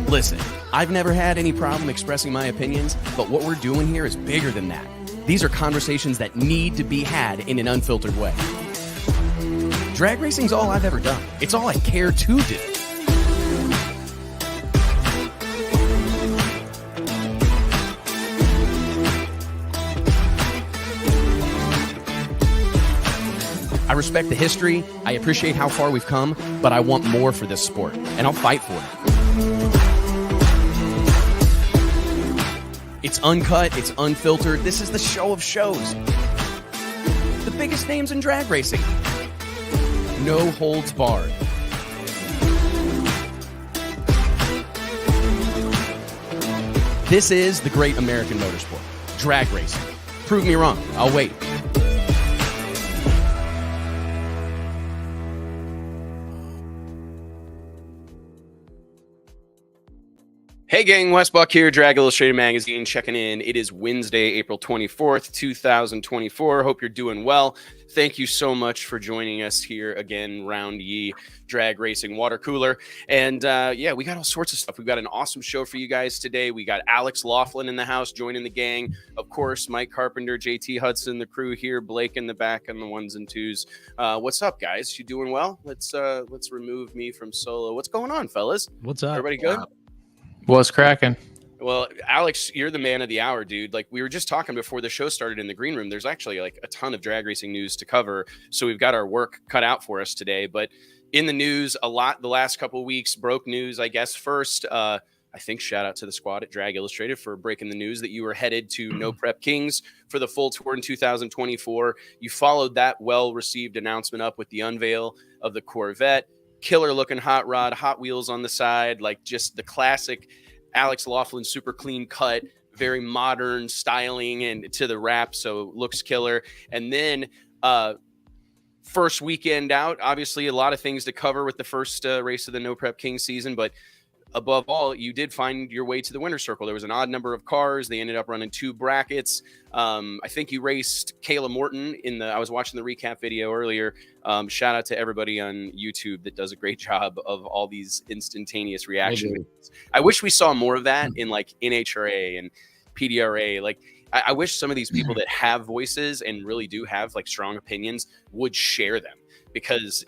Listen, I've never had any problem expressing my opinions, but what we're doing here is bigger than that. These are conversations that need to be had in an unfiltered way. Drag racing's all I've ever done. It's all I care to do. I respect the history, I appreciate how far we've come, but I want more for this sport, and I'll fight for it. It's uncut, it's unfiltered, this is the show of shows. The biggest names in drag racing. No holds barred. This is the great American motorsport, drag racing. Prove me wrong, I'll wait. Hey gang, Wes Buck here, Drag Illustrated Magazine, checking in. It is Wednesday, April 24th, 2024. Hope you're doing well. Thank you so much for joining us here again, Round Ye Drag Racing Water Cooler. And yeah, we got all sorts of stuff. We've got an awesome show for you guys today. We got Alex Laughlin in the house joining the gang. Of course, Mike Carpenter, JT Hudson, the crew here, Blake in the back on the ones and twos. What's up, guys? You doing well? Let's remove me from solo. What's going on, fellas? What's up? Everybody good? What's cracking? Well, Alex, you're the man of the hour, dude. Like we were just talking before the show started in the green room, there's actually like a ton of drag racing news to cover. So we've got our work cut out for us today. But in the news, a lot the last couple of weeks, broke news, I guess. First, I think shout out to the squad at Drag Illustrated for breaking the news that you were headed to No Prep Kings for the full tour in 2024. You followed that well-received announcement up with the unveil of the Corvette. Killer looking hot rod, Hot Wheels on the side, like just the classic Alex Laughlin super clean cut, very modern styling and to the wrap, so looks killer. And then first weekend out, obviously a lot of things to cover with the first race of the No Prep King season, but above all, you did find your way to the winner's circle. There was an odd number of cars. They ended up running two brackets. I think you raced Kayla Morton I was watching the recap video earlier. Shout out to everybody on YouTube that does a great job of all these instantaneous reaction videos. I wish we saw more of that in like NHRA and PDRA. Like I wish some of these people that have voices and really do have like strong opinions would share them, because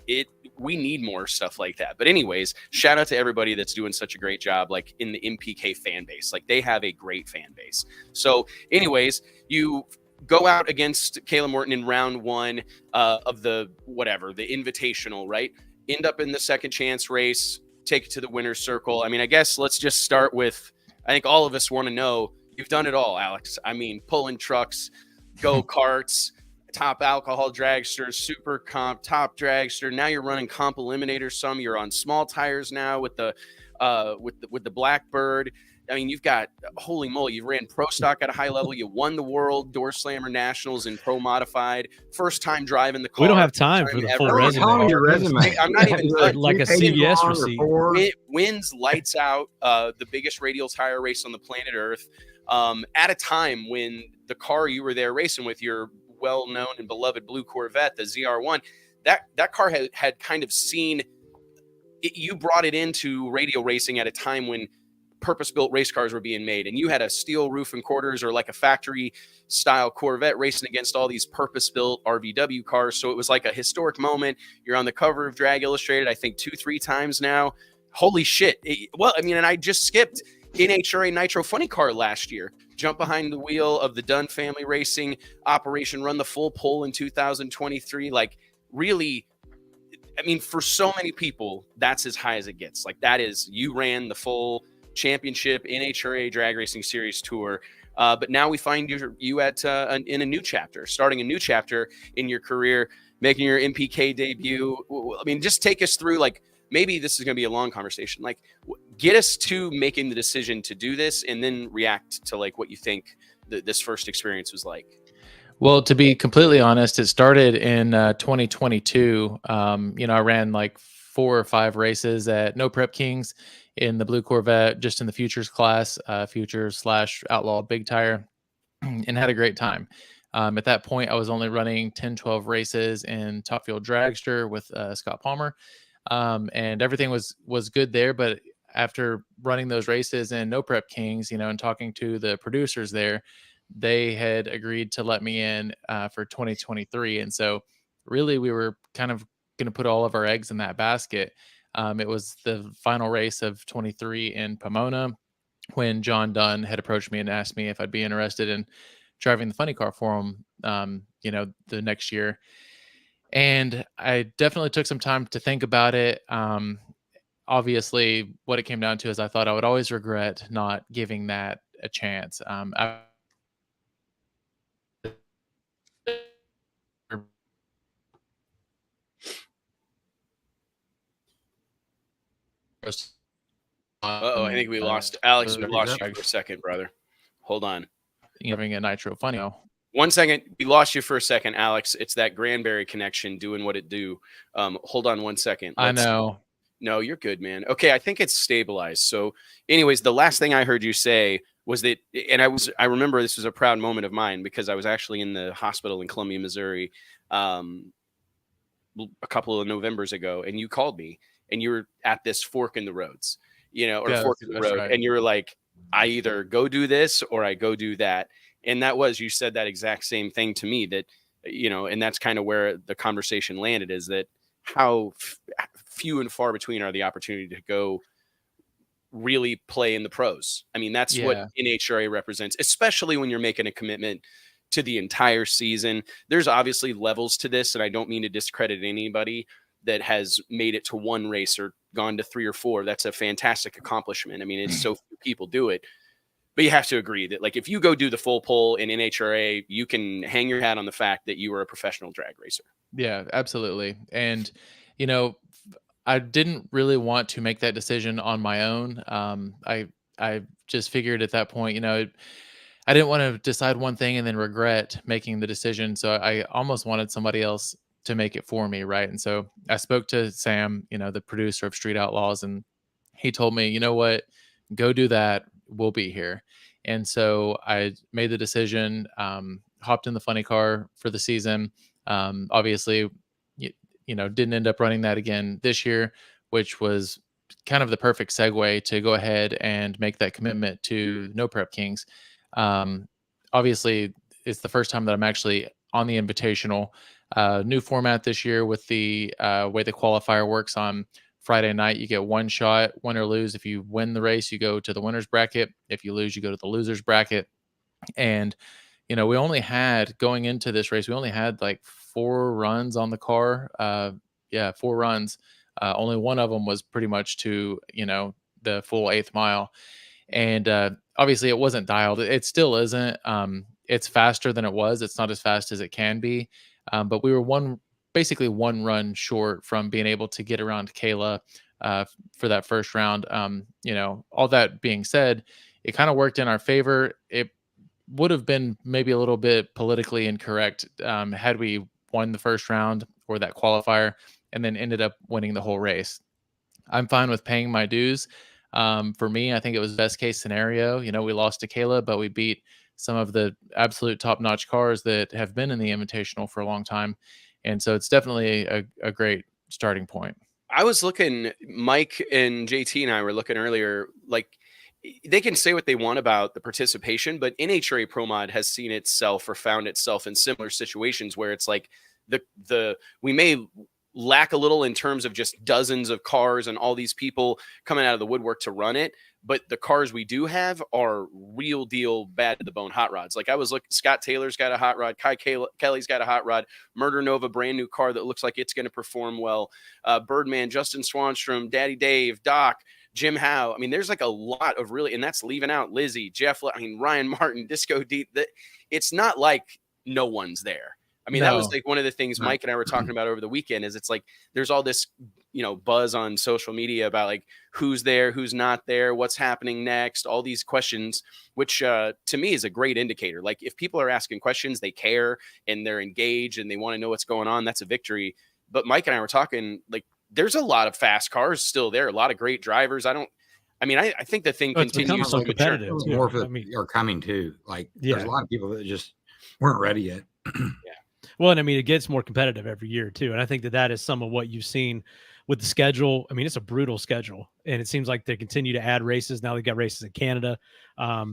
we need more stuff like that. But anyways, shout out to everybody that's doing such a great job, like in the MPK fan base. Like they have a great fan base. So anyways, you go out against Kayla Morton in round one of the invitational, right? End up in the second chance race, take it to the winner's circle. I mean, I guess let's just start with, I think all of us want to know, you've done it all, Alex. I mean, pulling trucks, go-karts, top alcohol dragster, super comp, top dragster. Now you're running comp eliminator. Some you're on small tires now with the Blackbird. I mean, you've got, holy moly, you ran pro stock at a high level. You won the World Door Slammer Nationals in pro modified. First time driving the car. We don't have time for the full resume. I'm not even like a CVS receipt. Wins lights out, the biggest radial tire race on the planet Earth, at a time when the car you were there racing with, your well-known and beloved blue Corvette, the ZR1, that car had kind of seen it. You brought it into radial racing at a time when purpose-built race cars were being made, and you had a steel roof and quarters or like a factory style Corvette racing against all these purpose-built RVW cars. So it was like a historic moment. You're on the cover of Drag Illustrated, I think 2-3 times now. Holy shit. And I just skipped NHRA Nitro Funny Car last year. Jump behind the wheel of the Dunn family racing operation, run the full pole in 2023. Like really, I mean, for so many people, that's as high as it gets. Like that is, you ran the full championship NHRA Drag Racing Series Tour. But now we find you at in a new chapter, starting a new chapter in your career, making your MPK debut. I mean, just take us through, like, maybe this is going to be a long conversation. Like, get us to making the decision to do this, and then react to like what you think this first experience was like. Well, to be completely honest, it started in 2022. I ran like 4 or 5 races at No Prep Kings in the blue Corvette, just in the futures class, futures/outlaw big tire, and had a great time. At that point, I was only running 10-12 races in Top Fuel Dragster with Scott Palmer. And everything was good there, but after running those races in No Prep Kings, and talking to the producers there, they had agreed to let me in for 2023. And so really we were kind of going to put all of our eggs in that basket. It was the final race of 23 in Pomona when John Dunn had approached me and asked me if I'd be interested in driving the funny car for him, the next year. And I definitely took some time to think about it. Obviously, what it came down to is I thought I would always regret not giving that a chance. I think we lost Alex. We lost you for a second, brother. Hold on. Having a nitro funny. 1 second. We lost you for a second, Alex. It's that Granbury connection doing what it do. Hold on 1 second. I know. No, you're good, man. Okay, I think it's stabilized. So, anyways, the last thing I heard you say was that, and I remember this was a proud moment of mine because I was actually in the hospital in Columbia, Missouri, a couple of Novembers ago, and you called me, and you were at this fork in the roads, fork in the road, right. And you were like, I either go do this or I go do that. And you said that exact same thing to me, that, and that's kind of where the conversation landed, is that how few and far between are the opportunity to go really play in the pros. I mean, that's what NHRA represents, especially when you're making a commitment to the entire season. There's obviously levels to this, and I don't mean to discredit anybody that has made it to one race or gone to 3 or 4. That's a fantastic accomplishment. I mean, it's so few people do it. But you have to agree that, like, if you go do the full pull in NHRA, you can hang your hat on the fact that you were a professional drag racer. Yeah, absolutely. And, I didn't really want to make that decision on my own. I just figured at that point, I didn't want to decide one thing and then regret making the decision. So I almost wanted somebody else to make it for me. Right. And so I spoke to Sam, the producer of Street Outlaws, and he told me, you know what, go do that. We'll be here. And so I made the decision, hopped in the funny car for the season. Obviously, didn't end up running that again this year, which was kind of the perfect segue to go ahead and make that commitment to No Prep Kings. Obviously, it's the first time that I'm actually on the Invitational. New format this year with the way the qualifier works. On Friday night, you get one shot, win or lose. If you win the race, you go to the winner's bracket. If you lose, you go to the loser's bracket. And, we only had, going into this race, we only had like 4 runs on the car. 4 runs. Only one of them was pretty much to, the full 8th mile. And obviously it wasn't dialed. It still isn't. It's faster than it was. It's not as fast as it can be. But we were basically one run short from being able to get around Kayla for that first round. All that being said, it kind of worked in our favor. It would have been maybe a little bit politically incorrect had we won the first round or that qualifier and then ended up winning the whole race. I'm fine with paying my dues. For me, I think it was best case scenario. We lost to Kayla, but we beat some of the absolute top-notch cars that have been in the Invitational for a long time. And so it's definitely a great starting point. I was looking, Mike and JT and I were looking earlier, like, they can say what they want about the participation, but NHRA Pro Mod has seen itself or found itself in similar situations where it's like we may lack a little in terms of just dozens of cars and all these people coming out of the woodwork to run it. But the cars we do have are real deal bad to the bone hot rods. Like I was looking, Scott Taylor's got a hot rod. Kelly's got a hot rod. Murder Nova, brand new car that looks like it's going to perform well. Birdman, Justin Swanstrom, Daddy Dave, Doc, Jim Howe. I mean, there's like a lot of really, and that's leaving out Lizzie, Jeff, Ryan Martin, Disco D. It's not like no one's there. I mean, that was like one of the things Mike and I were talking about over the weekend is it's like, there's all this, buzz on social media about like who's there, who's not there, what's happening next, all these questions, which to me is a great indicator. Like if people are asking questions, they care and they're engaged and they want to know what's going on. That's a victory. But Mike and I were talking, like, there's a lot of fast cars still there, a lot of great drivers. I think the thing continues so competitive. More of it are coming too. Like there's a lot of people that just weren't ready yet. Well, and it gets more competitive every year too. And I think that is some of what you've seen with the schedule, I mean, it's a brutal schedule, and it seems like they continue to add races. Now they got races in Canada. I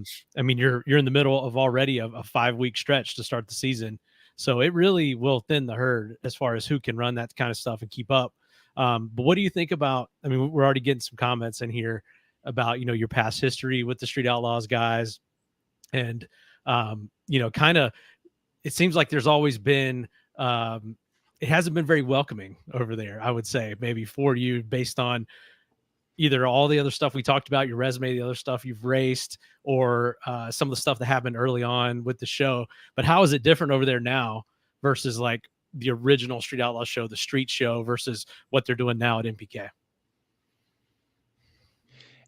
mean, you're in the middle of already a 5-week stretch to start the season. So it really will thin the herd as far as who can run that kind of stuff and keep up. But what do you think about, I mean, we're already getting some comments in here about, your past history with the Street Outlaws guys. And, kind of, it seems like there's always been, it hasn't been very welcoming over there, I would say, maybe for you, based on either all the other stuff we talked about, your resume, the other stuff you've raced, or some of the stuff that happened early on with the show. But how is it different over there now versus like the original Street Outlaw show, the street show, versus what they're doing now at NPK?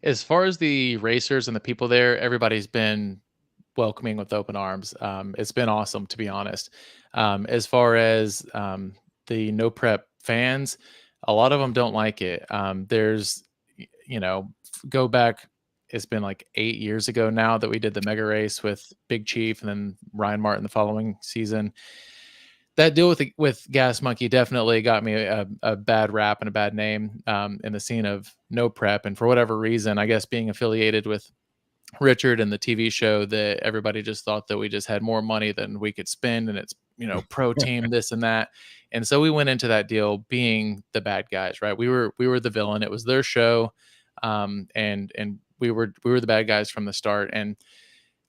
As far as the racers and the people there, everybody's been welcoming with open arms. It's been awesome, to be honest. As far as the no prep fans, a lot of them don't like it. There's, go back, it's been like 8 years ago now that we did the mega race with Big Chief and then Ryan Martin the following season. That deal with Gas Monkey definitely got me a bad rap and a bad name in the scene of no prep. And for whatever reason, I guess being affiliated with Richard and the TV show, that everybody just thought that we just had more money than we could spend, and it's pro team this and that. And so we went into that deal being the bad guys, right? We were the villain. It was their show, and we were the bad guys from the start. And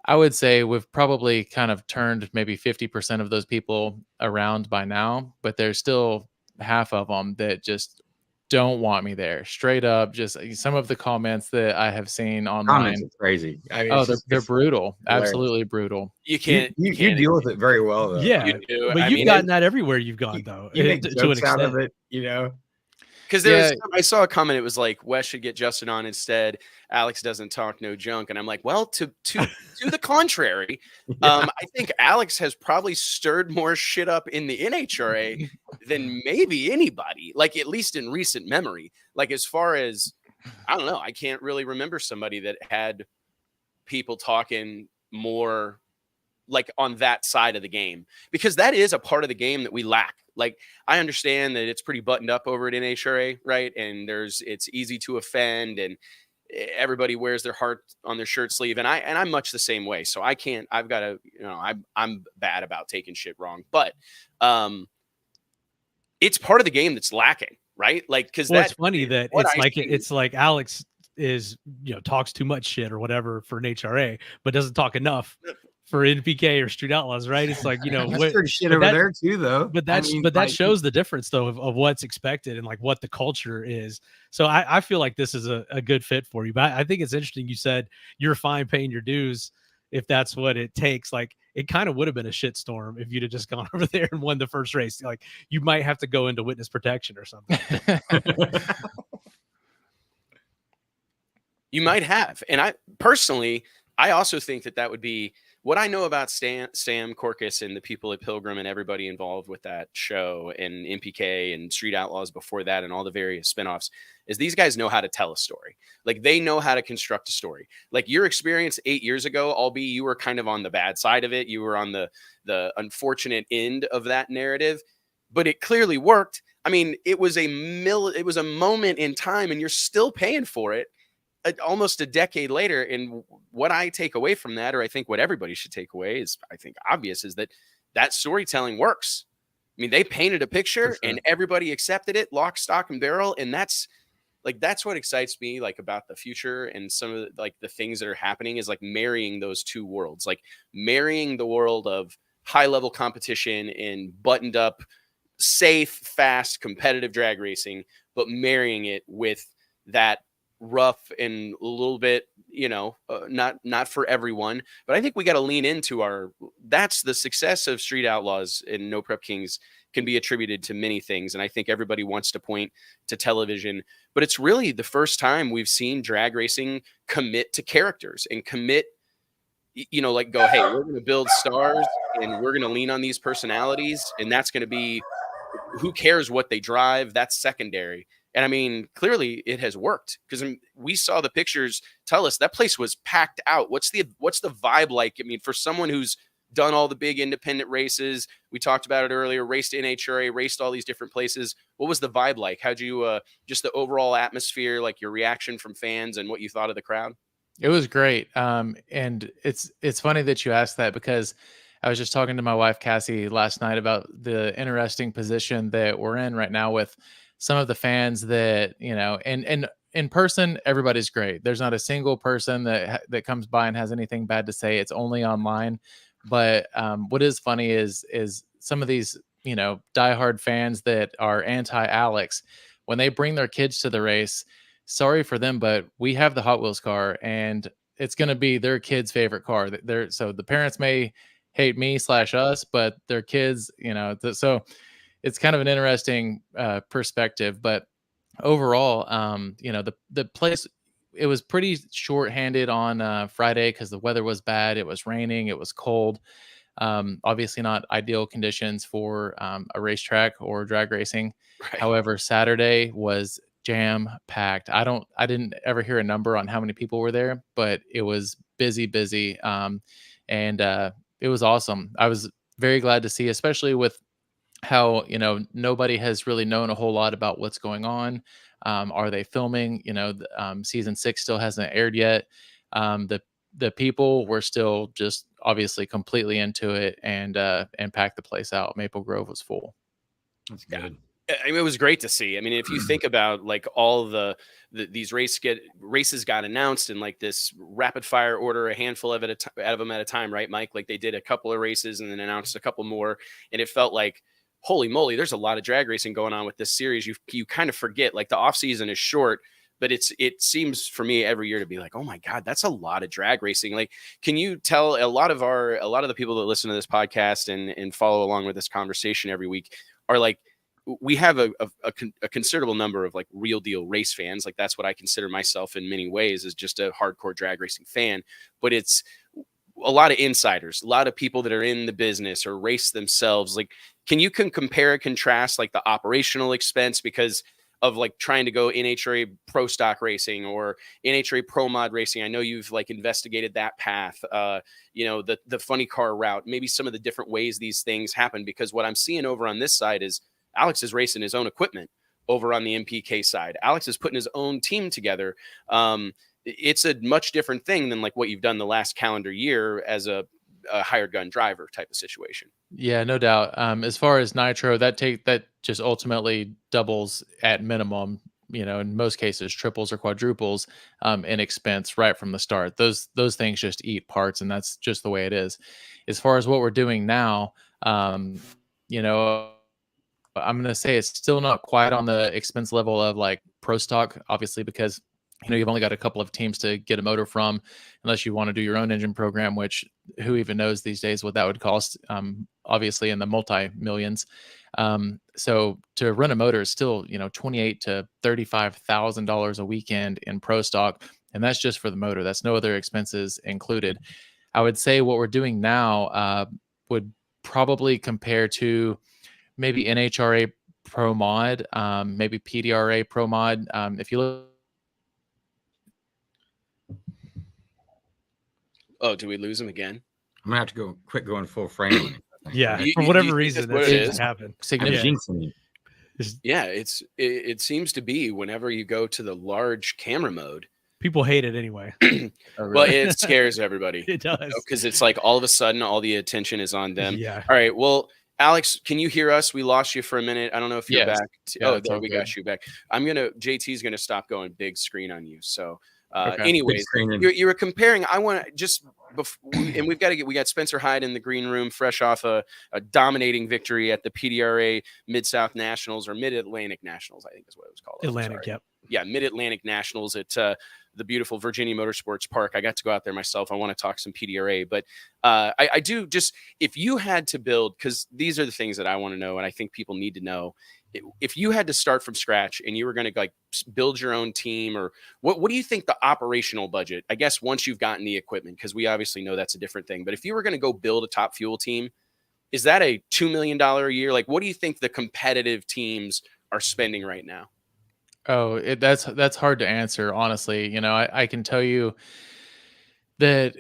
I would say we've probably kind of turned maybe 50% of those people around by now, but there's still half of them that just don't want me there. Straight up, just some of the comments that I have seen online. Comments are crazy. I mean, they're brutal. Hilarious. Absolutely brutal. You can't deal with it very well, though. Yeah, but you've gotten that everywhere you've gone, though. You make jokes out of it, Because I saw a comment. It was like, Wes should get Justin on instead. Alex doesn't talk no junk, and I'm like, well, to the contrary, I think Alex has probably stirred more shit up in the NHRA than maybe anybody. Like, at least in recent memory. Like, as far as, I don't know, I can't really remember somebody that had people talking more like on that side of the game, because that is a part of the game that we lack. Like, I understand that it's pretty buttoned up over at NHRA, right? And it's easy to offend, and everybody wears their heart on their shirt sleeve. And I'm much the same way. So I've got to, I'm bad about taking shit wrong, but it's part of the game that's lacking, right? Like, because it's funny that it's like Alex is, talks too much shit or whatever for an HRA, but doesn't talk enough for NPK or Street Outlaws, right? It's like, that's shit over there too, though. But that shows the difference, though, of what's expected and like what the culture is. So I feel like this is a good fit for you. But I think it's interesting. You said you're fine paying your dues if that's what it takes. Like, it kind of would have been a shitstorm if you'd have just gone over there and won the first race. Like, you might have to go into witness protection or something. You might have. And I personally, I also think that would be what I know about Sam Corcus and the people at Pilgrim and everybody involved with that show and NPK and Street Outlaws before that and all the various spinoffs, is these guys know how to tell a story. Like, they know how to construct a story. Like, your experience 8 years ago, albeit you were kind of on the bad side of it. You were on the unfortunate end of that narrative, but it clearly worked. I mean, it was a moment in time, and you're still paying for it almost a decade later. And what I take away from that, or I think what everybody should take away, is, I think, obvious, is that storytelling works. I mean, they painted a picture and everybody accepted it, lock, stock, and barrel. And that's what excites me, like, about the future and some of the things that are happening, is like marrying those two worlds, like marrying the world of high level competition and buttoned up, safe, fast, competitive drag racing, but marrying it with that rough and a little bit, not for everyone. But I think we got to lean into that's the success of Street Outlaws and No Prep Kings can be attributed to many things. And I think everybody wants to point to television, but it's really the first time we've seen drag racing commit to characters and commit, like, go, hey, we're going to build stars and we're going to lean on these personalities. And that's going to be, who cares what they drive? That's secondary. And I mean, clearly it has worked, because we saw the pictures tell us that place was packed out. What's the vibe like? I mean, for someone who's done all the big independent races. We talked about it earlier, raced NHRA, raced all these different places. What was the vibe like? How'd you, just the overall atmosphere, like your reaction from fans and what you thought of the crowd? It was great. And it's funny that you asked that, because I was just talking to my wife, Cassie, last night about the interesting position that we're in right now with some of the fans that, and in person, everybody's great. There's not a single person that comes by and has anything bad to say. It's only online. But what is funny is some of these, diehard fans that are anti-Alex, when they bring their kids to the race, sorry for them, but we have the Hot Wheels car, and it's going to be their kid's favorite car. So the parents may hate me/us, but their kids, so it's kind of an interesting perspective. But overall, the place, it was pretty short-handed on Friday because the weather was bad. It was raining. It was cold. Obviously not ideal conditions for a racetrack or drag racing. Right. However, Saturday was jam packed. I didn't ever hear a number on how many people were there, but it was busy. And it was awesome. I was very glad to see, especially with how, nobody has really known a whole lot about what's going on. Are they filming? Season 6 still hasn't aired yet. The people were still just obviously completely into it, and packed the place out. Maple Grove was full. That's good. I mean, it was great to see. I mean, if you think about like all these races got announced in like this rapid fire order, a handful of them at a time, right, Mike? Like they did a couple of races and then announced a couple more, and it felt like, holy moly, there's a lot of drag racing going on with this series. You kind of forget, like the off season is short, but it seems for me every year to be like, oh my God, that's a lot of drag racing. Like, can you tell a lot of the people that listen to this podcast and follow along with this conversation every week are like, we have a considerable number of like real deal race fans. Like that's what I consider myself in many ways, as just a hardcore drag racing fan, but it's a lot of insiders, a lot of people that are in the business or race themselves. Like, can you compare and contrast like the operational expense because of like trying to go NHRA pro stock racing or NHRA pro mod racing? I know you've like investigated that path, the funny car route, maybe some of the different ways these things happen, because what I'm seeing over on this side is Alex is racing his own equipment over on the MPK side. Alex is putting his own team together. It's a much different thing than like what you've done the last calendar year as a hired gun driver type of situation. Yeah, no doubt. As far as nitro, that just ultimately doubles at minimum, in most cases triples or quadruples in expense right from the start. Those things just eat parts, and that's just the way it is. As far as what we're doing now, I'm going to say it's still not quite on the expense level of like pro stock, obviously, because you've only got a couple of teams to get a motor from, unless you want to do your own engine program, which who even knows these days what that would cost, obviously in the multi-millions. So to run a motor is still, $28,000 to $35,000 a weekend in pro stock. And that's just for the motor. That's no other expenses included. I would say what we're doing now would probably compare to maybe NHRA Pro Mod, maybe PDRA Pro Mod. If you look. Oh, do we lose him again? I'm gonna have to quit going full frame. Yeah, for whatever reason, that seems to happen. Yeah, it seems to be whenever you go to the large camera mode. People hate it anyway. Oh, really? Well, it scares everybody. It does. Because it's like all of a sudden all the attention is on them. Yeah. All right. Well, Alex, can you hear us? We lost you for a minute. I don't know if you're back. Yeah, there we got you back. JT's gonna stop going big screen on you. So Okay. anyways, you were comparing. I want to just and we got Spencer Hyde in the green room, fresh off a dominating victory at the PDRA Mid-South Nationals, or Mid-Atlantic Nationals, I think is what it was called. Atlantic, yep. Yeah, Mid-Atlantic Nationals at the beautiful Virginia Motorsports Park. I got to go out there myself. I want to talk some PDRA, but I do just, if you had to build, because these are the things that I want to know, and I think people need to know. If you had to start from scratch and you were going to like build your own team, or what do you think the operational budget, I guess, once you've gotten the equipment, because we obviously know that's a different thing, but if you were going to go build a Top Fuel team, is that a $2 million a year? Like, what do you think the competitive teams are spending right now? Oh, that's hard to answer, honestly. I can tell you that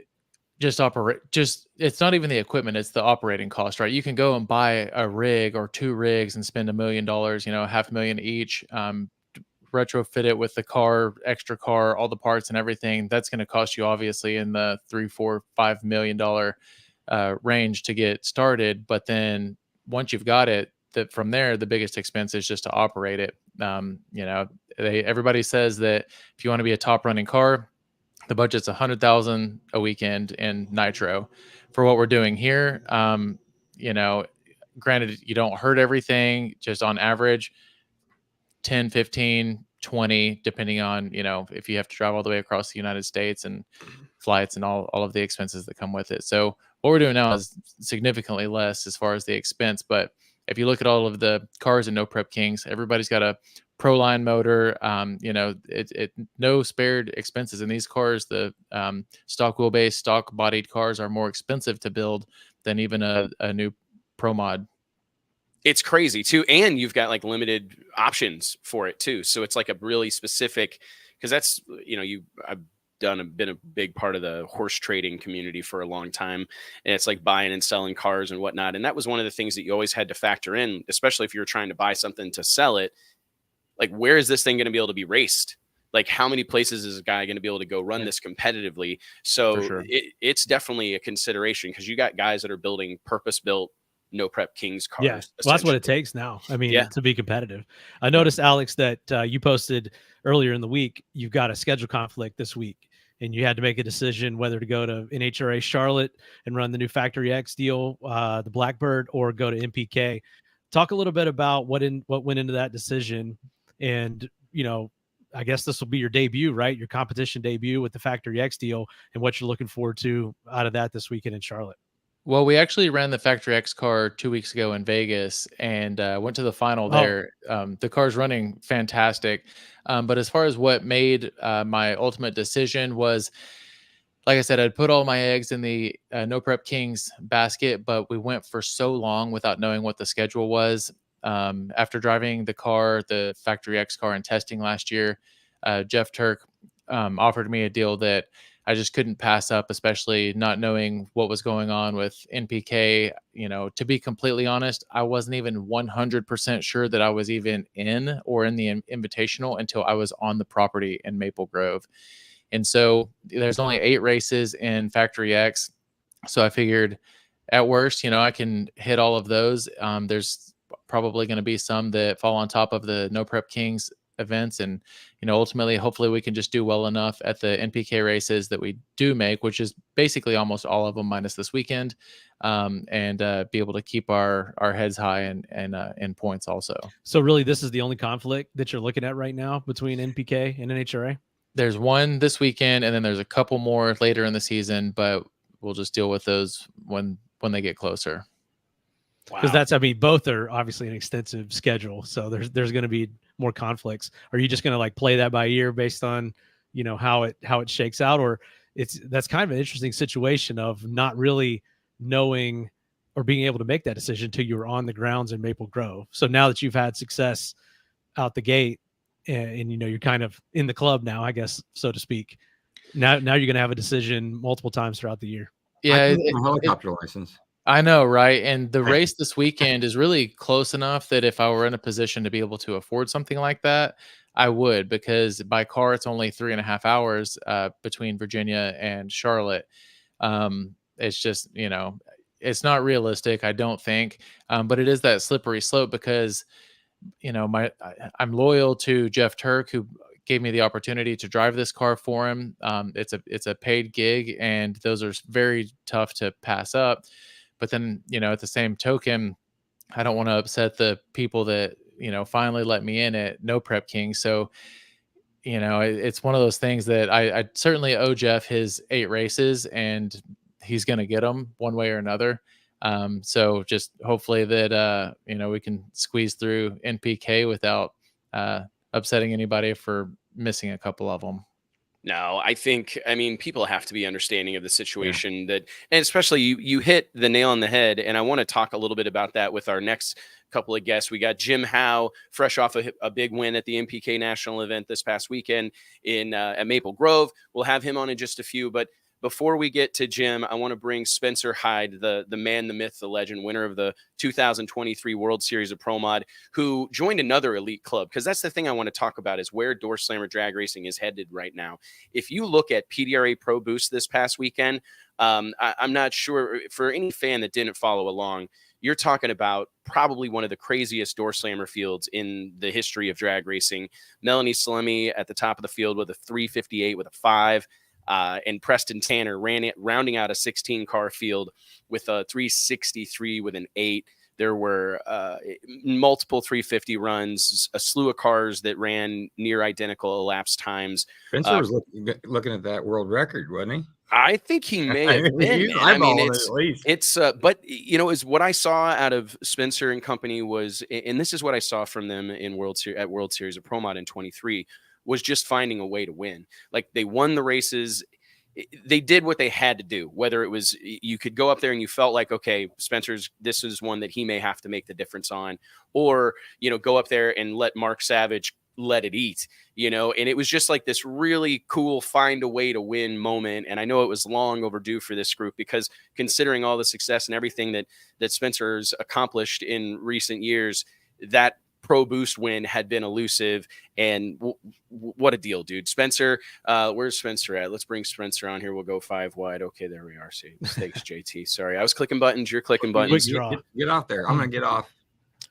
Just it's not even the equipment, it's the operating cost, right? You can go and buy a rig or 2 rigs and spend $1 million, $500,000 each, retrofit it with the car, extra car, all the parts and everything. That's going to cost you obviously in the $3, $4, $5 million range to get started. But then once you've got it, from there, the biggest expense is just to operate it. Everybody says that if you want to be a top running car, the budget's $100,000 a weekend in nitro. For what we're doing here, granted, you don't hurt everything, just on average 10, 15, 20, depending on, if you have to drive all the way across the United States and flights and all of the expenses that come with it. So what we're doing now is significantly less as far as the expense. But if you look at all of the cars in No Prep Kings, everybody's got a Proline motor, no spared expenses in these cars. The stock wheelbase, stock bodied cars are more expensive to build than even a new Pro Mod. It's crazy too. And you've got like limited options for it too. So it's like a really specific, because that's, I've been a big part of the horse trading community for a long time. And it's like buying and selling cars and whatnot. And that was one of the things that you always had to factor in, especially if you were trying to buy something to sell it. Like, where is this thing going to be able to be raced? Like, how many places is a guy going to be able to go run this competitively? So sure. It's definitely a consideration, because you got guys that are building purpose-built No Prep Kings cars. Yeah, well, that's what it takes now. I mean, to be competitive. I noticed, Alex, that you posted earlier in the week, you've got a schedule conflict this week, and you had to make a decision whether to go to NHRA Charlotte and run the new Factory X deal, the Blackbird, or go to NPK. Talk a little bit about what went into that decision. And, I guess this will be your debut, right? Your competition debut with the Factory X deal, and what you're looking forward to out of that this weekend in Charlotte. Well, we actually ran the Factory X car 2 weeks ago in Vegas and went to the final there. The car's running fantastic. But as far as what made my ultimate decision was, like I said, I'd put all my eggs in the No Prep Kings basket, but we went for so long without knowing what the schedule was. After driving the Factory X car and testing last year, Jeff Turk offered me a deal that I just couldn't pass up, especially not knowing what was going on with NPK. To be completely honest, I wasn't even 100% sure that I was even in the Invitational until I was on the property in Maple Grove. And so there's only 8 races in Factory X. So I figured at worst, I can hit all of those. There's probably going to be some that fall on top of the No Prep Kings events. And, ultimately, hopefully we can just do well enough at the NPK races that we do make, which is basically almost all of them minus this weekend, and be able to keep our heads high and in points also. So really, this is the only conflict that you're looking at right now between NPK and NHRA? There's one this weekend, and then there's a couple more later in the season, but we'll just deal with those when they get closer. Because both are obviously an extensive schedule, so there's going to be more conflicts. Are you just going to like play that by ear based on how it shakes out, or that's kind of an interesting situation of not really knowing or being able to make that decision until you were on the grounds in Maple Grove. So now that you've had success out the gate, and you're kind of in the club now, I guess, so to speak. Now you're going to have a decision multiple times throughout the year. Yeah, a helicopter license. I know, right? And the race this weekend is really close enough that if I were in a position to be able to afford something like that, I would, because by car, it's only 3.5 hours between Virginia and Charlotte. It's just, it's not realistic, I don't think. But it is that slippery slope because, I'm loyal to Jeff Turk, who gave me the opportunity to drive this car for him. It's a paid gig, and those are very tough to pass up. But then, at the same token, I don't want to upset the people that, finally let me in at No Prep King. So, it's one of those things that I certainly owe Jeff his 8 races, and he's going to get them one way or another. So just hopefully that, we can squeeze through NPK without upsetting anybody for missing a couple of them. No, I think, people have to be understanding of the situation and especially you hit the nail on the head. And I want to talk a little bit about that with our next couple of guests. We got Jim Howe, fresh off a big win at the NPK national event this past weekend at Maple Grove. We'll have him on in just a few, but before we get to Jim, I want to bring Spencer Hyde, the man, the myth, the legend, winner of the 2023 World Series of Pro Mod, who joined another elite club. Because that's the thing I want to talk about is where Door Slammer drag racing is headed right now. If you look at PDRA Pro Boost this past weekend, I'm not sure for any fan that didn't follow along, you're talking about probably one of the craziest door slammer fields in the history of drag racing. Melanie Salemi at the top of the field with a 358 with a 5. And Preston Tanner rounding out a 16-car field with a 363 with an 8. There were multiple 350 runs, a slew of cars that ran near identical elapsed times. Spencer was looking at that world record, wasn't he? I think he may have been. I mean, it's but you know, is what I saw out of Spencer and company was, and this is what I saw from them in World Series of Pro Mod in 23, was just finding a way to win. Like, they won the races. They did what they had to do, whether it was you could go up there and you felt like, okay, this is one that he may have to make the difference on, or, you know, go up there and let Mark Savage let it eat, you know. And it was just like this really cool find a way to win moment. And I know it was long overdue for this group, because considering all the success and everything that Spencer's accomplished in recent years, that Pro Boost win had been elusive. And what a deal, dude. Spencer, where's Spencer at? Let's bring Spencer on here. We'll go 5 wide. Okay, there we are. See, thanks, JT. Sorry, I was clicking buttons. You're clicking buttons. Get off there. I'm gonna get off.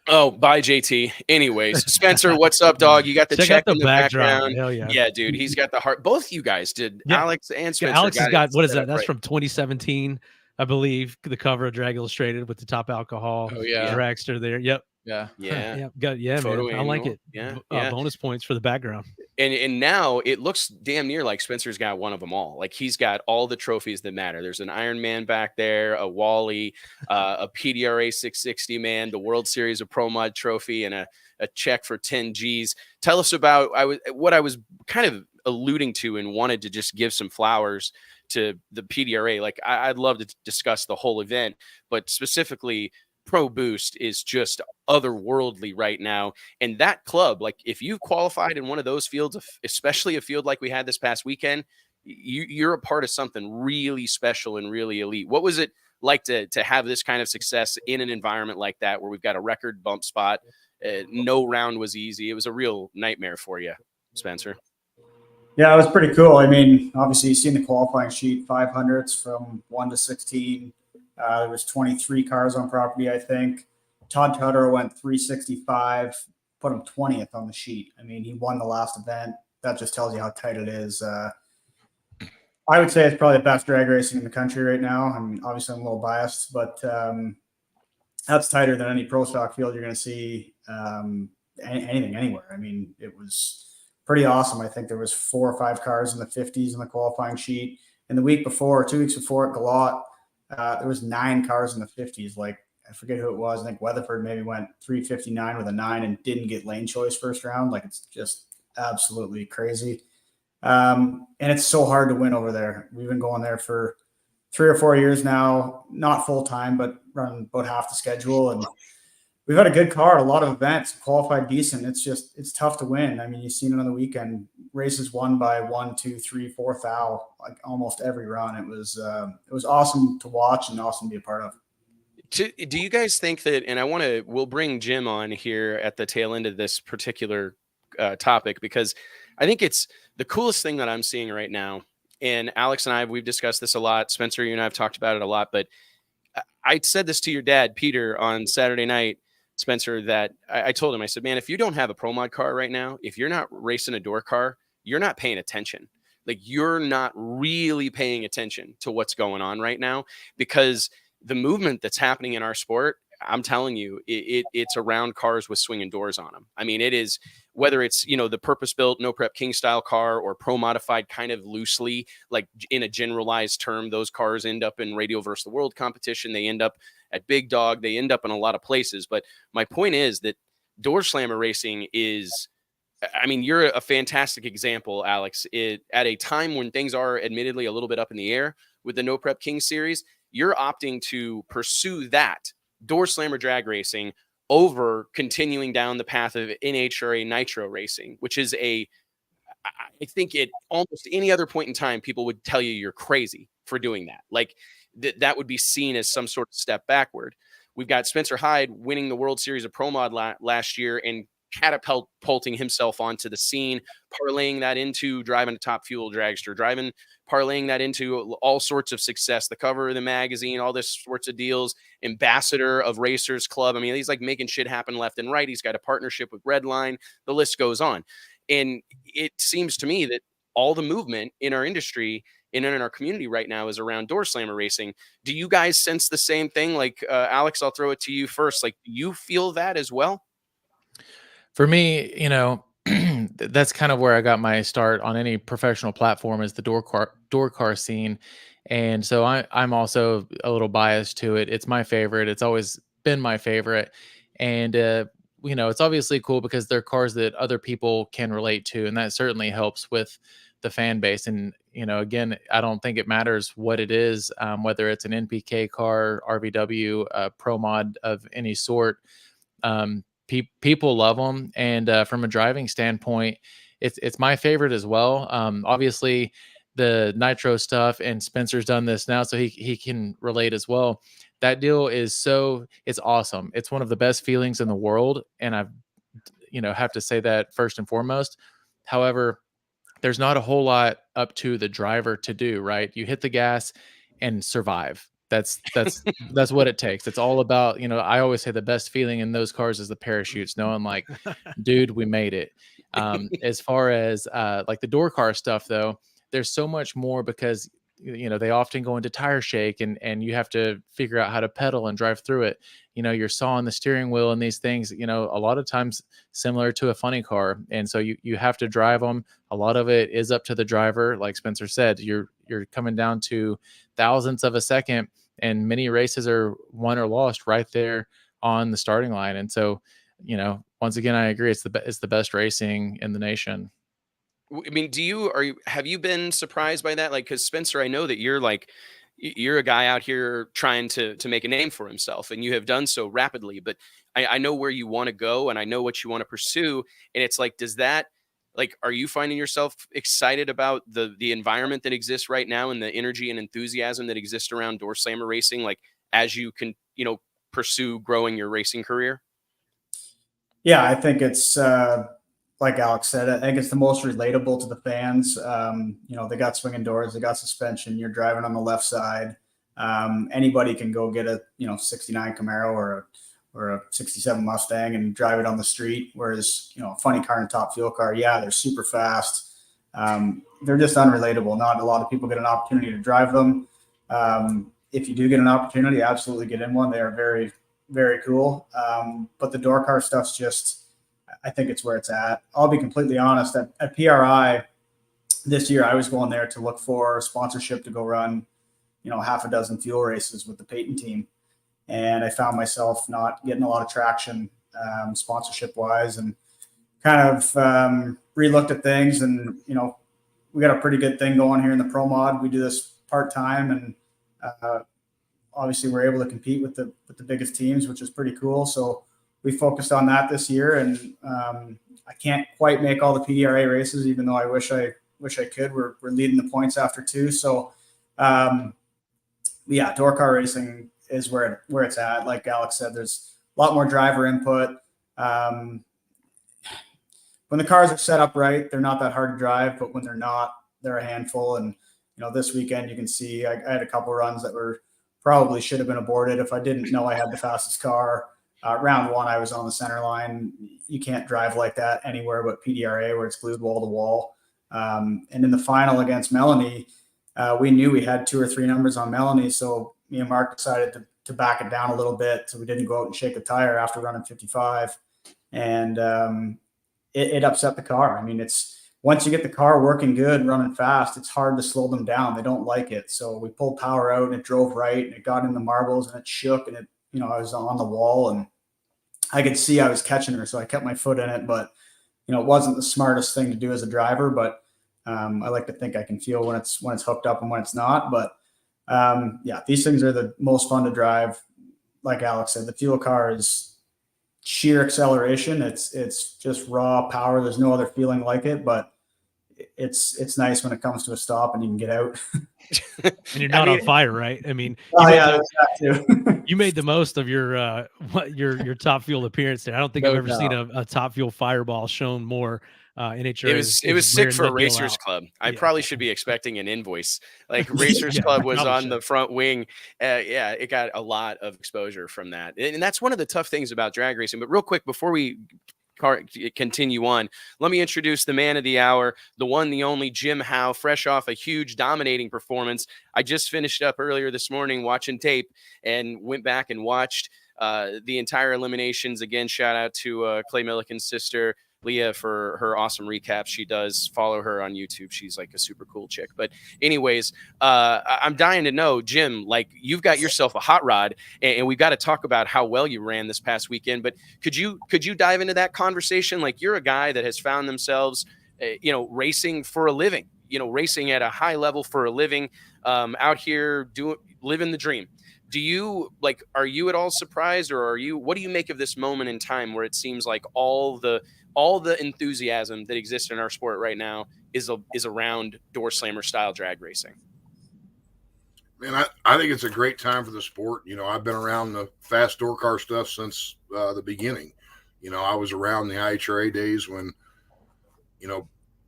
Oh, bye, JT. Anyways, Spencer, what's up, dog? You got the check in the background. Hell yeah. Yeah, dude. He's got the heart. Both you guys did. Yeah. Alex and Spencer. Yeah, Alex has got, what is that? That's right from 2017, I believe. The cover of Drag Illustrated with the Top Alcohol. Oh, yeah. Dragster there. Yep. Yeah. Yeah. Man. I like it. Yeah. Bonus points for the background. And now it looks damn near like Spencer's got one of them all. Like, he's got all the trophies that matter. There's an Iron Man back there, a Wally, a PDRA 660 man, the World Series of Pro Mod trophy, and a check for 10 G's. Tell us about what I was kind of alluding to and wanted to just give some flowers to the PDRA. Like, I'd love to discuss the whole event, but specifically Pro Boost is just otherworldly right now. And that club, like, if you've qualified in one of those fields, especially a field like we had this past weekend, you're a part of something really special and really elite. What was it like to have this kind of success in an environment like that, where we've got a record bump spot? No round was easy. It was a real nightmare for you, Spencer. Yeah, it was pretty cool. I mean, obviously, you've seen the qualifying sheet, 500s from 1 to 16. There was 23 cars on property, I think. Todd Tutter went 365, put him 20th on the sheet. I mean, he won the last event. That just tells you how tight it is. I would say it's probably the best drag racing in the country right now. I mean, obviously, I'm a little biased, but that's tighter than any pro stock field you're going to see anything anywhere. I mean, it was pretty awesome. I think there was 4 or 5 cars in the 50s in the qualifying sheet. And the week before, 2 weeks before at Galot, there was 9 cars in the 50s. Like, I forget who it was. I think Weatherford maybe went 359 with a 9 and didn't get lane choice first round. Like, it's just absolutely crazy. And it's so hard to win over there. We've been going there for 3 or 4 years now, not full time, but running about half the schedule. And we've had a good card, a lot of events, qualified decent. It's tough to win. I mean, you've seen it on the weekend, races won by 1, 2, 3, 4 thou, like almost every run. It was awesome to watch and awesome to be a part of. Do you guys think that, and we'll bring Jim on here at the tail end of this particular topic, because I think it's the coolest thing that I'm seeing right now. And Alex and we've discussed this a lot. Spencer, you and I have talked about it a lot, but I said this to your dad, Peter, on Saturday night, Spencer, that I told him, I said, man, if you don't have a Pro Mod car right now, if you're not racing a door car, you're not paying attention. Like, you're not really paying attention to what's going on right now, because the movement that's happening in our sport, I'm telling you, it's around cars with swinging doors on them. I mean, it is, whether it's, you know, the purpose-built, no prep king style car, or pro modified kind of loosely, like in a generalized term, those cars end up in Radio versus the World competition. They end up at Big Dog. They end up in a lot of places. But my point is that door slammer racing is, I mean, you're a fantastic example, Alex. At a time when things are admittedly a little bit up in the air with the No Prep King series, you're opting to pursue that door slammer drag racing over continuing down the path of NHRA nitro racing, which is I think at almost any other point in time, people would tell you you're crazy for doing that. Like that would be seen as some sort of step backward. We've got Spencer Hyde winning the World Series of Pro Mod last year and catapulting himself onto the scene, parlaying that into driving a Top Fuel dragster, parlaying that into all sorts of success, the cover of the magazine, all this sorts of deals, ambassador of Racers Club. I mean, he's like making shit happen left and right. He's got a partnership with Redline. The list goes on. And it seems to me that all the movement in our industry and in our community right now is around door slammer racing. Do you guys sense the same thing? Like, Alex, I'll throw it to you first. Like, do you feel that as well? For me, that's kind of where I got my start on any professional platform, is the door car scene. And so I'm also a little biased to it. It's my favorite. It's always been my favorite. And, it's obviously cool because they're cars that other people can relate to. And that certainly helps with the fan base. And, again, I don't think it matters what it is, whether it's an NPK car, RVW, Pro Mod of any sort. People love them, and from a driving standpoint, it's my favorite as well. Obviously, the nitro stuff, and Spencer's done this now, so he can relate as well. That deal is it's awesome. It's one of the best feelings in the world, and I have to say that first and foremost. However, there's not a whole lot up to the driver to do, right? You hit the gas and survive. That's what it takes. It's all about, I always say the best feeling in those cars is the parachutes, knowing like, dude, we made it. As far as like the door car stuff, though, there's so much more because, they often go into tire shake and you have to figure out how to pedal and drive through it. You're sawing the steering wheel and these things, a lot of times similar to a funny car. And so you have to drive them. A lot of it is up to the driver. Like Spencer said, you're coming down to thousandths of a second, and many races are won or lost right there on the starting line. And so, once again, I agree. It's the best racing in the nation. I mean, have you been surprised by that? Like, because Spencer, I know that you're a guy out here trying to make a name for himself, and you have done so rapidly, but I know where you want to go and I know what you want to pursue. And it's like, are you finding yourself excited about the environment that exists right now and the energy and enthusiasm that exists around door slammer racing, like as you can, pursue growing your racing career? Yeah, I think it's, like Alex said, I think it's the most relatable to the fans. They got swinging doors, they got suspension. You're driving on the left side. Anybody can go get a 69 Camaro or a 67 Mustang and drive it on the street. Whereas a funny car and Top Fuel car, yeah, they're super fast. They're just unrelatable. Not a lot of people get an opportunity to drive them. If you do get an opportunity, absolutely get in one. They are very, very cool. But the door car stuff's just, I think it's where it's at. I'll be completely honest. At PRI this year, I was going there to look for sponsorship to go run, half a dozen fuel races with the Peyton team. And I found myself not getting a lot of traction sponsorship wise, and kind of re-looked at things. And, we got a pretty good thing going here in the Pro Mod. We do this part-time, and obviously we're able to compete with the biggest teams, which is pretty cool. So we focused on that this year, and I can't quite make all the PDRA races, even though I wish I could. We're leading the points after 2. So yeah, door car racing is where it's at. Like Alex said, there's a lot more driver input. When the cars are set up right, they're not that hard to drive, but when they're not, they're a handful. And, this weekend you can see I had a couple runs that probably should have been aborted if I didn't know I had the fastest car. Round 1, I was on the center line. You can't drive like that anywhere but PDRA, where it's glued wall to wall. And in the final against Melanie, we knew we had 2 or 3 numbers on Melanie. So me and Mark decided to back it down a little bit, so we didn't go out and shake a tire after running 55. And it upset the car. I mean, it's once you get the car working good, running fast, it's hard to slow them down. They don't like it. So we pulled power out, and it drove right, and it got in the marbles, and it shook, and I was on the wall, and I could see I was catching her. So I kept my foot in it, but it wasn't the smartest thing to do as a driver, but I like to think I can feel when it's hooked up and when it's not. But yeah, these things are the most fun to drive. Like Alex said, the fuel car is sheer acceleration. It's just raw power. There's no other feeling like it, but it's nice when it comes to a stop and you can get out. And you're not on fire, right? I mean, you made the most of your Top Fuel appearance there. I don't think I've ever seen a Top Fuel fireball shown more. NHRA it was sick for Racers Club. I probably should be expecting an invoice. Like Racers Club was on the front wing. It got a lot of exposure from that, and that's one of the tough things about drag racing. But real quick before we continue on, let me introduce the man of the hour, the one, the only Jim Howe, fresh off a huge dominating performance. I just finished up earlier this morning watching tape and went back and watched the entire eliminations. Again, shout out to Clay Milliken's sister, Leah, for her awesome recaps. She does. Follow her on YouTube. She's like a super cool chick. But anyways, I'm dying to know, Jim, like you've got yourself a hot rod, and we've got to talk about how well you ran this past weekend. But could you dive into that conversation? Like you're a guy that has found themselves, racing for a living, racing at a high level for a living, out here living the dream. Are you at all surprised, or what do you make of this moment in time where it seems like all the enthusiasm that exists in our sport right now is around door slammer style drag racing? Man, I think it's a great time for the sport. I've been around the fast door car stuff since the beginning. I was around the IHRA days when,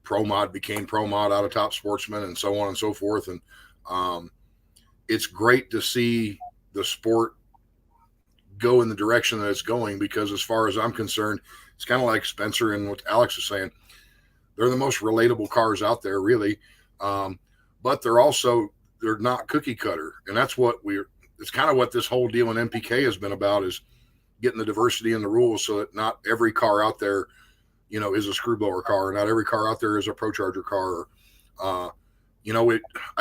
Pro Mod became Pro Mod out of Top Sportsman and so on and so forth. And it's great to see the sport go in the direction that it's going, because as far as I'm concerned, it's kind of like Spencer and what Alex is saying. They're the most relatable cars out there, really. But they're not cookie cutter. And that's it's kind of what this whole deal in MPK has been about, is getting the diversity in the rules so that not every car out there, is a screwblower car. Not every car out there is a Pro Charger car. I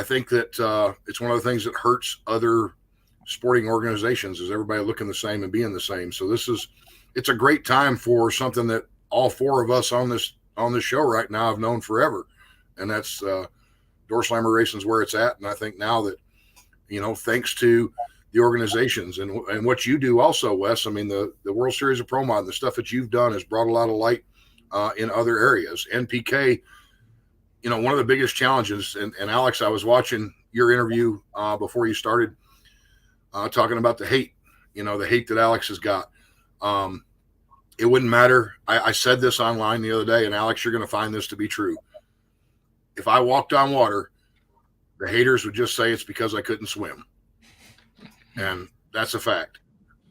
think that it's one of the things that hurts other sporting organizations, is everybody looking the same and being the same. So it's a great time for something that all four of us on this show right now have known forever. And that's door slammer racing's where it's at. And I think now that, thanks to the organizations and what you do also, Wes, I mean, the World Series of Pro Mod, the stuff that you've done has brought a lot of light in other areas. NPK, one of the biggest challenges, and Alex, I was watching your interview before you started talking about the hate that Alex has got. It wouldn't matter. I said this online the other day, and Alex, you're going to find this to be true. If I walked on water, the haters would just say it's because I couldn't swim. And that's a fact.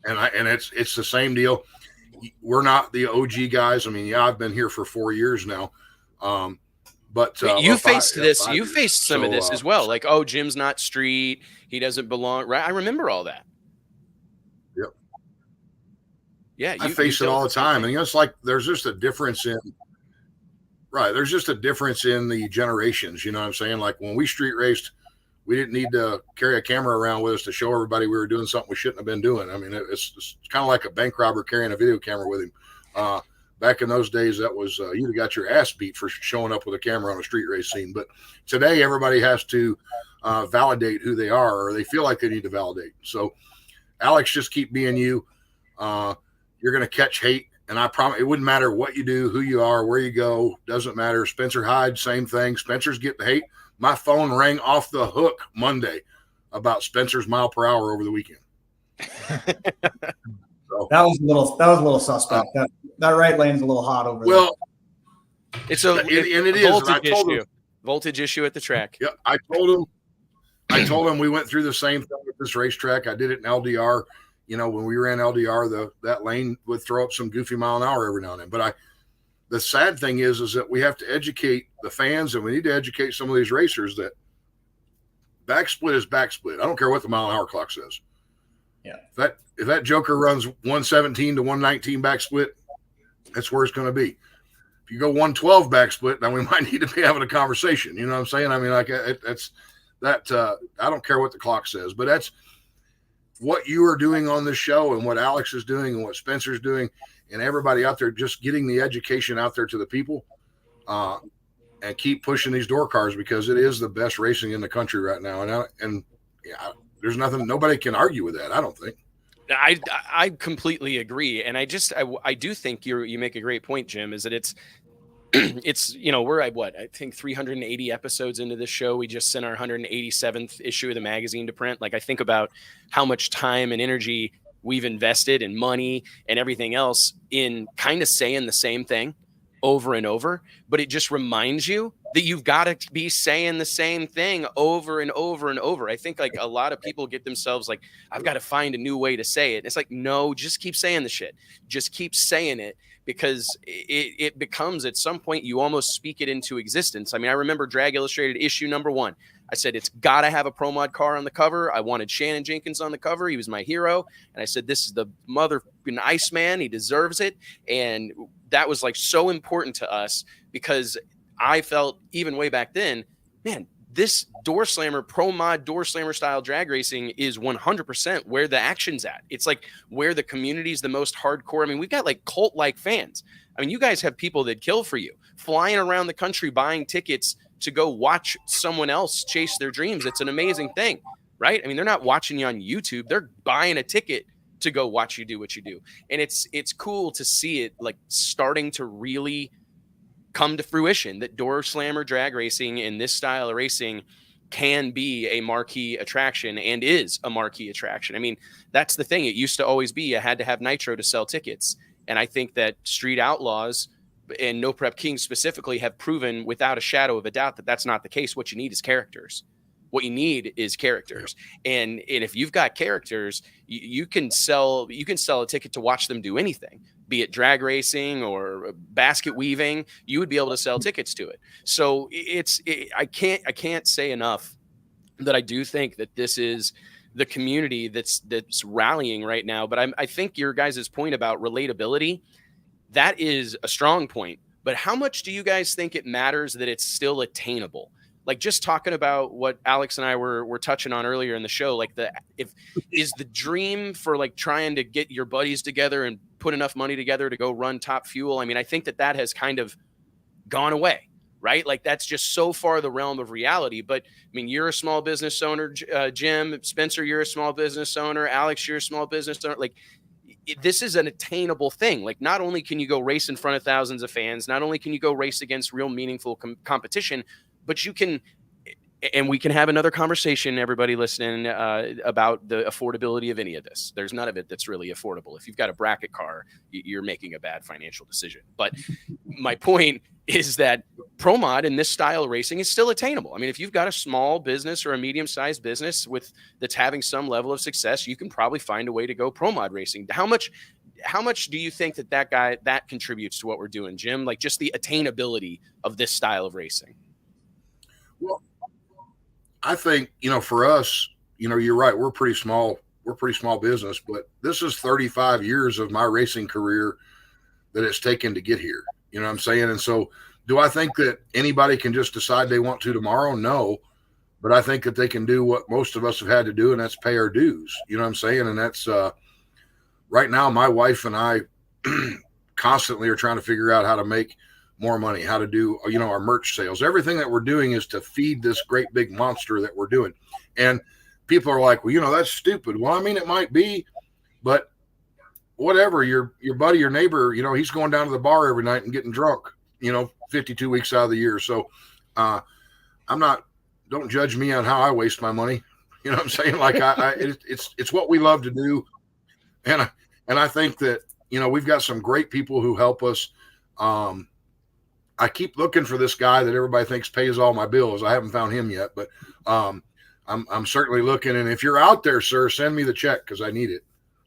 And it's the same deal. We're not the OG guys. I mean, I've been here for 4 years now. But you faced some of this as well. Like, oh, Jim's not street. He doesn't belong. Right. I remember all that. Yep. Yeah. I face it all the time. And it's like, there's just a difference in the generations. You know what I'm saying? Like when we street raced, we didn't need to carry a camera around with us to show everybody we were doing something we shouldn't have been doing. I mean, it's kind of like a bank robber carrying a video camera with him. Back in those days, that was you'd have got your ass beat for showing up with a camera on a street race scene. But today, everybody has to validate who they are, or they feel like they need to validate. So, Alex, just keep being you. You're going to catch hate, and I promise it wouldn't matter what you do, who you are, where you go. Doesn't matter. Spencer Hyde, same thing. Spencer's getting hate. My phone rang off the hook Monday about Spencer's mile per hour over the weekend. So, that was a little suspect. That right lane's a little hot over there. Well, it's a voltage issue. Voltage issue at the track. Yeah, I told him we went through the same thing with this racetrack. I did it in LDR. When we ran LDR, that lane would throw up some goofy mile an hour every now and then. But the sad thing is that we have to educate the fans, and we need to educate some of these racers that backsplit is backsplit. I don't care what the mile an hour clock says. Yeah. If that joker runs 117 to 119 backsplit, that's where it's going to be. If you go 112 backsplit, then we might need to be having a conversation. You know what I'm saying? I mean, like that's that. I don't care what the clock says, but that's what you are doing on this show, and what Alex is doing, and what Spencer's doing, and everybody out there, just getting the education out there to the people, and keep pushing these door cars, because it is the best racing in the country right now. And there's nothing, nobody can argue with that. I don't think. I completely agree. And I do think you make a great point, Jim, is that it's, you know, we're at what, I think 380 episodes into this show. We just sent our 187th issue of the magazine to print. Like, I think about how much time and energy we've invested and money and everything else in kind of saying the same thing over and over, but it just reminds you that you've got to be saying the same thing over and over and over. I think like a lot of people get themselves like, I've got to find a new way to say it. It's like, no, just keep saying the shit. Just keep saying it, because it becomes, at some point, you almost speak it into existence. I mean, I remember Drag Illustrated issue #1. I said, it's got to have a Pro Mod car on the cover. I wanted Shannon Jenkins on the cover. He was my hero. And I said, this is the motherfucking Iceman. He deserves it. And that was like so important to us, because I felt even way back then, man, this door slammer, Pro Mod door slammer style drag racing is 100% where the action's at. It's like where the community's the most hardcore. I mean, we've got like cult-like fans. I mean, you guys have people that kill for you, flying around the country, buying tickets to go watch someone else chase their dreams. It's an amazing thing, right? I mean, they're not watching you on YouTube. They're buying a ticket to go watch you do what you do. And it's cool to see it like starting to really come to fruition, that door slammer drag racing and this style of racing can be a marquee attraction, and is a marquee attraction. I mean, that's the thing. It used to always be you had to have Nitro to sell tickets. And I think that Street Outlaws and No Prep Kings specifically have proven without a shadow of a doubt that that's not the case. What you need is characters. What you need is characters. And if you've got characters, you can sell a ticket to watch them do anything, be it drag racing or basket weaving. You would be able to sell tickets to it. So I can't say enough that I do think that this is the community that's rallying right now. But I think your guys' point about relatability, that is a strong point. But how much do you guys think it matters that it's still attainable? Like, just talking about what Alex and I were touching on earlier in the show, like is the dream for like trying to get your buddies together and put enough money together to go run Top Fuel. I mean, I think that has kind of gone away, right? Like, that's just so far the realm of reality. But I mean, you're a small business owner, Jim, Spencer, you're a small business owner, Alex, you're a small business owner. Like, this is an attainable thing. Like, not only can you go race in front of thousands of fans, not only can you go race against real meaningful competition, but you can, and we can have another conversation, everybody listening, about the affordability of any of this. There's none of it that's really affordable. If you've got a bracket car, you're making a bad financial decision. But my point is that Pro Mod in this style of racing is still attainable. I mean, if you've got a small business or a medium-sized business that's having some level of success, you can probably find a way to go Pro Mod racing. How much do you think that contributes to what we're doing, Jim? Like, just the attainability of this style of racing? Well, I think, for us, you're right. We're pretty small business, but this is 35 years of my racing career that it's taken to get here. You know what I'm saying? And so do I think that anybody can just decide they want to tomorrow? No, but I think that they can do what most of us have had to do, and that's pay our dues. You know what I'm saying? And that's right now, my wife and I constantly are trying to figure out how to make more money, how to do, our merch sales. Everything that we're doing is to feed this great big monster that we're doing. And people are like, well, that's stupid. Well, I mean, it might be, but whatever, your buddy, your neighbor, he's going down to the bar every night and getting drunk, 52 weeks out of the year. So don't judge me on how I waste my money. You know what I'm saying? Like it's what we love to do. And I think that, we've got some great people who help us. I keep looking for this guy that everybody thinks pays all my bills. I haven't found him yet, but I'm certainly looking. And if you're out there, sir, send me the check because I need it.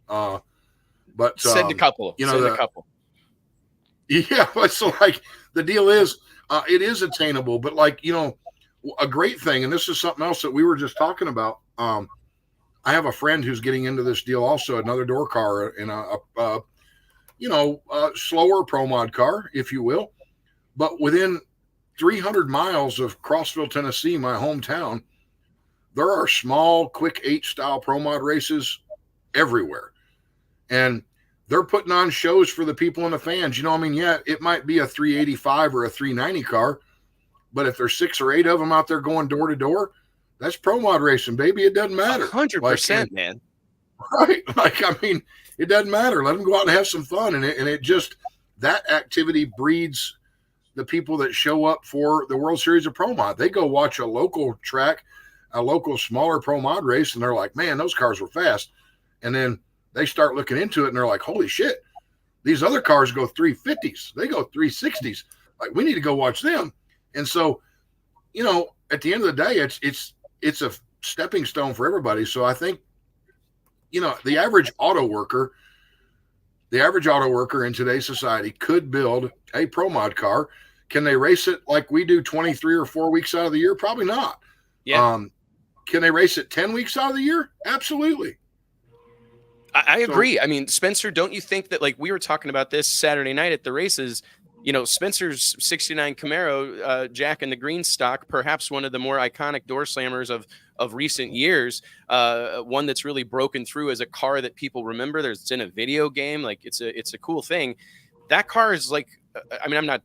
But send a couple. Send a couple. Yeah, but so like the deal is, it is attainable. But like a great thing, and this is something else that we were just talking about. I have a friend who's getting into this deal also, another door car and a slower Pro Mod car, if you will. But within 300 miles of Crossville, Tennessee, my hometown, there are small, quick 8-style Pro Mod races everywhere. And they're putting on shows for the people and the fans. Yeah, it might be a 385 or a 390 car, but if there's 6 or 8 of them out there going door to door, that's Pro Mod racing, baby. It doesn't matter. 100%, man. Right. It doesn't matter. Let them go out and have some fun. And it just, that activity breeds the people that show up for the World Series of Pro Mod. They go watch a local track, a local smaller Pro Mod race, and they're like, man, those cars were fast. And then they start looking into it, and they're like, holy shit, these other cars go 350s. They go 360s. Like, we need to go watch them. And so, at the end of the day, it's a stepping stone for everybody. So I think, the average auto worker in today's society could build a Pro Mod car. Can they race it like we do 23 or 4 weeks out of the year? Probably not. Yeah. Can they race it 10 weeks out of the year? Absolutely. I agree. I mean, Spencer, don't you think that, like, we were talking about this Saturday night at the races, Spencer's 69 Camaro, Jack in the green stock, perhaps one of the more iconic door slammers of recent years, one that's really broken through as a car that people remember. It's in a video game. Like, it's a cool thing. That car is like, I mean, I'm not,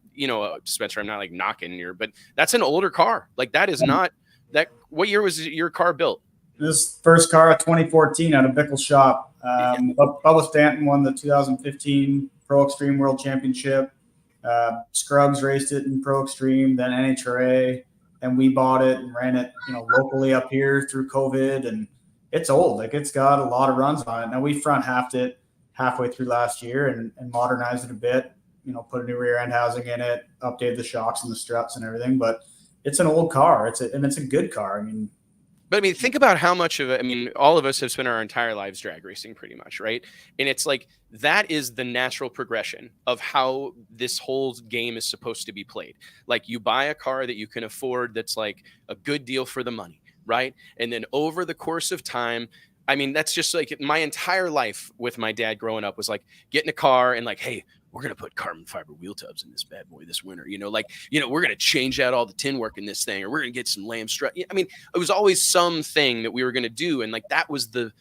Spencer, I'm not like knocking here, but that's an older car. Like, that is not that. What year was your car built? This first car, 2014, out of Bickle's shop. Bubba Stanton won the 2015 Pro Extreme World Championship. Scruggs raced it in Pro Extreme, then NHRA, and we bought it and ran it, locally up here through COVID. And it's old. Like, it's got a lot of runs on it. Now, we front halved it halfway through last year and modernized it a bit, put a new rear end housing in it, updated the shocks and the struts and everything. But it's an old car. It's a good car. But I mean, think about how much of it. I mean, all of us have spent our entire lives drag racing pretty much, right? And it's like, that is the natural progression of how this whole game is supposed to be played. Like, you buy a car that you can afford, that's like a good deal for the money, right? And then over the course of time, I mean, that's just like my entire life with my dad growing up was like, get in a car and like, hey, we're going to put carbon fiber wheel tubs in this bad boy this winter, we're going to change out all the tin work in this thing, or we're going to get some lamb strut. I mean, it was always something that we were going to do. And like, that was the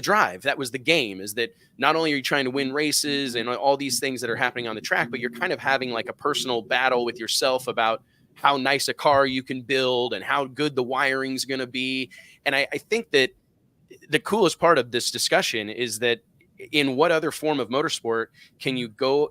drive. That was the game, is that not only are you trying to win races and all these things that are happening on the track, but you're kind of having like a personal battle with yourself about how nice a car you can build and how good the wiring's going to be. And I think that the coolest part of this discussion is that, in what other form of motorsport can you go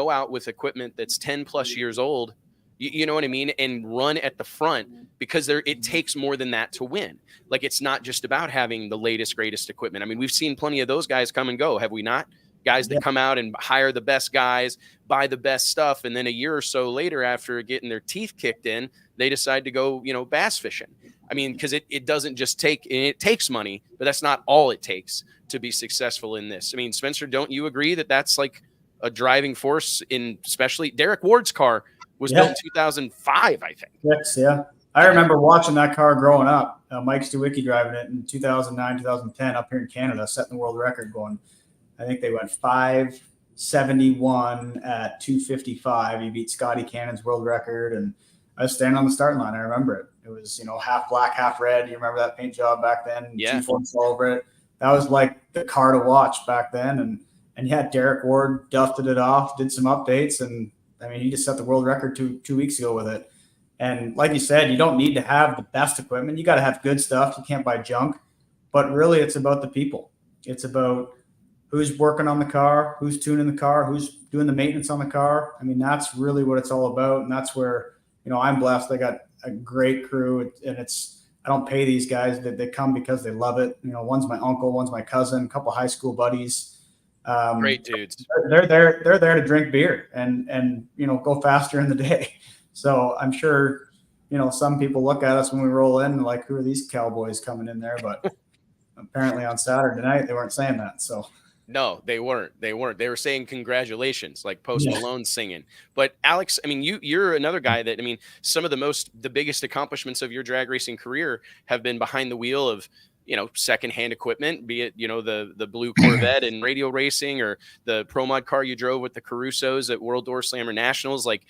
out with equipment that's 10 plus years old, you know what I mean, and run at the front? Because it takes more than that to win. Like, it's not just about having the latest, greatest equipment. I mean, we've seen plenty of those guys come and go, have we not? Guys that come out and hire the best guys, buy the best stuff, and then a year or so later, after getting their teeth kicked in, they decide to go, bass fishing. I mean, because it doesn't just take, and it takes money, but that's not all it takes to be successful in this. I mean, Spencer, don't you agree that that's like a driving force in, especially Derek Ward's car was built in 2005, I think. Yes, yeah. I remember watching that car growing up. Mike Stewicki driving it in 2009, 2010 up here in Canada, setting the world record going. I think they went 571 at 255. He beat Scotty Cannon's world record, and I was standing on the starting line. I remember it. It was, half black, half red. You remember that paint job back then? Yeah. T-forms all over it. That was like the car to watch back then. And yeah, Derek Ward dusted it off, did some updates, and I mean, he just set the world record two weeks ago with it. And like you said, you don't need to have the best equipment. You got to have good stuff. You can't buy junk. But really, it's about the people. It's about who's working on the car, who's tuning the car, who's doing the maintenance on the car. I mean, that's really what it's all about. And that's where, I'm blessed. I got a great crew, and I don't pay these guys. They come because they love it. One's my uncle, one's my cousin, a couple of high school buddies. Great dudes. They're there to drink beer and go faster in the day. So I'm sure, some people look at us when we roll in and like, who are these cowboys coming in there? But apparently on Saturday night, they weren't saying that. So. No, they weren't. They were saying congratulations, like Post Malone singing. But Alex, I mean, you're another guy that, I mean, some of the biggest accomplishments of your drag racing career have been behind the wheel of, secondhand equipment, be it, the blue Corvette in radio racing, or the Pro Mod car you drove with the Carusos at World Door Slammer Nationals. Like,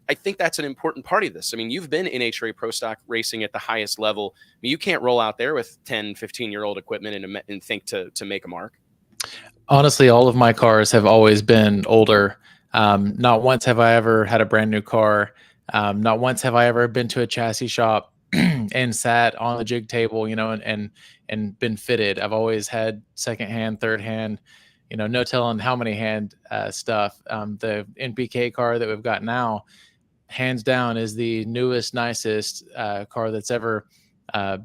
I think that's an important part of this. I mean, you've been in NHRA Pro Stock racing at the highest level. I mean, you can't roll out there with 10, 15-year-old equipment and think to make a mark. Honestly, all of my cars have always been older. Not once have I ever had a brand new car. Not once have I ever been to a chassis shop and sat on the jig table, and been fitted. I've always had secondhand, third hand, no telling how many hand stuff. The NPK car that we've got now, hands down, is the newest, nicest car that's ever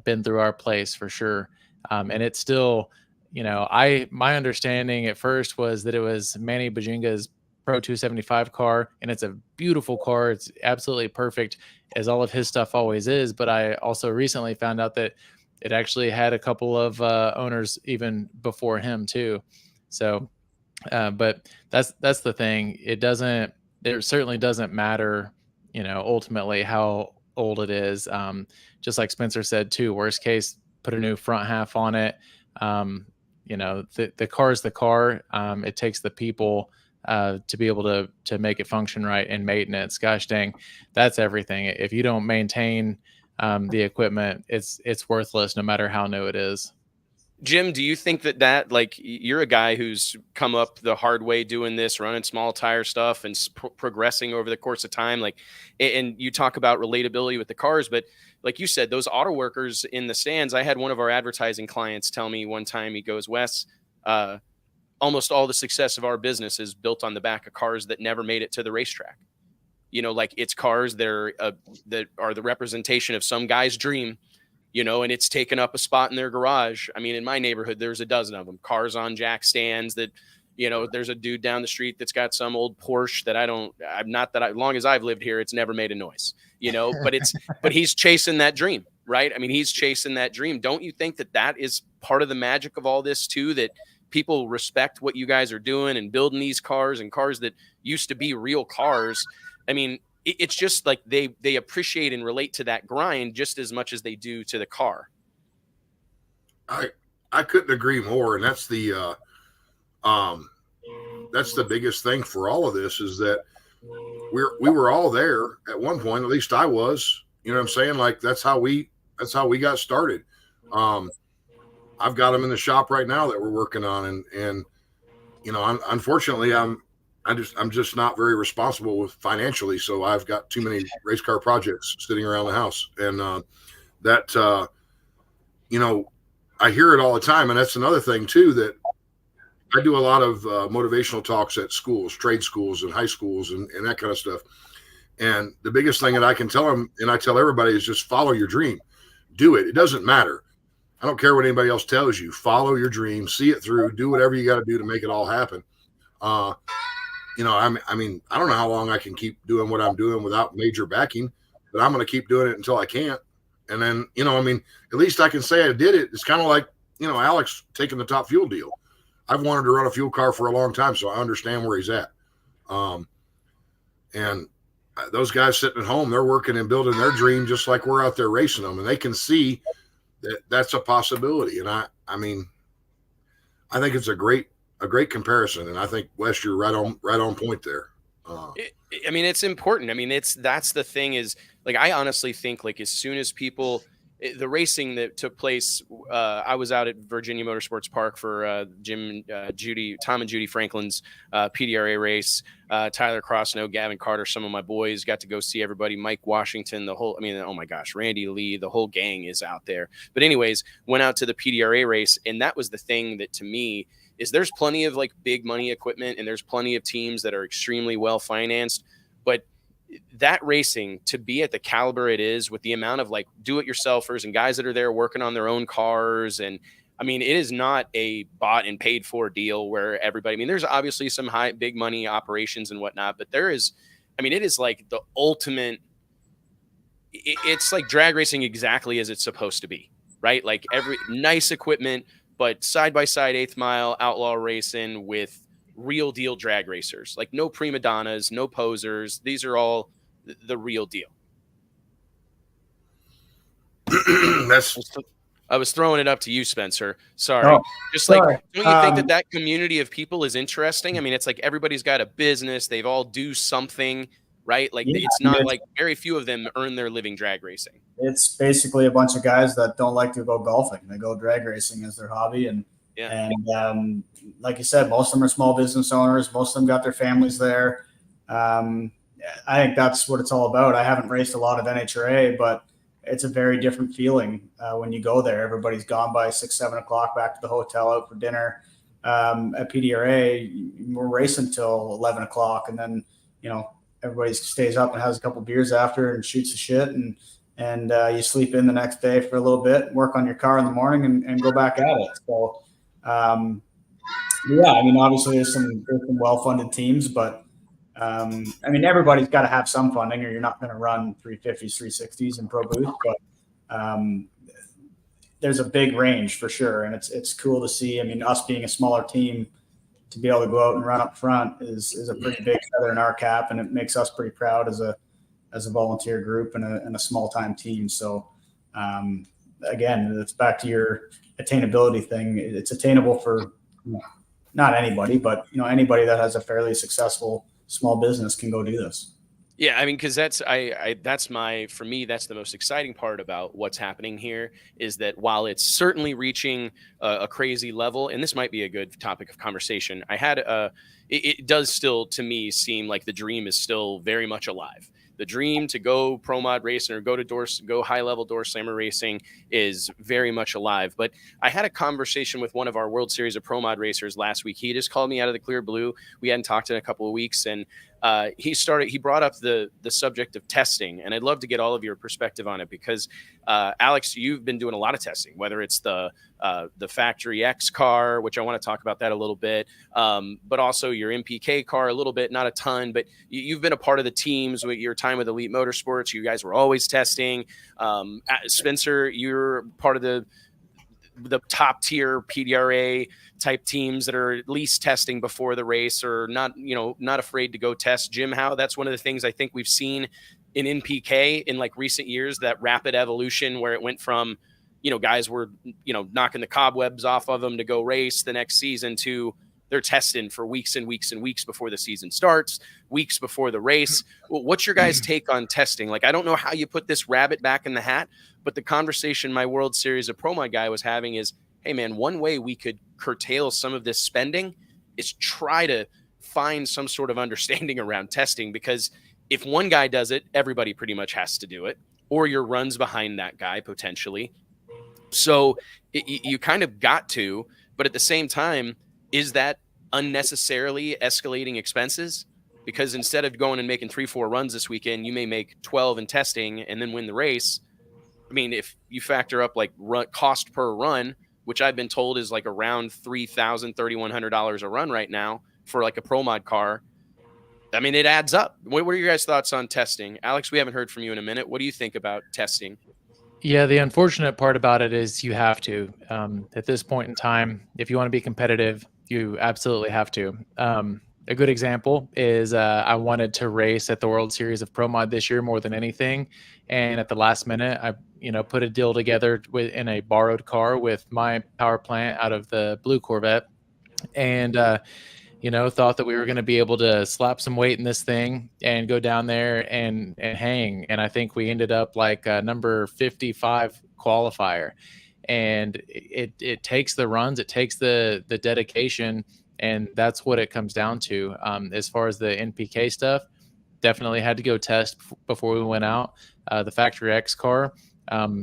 been through our place for sure. And it's still, my understanding at first was that it was Manny Bajinga's Pro 275 car, and it's a beautiful car. It's absolutely perfect, as all of his stuff always is. But I also recently found out that it actually had a couple of owners even before him too. So, but that's the thing. It certainly doesn't matter, ultimately how old it is. Just like Spencer said too, worst case, put a new front half on it. The car is the car. It takes the people to be able to make it function right, and maintenance. Gosh dang, that's everything. If you don't maintain the equipment, it's worthless no matter how new it is. Jim, do you think that like, you're a guy who's come up the hard way doing this, running small tire stuff and progressing over the course of time? Like, and you talk about relatability with the cars, but like you said, those auto workers in the stands, I had one of our advertising clients tell me one time, he goes, Wes, almost all the success of our business is built on the back of cars that never made it to the racetrack. Like, it's cars that are the representation of some guy's dream, and it's taken up a spot in their garage. I mean, in my neighborhood, there's a dozen of them, cars on jack stands that, there's a dude down the street that's got some old Porsche that as long as I've lived here, it's never made a noise, but he's chasing that dream, right? I mean, he's chasing that dream. Don't you think that is part of the magic of all this too, that people respect what you guys are doing and building these cars, and cars that used to be real cars? I mean, it's just like they appreciate and relate to that grind just as much as they do to the car. I couldn't agree more. And that's the biggest thing for all of this, is that we were all there at one point. At least I was, what I'm saying? Like, that's how we got started. I've got them in the shop right now that we're working on. And unfortunately, I'm just not very responsible with financially. So I've got too many race car projects sitting around the house, and I hear it all the time. And that's another thing too, that I do a lot of motivational talks at schools, trade schools and high schools and that kind of stuff. And the biggest thing that I can tell them, and I tell everybody, is just follow your dream, do it. It doesn't matter. I don't care what anybody else tells you. Follow your dream, see it through, do whatever you got to do to make it all happen. I mean, I don't know how long I can keep doing what I'm doing without major backing, but I'm going to keep doing it until I can't. And then, at least I can say I did it. It's kind of like, Alex taking the Top Fuel deal. I've wanted to run a fuel car for a long time, so I understand where he's at. And those guys sitting at home, they're working and building their dream just like we're out there racing them, and they can see that that's a possibility. And I think it's a great comparison. And I think, Wes, you're right on point there. It's important. That's the thing, is like, I honestly think, like, as soon as people, the racing that took place, I was out at Virginia Motorsports Park for Tom and Judy Franklin's PDRA race. Tyler Crossnow, Gavin Carter, some of my boys, got to go see everybody. Mike Washington, oh my gosh, Randy Lee, the whole gang is out there. But anyways, went out to the PDRA race, and that was the thing that, to me, is there's plenty of like big money equipment, and there's plenty of teams that are extremely well financed, but that racing, to be at the caliber it is, with the amount of like do-it-yourselfers and guys that are there working on their own cars, and it is not a bought and paid for deal where everybody, there's obviously some big money operations and whatnot, but there is, it is like the ultimate, it's like drag racing exactly as it's supposed to be, right? Like, every nice equipment, but side-by-side 8th mile outlaw racing with real deal drag racers, like no prima donnas, no posers. These are all the real deal. I was throwing it up to you, Spencer. Sorry. Oh, just like, sorry. Don't you think that community of people is interesting? It's like everybody's got a business. They've all do something, right? Like, it's not like very few of them earn their living drag racing. It's basically a bunch of guys that don't like to go golfing. They go drag racing as their hobby. And like you said, most of them are small business owners. Most of them got their families there. I think that's what it's all about. I haven't raced a lot of NHRA, but it's a very different feeling when you go there. Everybody's gone by 6, 7 o'clock, back to the hotel, out for dinner. at PDRA, we're racing till 11 o'clock, and then everybody stays up and has a couple beers after and shoots the shit, and you sleep in the next day for a little bit, work on your car in the morning, and go back at it. So yeah, I mean, obviously there's some well-funded teams, but I mean, everybody's got to have some funding, or you're not going to run 350s, 360s in Pro Boost. But there's a big range for sure, and it's cool to see. I mean, us being a smaller team, to be able to go out and run up front is a pretty big feather in our cap, and it makes us pretty proud as a volunteer group and a small time team. So again, it's back to your attainability thing. It's attainable for not anybody, but anybody that has a fairly successful small business can go do this. Yeah, I mean, because for me, that's the most exciting part about what's happening here, is that while it's certainly reaching a crazy level, and this might be a good topic of conversation, it does still, to me, seem like the dream is still very much alive. The dream to go pro mod racing or go high level door slammer racing is very much alive. But I had a conversation with one of our World Series of Pro Mod racers last week. He just called me out of the clear blue. We hadn't talked in a couple of weeks, and he brought up the subject of testing, and I'd love to get all of your perspective on it, because Alex, you've been doing a lot of testing, whether it's the Factory X car, which I want to talk about that a little bit, but also your MPK car a little bit, not a ton, but you've been a part of the teams with your time with Elite Motorsports. You guys were always testing. Spencer, you're part of the top tier PDRA type teams that are at least testing before the race, or not afraid to go test. Jim Howe, that's one of the things I think we've seen in NPK in like recent years, that rapid evolution where it went from, guys were, knocking the cobwebs off of them to go race the next season, to they're testing for weeks and weeks and weeks before the season starts, weeks before the race. Well, what's your guys' take on testing? Like, I don't know how you put this rabbit back in the hat, but the conversation my World Series of Pro Mod guy was having is, hey man, one way we could curtail some of this spending is try to find some sort of understanding around testing, because if one guy does it, everybody pretty much has to do it, or your run's behind that guy potentially. So you kind of got to, but at the same time, is that unnecessarily escalating expenses? Because instead of going and making 3-4 runs this weekend, you may make 12 in testing and then win the race. I mean, if you factor up like cost per run, which I've been told is like around $3,000, $3,100 a run right now for like a Pro Mod car, I mean, it adds up. What are your guys' thoughts on testing? Alex, we haven't heard from you in a minute. What do you think about testing? Yeah, the unfortunate part about it is you have to. At this point in time, if you want to be competitive, you absolutely have to. A good example is I wanted to race at the World Series of Pro Mod this year more than anything, and at the last minute, I put a deal together in a borrowed car with my power plant out of the blue Corvette, and thought that we were going to be able to slap some weight in this thing and go down there and hang. And I think we ended up like number 55 qualifier. And it takes the runs, it takes the dedication, and that's what it comes down to. As far as the NPK stuff, definitely had to go test before we went out. The Factory X car,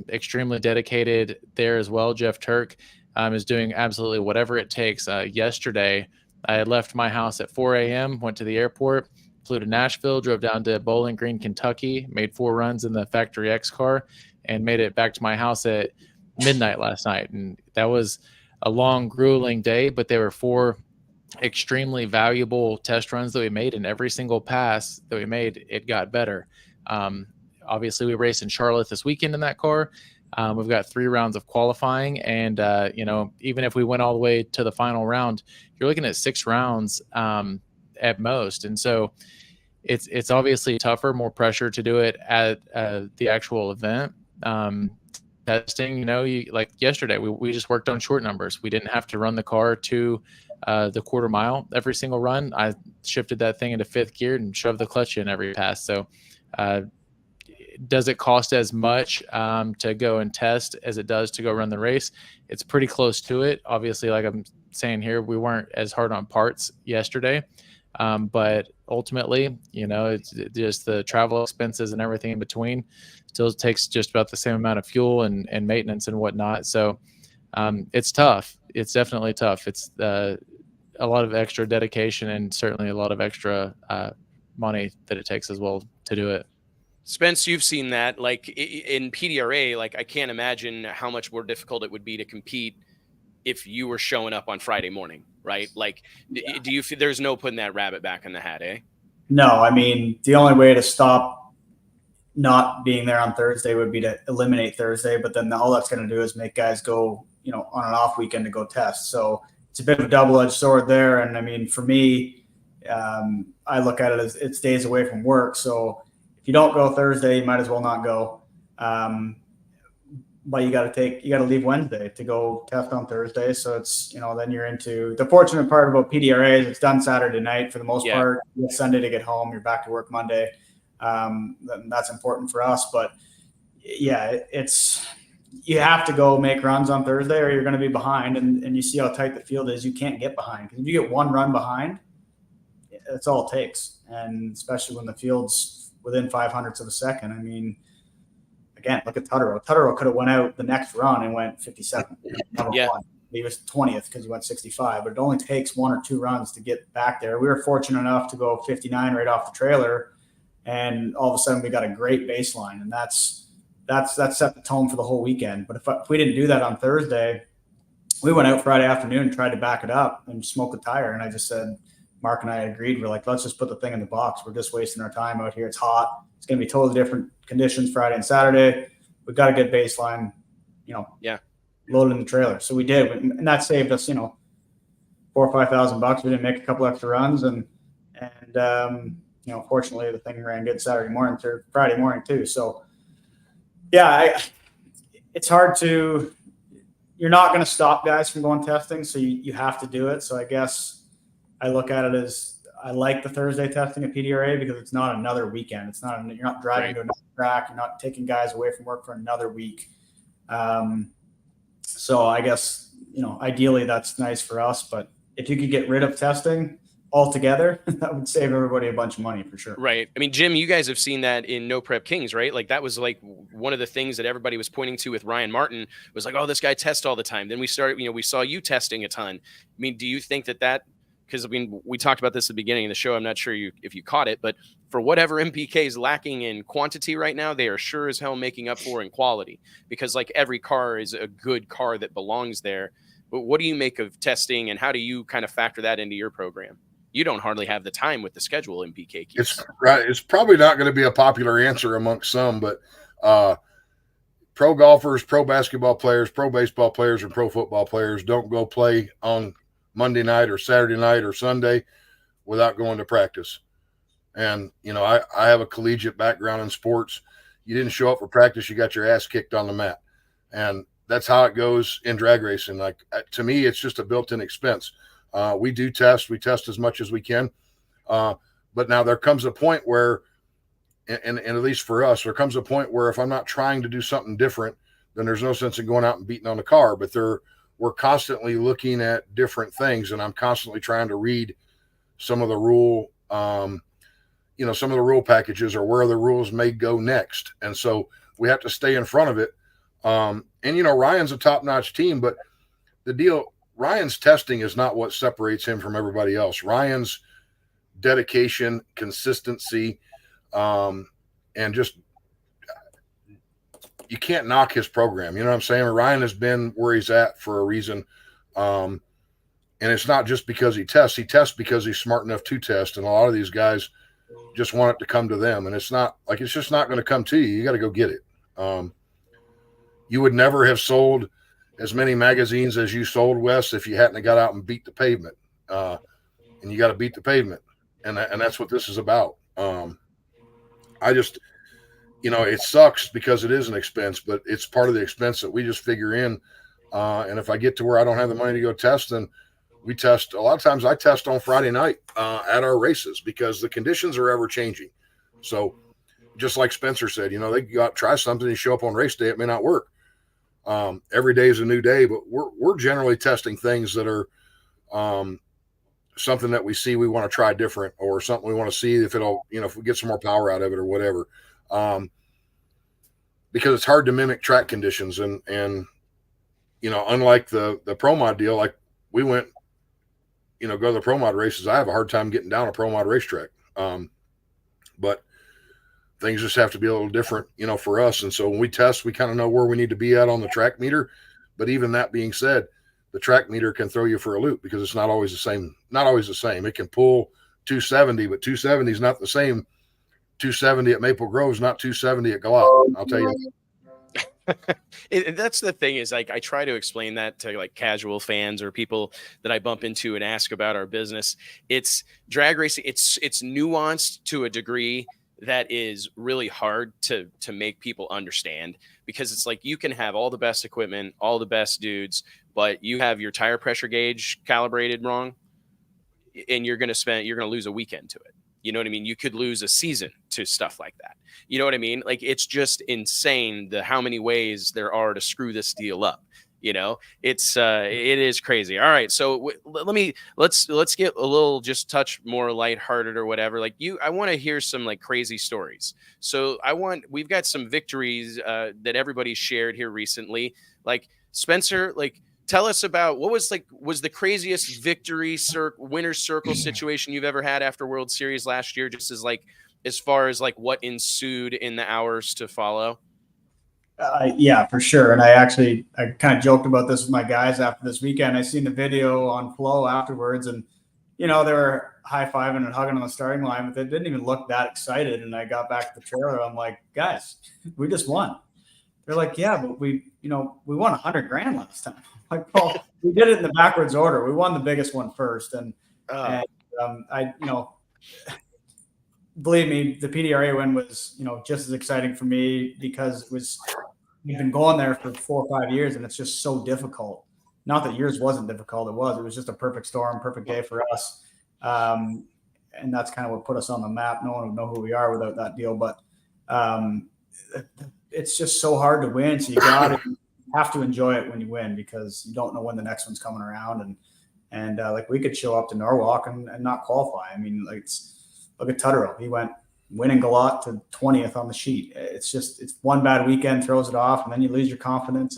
extremely dedicated there as well. Jeff Turk is doing absolutely whatever it takes. Yesterday, I had left my house at 4 a.m., went to the airport, flew to Nashville, drove down to Bowling Green, Kentucky, made 4 runs in the Factory X car, and made it back to my house at midnight last night. And that was a long, grueling day, but there were 4 extremely valuable test runs that we made, and every single pass that we made, it got better. Obviously, we raced in Charlotte this weekend in that car. We've got 3 rounds of qualifying, and even if we went all the way to the final round, you're looking at 6 rounds at most. And so it's obviously tougher, more pressure to do it at the actual event. Testing, like yesterday, we just worked on short numbers. We didn't have to run the car to the quarter mile every single run. I shifted that thing into 5th gear and shoved the clutch in every pass. So does it cost as much to go and test as it does to go run the race? It's pretty close to it. Obviously, like I'm saying here, we weren't as hard on parts yesterday. But ultimately, it's just the travel expenses and everything in between still takes just about the same amount of fuel and maintenance and whatnot. So it's tough. It's definitely tough. It's a lot of extra dedication and certainly a lot of extra money that it takes as well to do it. Spence, you've seen that, like in PDRA, like I can't imagine how much more difficult it would be to compete if you were showing up on Friday morning, right? Like, do you feel there's no putting that rabbit back in the hat, eh? No, I mean, the only way to stop not being there on Thursday would be to eliminate Thursday, but then all that's going to do is make guys go, on an off weekend to go test. So it's a bit of a double-edged sword there. And I mean, for me, I look at it as it's days away from work. So if you don't go Thursday, you might as well not go. But you got to leave Wednesday to go test on Thursday. So it's, then you're into the fortunate part about PDRA is it's done Saturday night for the most part. You have Sunday to get home. You're back to work Monday. That's important for us. But yeah, you have to go make runs on Thursday or you're going to be behind. And you see how tight the field is. You can't get behind. Because if you get one run behind, that's all it takes. And especially when the field's within 0.05 of a second. I mean, again, look at Tutterow. Tutterow could have went out the next run and went 57. One. He was 20th because he went 65. But it only takes 1 or 2 runs to get back there. We were fortunate enough to go 59 right off the trailer. And all of a sudden we got a great baseline. And that's set the tone for the whole weekend. But if we didn't do that on Thursday, we went out Friday afternoon and tried to back it up and smoke a tire. And I just said, Mark and I agreed. We're like, let's just put the thing in the box. We're just wasting our time out here. It's hot. It's going to be totally different conditions Friday and Saturday. We've got a good baseline, loaded in the trailer. So we did. And that saved us, $4,000 or $5,000. We didn't make a couple extra runs. And fortunately the thing ran good Saturday morning through Friday morning too. So yeah, it's hard to, you're not going to stop guys from going testing. So you have to do it. So I guess I look at it as I like the Thursday testing at PDRA because it's not another weekend. It's not, you're not driving to another track. You're not taking guys away from work for another week. So I guess, ideally that's nice for us, but if you could get rid of testing altogether, that would save everybody a bunch of money for sure. Right. I mean, Jim, you guys have seen that in No Prep Kings, right? Like that was like one of the things that everybody was pointing to with Ryan Martin was like, oh, this guy tests all the time. Then we started, we saw you testing a ton. I mean, do you think that because I mean, we talked about this at the beginning of the show. I'm not sure if you caught it, but for whatever MPK is lacking in quantity right now, they are sure as hell making up for in quality because like every car is a good car that belongs there. But what do you make of testing and how do you kind of factor that into your program? You don't hardly have the time with the schedule MPK keeps. It's right. It's probably not going to be a popular answer amongst some, but pro golfers, pro basketball players, pro baseball players, and pro football players don't go play on Monday night or Saturday night or Sunday without going to practice. And, I have a collegiate background in sports. You didn't show up for practice, you got your ass kicked on the mat. And that's how it goes in drag racing. Like to me, it's just a built-in expense. We do test. We test as much as we can. But now there comes a point where, and at least for us, there comes a point where if I'm not trying to do something different, then there's no sense in going out and beating on the car. But we're constantly looking at different things, and I'm constantly trying to read some of the rule, some of the rule packages or where the rules may go next. And so we have to stay in front of it. Ryan's a top-notch team, but Ryan's testing is not what separates him from everybody else. Ryan's dedication, consistency, and just you can't knock his program. You know what I'm saying? Ryan has been where he's at for a reason. And it's not just because he tests. He tests because he's smart enough to test. And a lot of these guys just want it to come to them. And it's just not going to come to you. You got to go get it. You would never have sold as many magazines as you sold, Wes, if you hadn't got out and beat the pavement. And you got to beat the pavement. And that's what this is about. It sucks because it is an expense, but it's part of the expense that we just figure in. And if I get to where I don't have the money to go test, then we test. A lot of times I test on Friday night at our races because the conditions are ever changing. So just like Spencer said, they go out, try something, you show up on race day, it may not work. Every day is a new day, but we're generally testing things that are something that we see we want to try different, or something we want to see if it'll, if we get some more power out of it or whatever. Because it's hard to mimic track conditions and unlike the pro mod deal, like we went go to the pro mod races. I have a hard time getting down a pro mod racetrack. But things just have to be a little different, for us. And so when we test, we kind of know where we need to be at on the track meter. But even that being said, the track meter can throw you for a loop because it's not always the same. Not always the same. It can pull 270, but 270 is not the same. 270 at Maple Grove is not 270 at Galat. I'll tell you. That's the thing is, like, I try to explain that to like casual fans or people that I bump into and ask about our business. It's drag racing. It's nuanced to a degree that is really hard to make people understand, because it's like you can have all the best equipment, all the best dudes, but you have your tire pressure gauge calibrated wrong, and you're going to lose a weekend to it. You know what I mean? You could lose a season to stuff like that. You know what I mean? Like, it's just insane how many ways there are to screw this deal up. It is crazy. All right. So let's get a little, just touch more lighthearted or whatever. Like I want to hear some like crazy stories. So we've got some victories that everybody shared here recently. Like Spencer, like, tell us about what was the craziest victory winner's circle situation you've ever had after World Series last year, just as far as like what ensued in the hours to follow. Yeah, for sure. And I kind of joked about this with my guys after this weekend. I seen the video on Flow afterwards, and they were high-fiving and hugging on the starting line, but they didn't even look that excited. And I got back to the trailer. I'm like, guys, we just won. They're like, yeah, but we won $100,000 last time. Like, well, we did it in the backwards order. We won the biggest one first, and believe me, the PDRA win was just as exciting for me, because we've been going there for 4 or 5 years, and it's just so difficult. Not that yours wasn't difficult; it was just a perfect storm, perfect day for us, and that's kind of what put us on the map. No one would know who we are without that deal, but it's just so hard to win. So you have to enjoy it when you win, because you don't know when the next one's coming around. And like, we could show up to Norwalk and not qualify. I mean, like, look at Tutterell. He went winning Galat to 20th on the sheet. It's one bad weekend throws it off, and then you lose your confidence.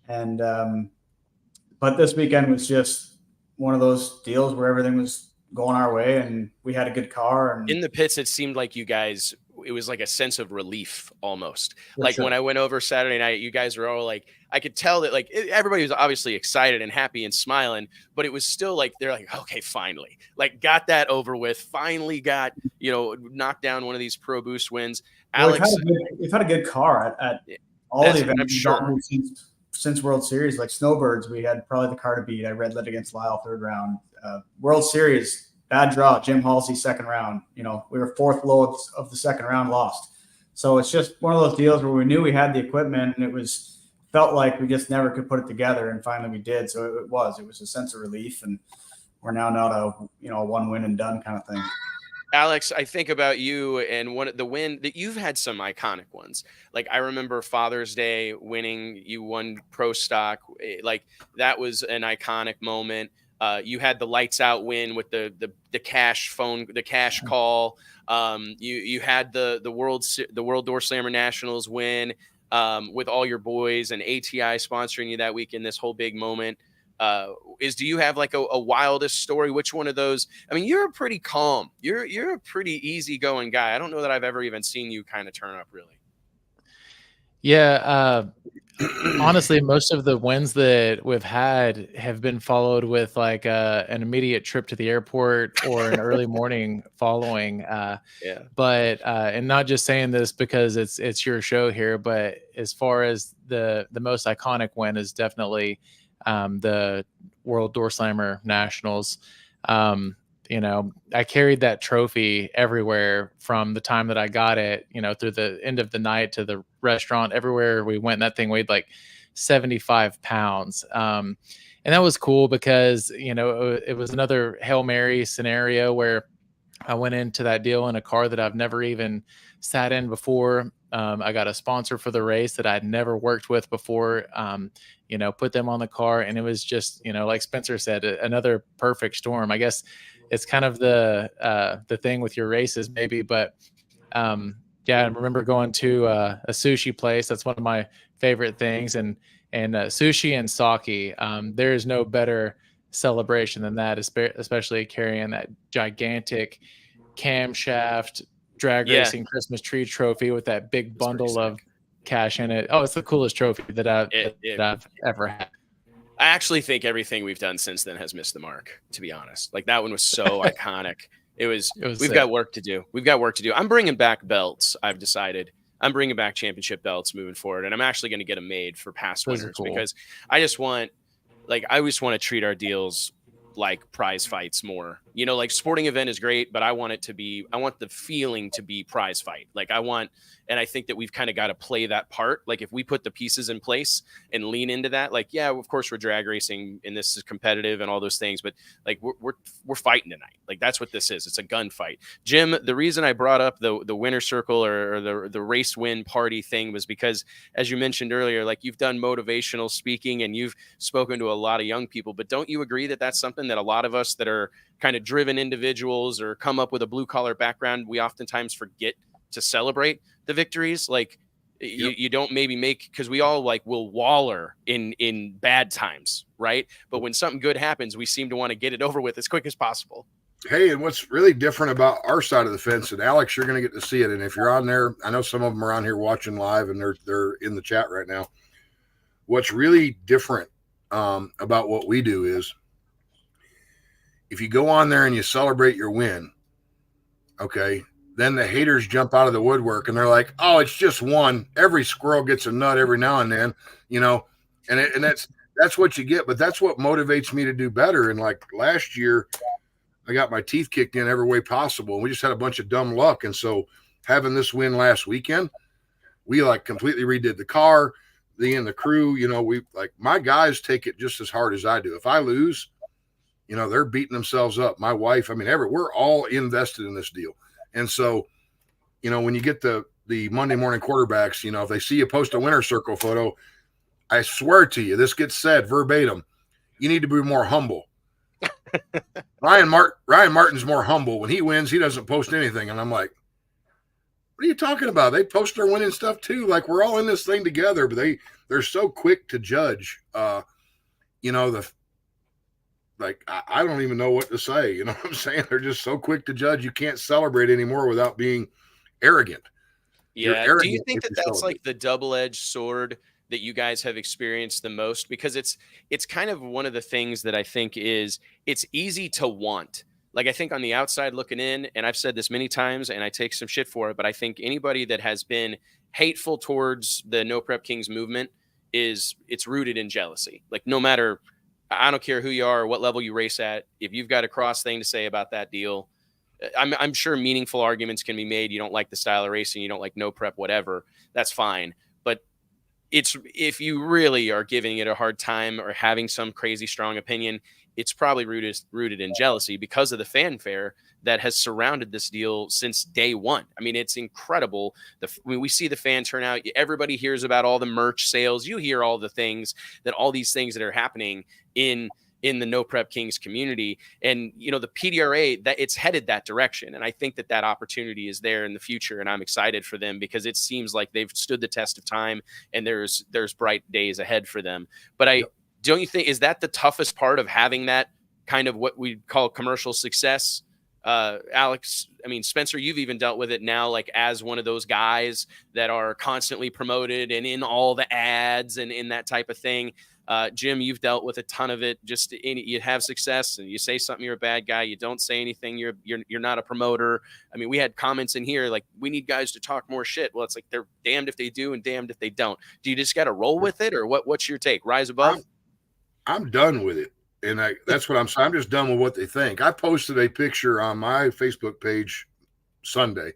But this weekend was just one of those deals where everything was going our way, and we had a good car. And in the pits, it seemed like you guys, it was like a sense of relief almost. Like, sure. When I went over Saturday night, you guys were all like, I could tell that like everybody was obviously excited and happy and smiling, but it was still like, they're like, okay, finally, like, got that over with. Finally got, knocked down one of these Pro Boost wins. Alex, we've had a good car at all the events. I'm sure. Since World Series, like Snowbirds, we had probably the car to beat. I red lit against Lyle 3rd round. World Series, bad draw. Jim Halsey 2nd round. We were 4th low of the 2nd round, lost. So it's just one of those deals where we knew we had the equipment, and felt like we just never could put it together, and finally we did. So it was a sense of relief, and we're now not a one win and done kind of thing. Alex, I think about you and the win that you've had some iconic ones. Like, I remember Father's Day winning, you won Pro Stock. Like, that was an iconic moment. You had the lights out win with the cash call. You had the World Door Slammer Nationals win with all your boys, and ATI sponsoring you that weekend. This whole big moment. Do you have like a wildest story? Which one of those? I mean, you're pretty calm. You're a pretty easygoing guy. I don't know that I've ever even seen you kind of turn up really. Yeah. Honestly, most of the wins that we've had have been followed with like an immediate trip to the airport or an early morning following. Yeah. But and not just saying this because it's your show here, but as far as the most iconic win is definitely the World Door Slammer Nationals. I carried that trophy everywhere from the time that I got it, through the end of the night to the restaurant, everywhere we went. That thing weighed like 75 pounds. And that was cool because, it was another Hail Mary scenario where I went into that deal in a car that I've never even sat in before. I got a sponsor for the race that I'd never worked with before, put them on the car. And it was just, like Spencer said, another perfect storm. I guess it's kind of the thing with your races maybe, but I remember going to a sushi place. That's one of my favorite things. And sushi and sake, there is no better celebration than that, especially carrying that gigantic camshaft drag racing Christmas tree trophy with that big bundle of cash in it. Oh, it's the coolest trophy that I've ever had. I actually think everything we've done since then has missed the mark, to be honest. Like, that one was so iconic. We've got work to do. I'm bringing back belts. I've decided I'm bringing back championship belts moving forward. And I'm actually going to get them made for past winners because I just want to treat our deals like prize fights more. You know, like, sporting event is great, but I want the feeling to be prize fight. Like, and I think that we've kind of got to play that part. Like, if we put the pieces in place and lean into that, like, yeah, of course we're drag racing and this is competitive and all those things, but like, we're fighting tonight. Like, that's what this is. It's a gunfight. Jim, the reason I brought up the winner circle or the race win party thing was because, as you mentioned earlier, like, you've done motivational speaking and you've spoken to a lot of young people, but don't you agree that that's something that a lot of us that are kind of driven individuals or come up with a blue collar background, we oftentimes forget to celebrate the victories? Like, you don't maybe because we all will waller in bad times, right? But when something good happens, we seem to want to get it over with as quick as possible. Hey, and what's really different about our side of the fence, and Alex, you're going to get to see it. And if you're on there, I know some of them are on here watching live and they're in the chat right now. What's really different about what we do is, if you go on there and you celebrate your win, okay, then the haters jump out of the woodwork and they're like, oh, it's just one. Every squirrel gets a nut every now and then, you know, and that's what you get. But that's what motivates me to do better. And like last year, I got my teeth kicked in every way possible. And we just had a bunch of dumb luck. And so having this win last weekend, we completely redid the car, the crew, you know, my guys take it just as hard as I do. If I lose, you know, they're beating themselves up. My wife, I mean, we're all invested in this deal. And so, you know, when you get the Monday morning quarterbacks, you know, if they see you post a winner circle photo, I swear to you, this gets said verbatim. You need to be more humble. Ryan Martin's more humble. When he wins, he doesn't post anything. And I'm like, what are you talking about? They post their winning stuff too. Like, we're all in this thing together, but they're so quick to judge, you know, I don't even know what to say. You know what I'm saying? They're just so quick to judge. You can't celebrate anymore without being arrogant. Yeah. Do you think that that's like the double-edged sword that you guys have experienced the most? Because it's kind of one of the things that I think it's easy to want. Like, I think on the outside looking in, and I've said this many times and I take some shit for it, but I think anybody that has been hateful towards the No Prep Kings movement it's rooted in jealousy. Like, no matter, I don't care who you are or what level you race at, if you've got a cross thing to say about that deal, I'm sure meaningful arguments can be made. You don't like the style of racing, you don't like no prep, whatever, that's fine. But if you really are giving it a hard time or having some crazy strong opinion, it's probably rooted in jealousy because of the fanfare that has surrounded this deal since day one. I mean, it's incredible. When we see the fan turnout, everybody hears about all the merch sales. You hear all these things that are happening in the No Prep Kings community. And, you know, the PDRA, that it's headed that direction. And I think that opportunity is there in the future. And I'm excited for them because it seems like they've stood the test of time and there's bright days ahead for them. But don't you think, is that the toughest part of having that kind of what we call commercial success? Alex, I mean, Spencer, you've even dealt with it now, like as one of those guys that are constantly promoted and in all the ads and in that type of thing. Jim, you've dealt with a ton of it. Just you have success and you say something, you're a bad guy. You don't say anything, you're not a promoter. I mean, we had comments in here like, we need guys to talk more shit. Well, it's like they're damned if they do and damned if they don't. Do you just got to roll with it, or what's your take? Rise above? I'm done with it. And that's what I'm saying. I'm just done with what they think. I posted a picture on my Facebook page Sunday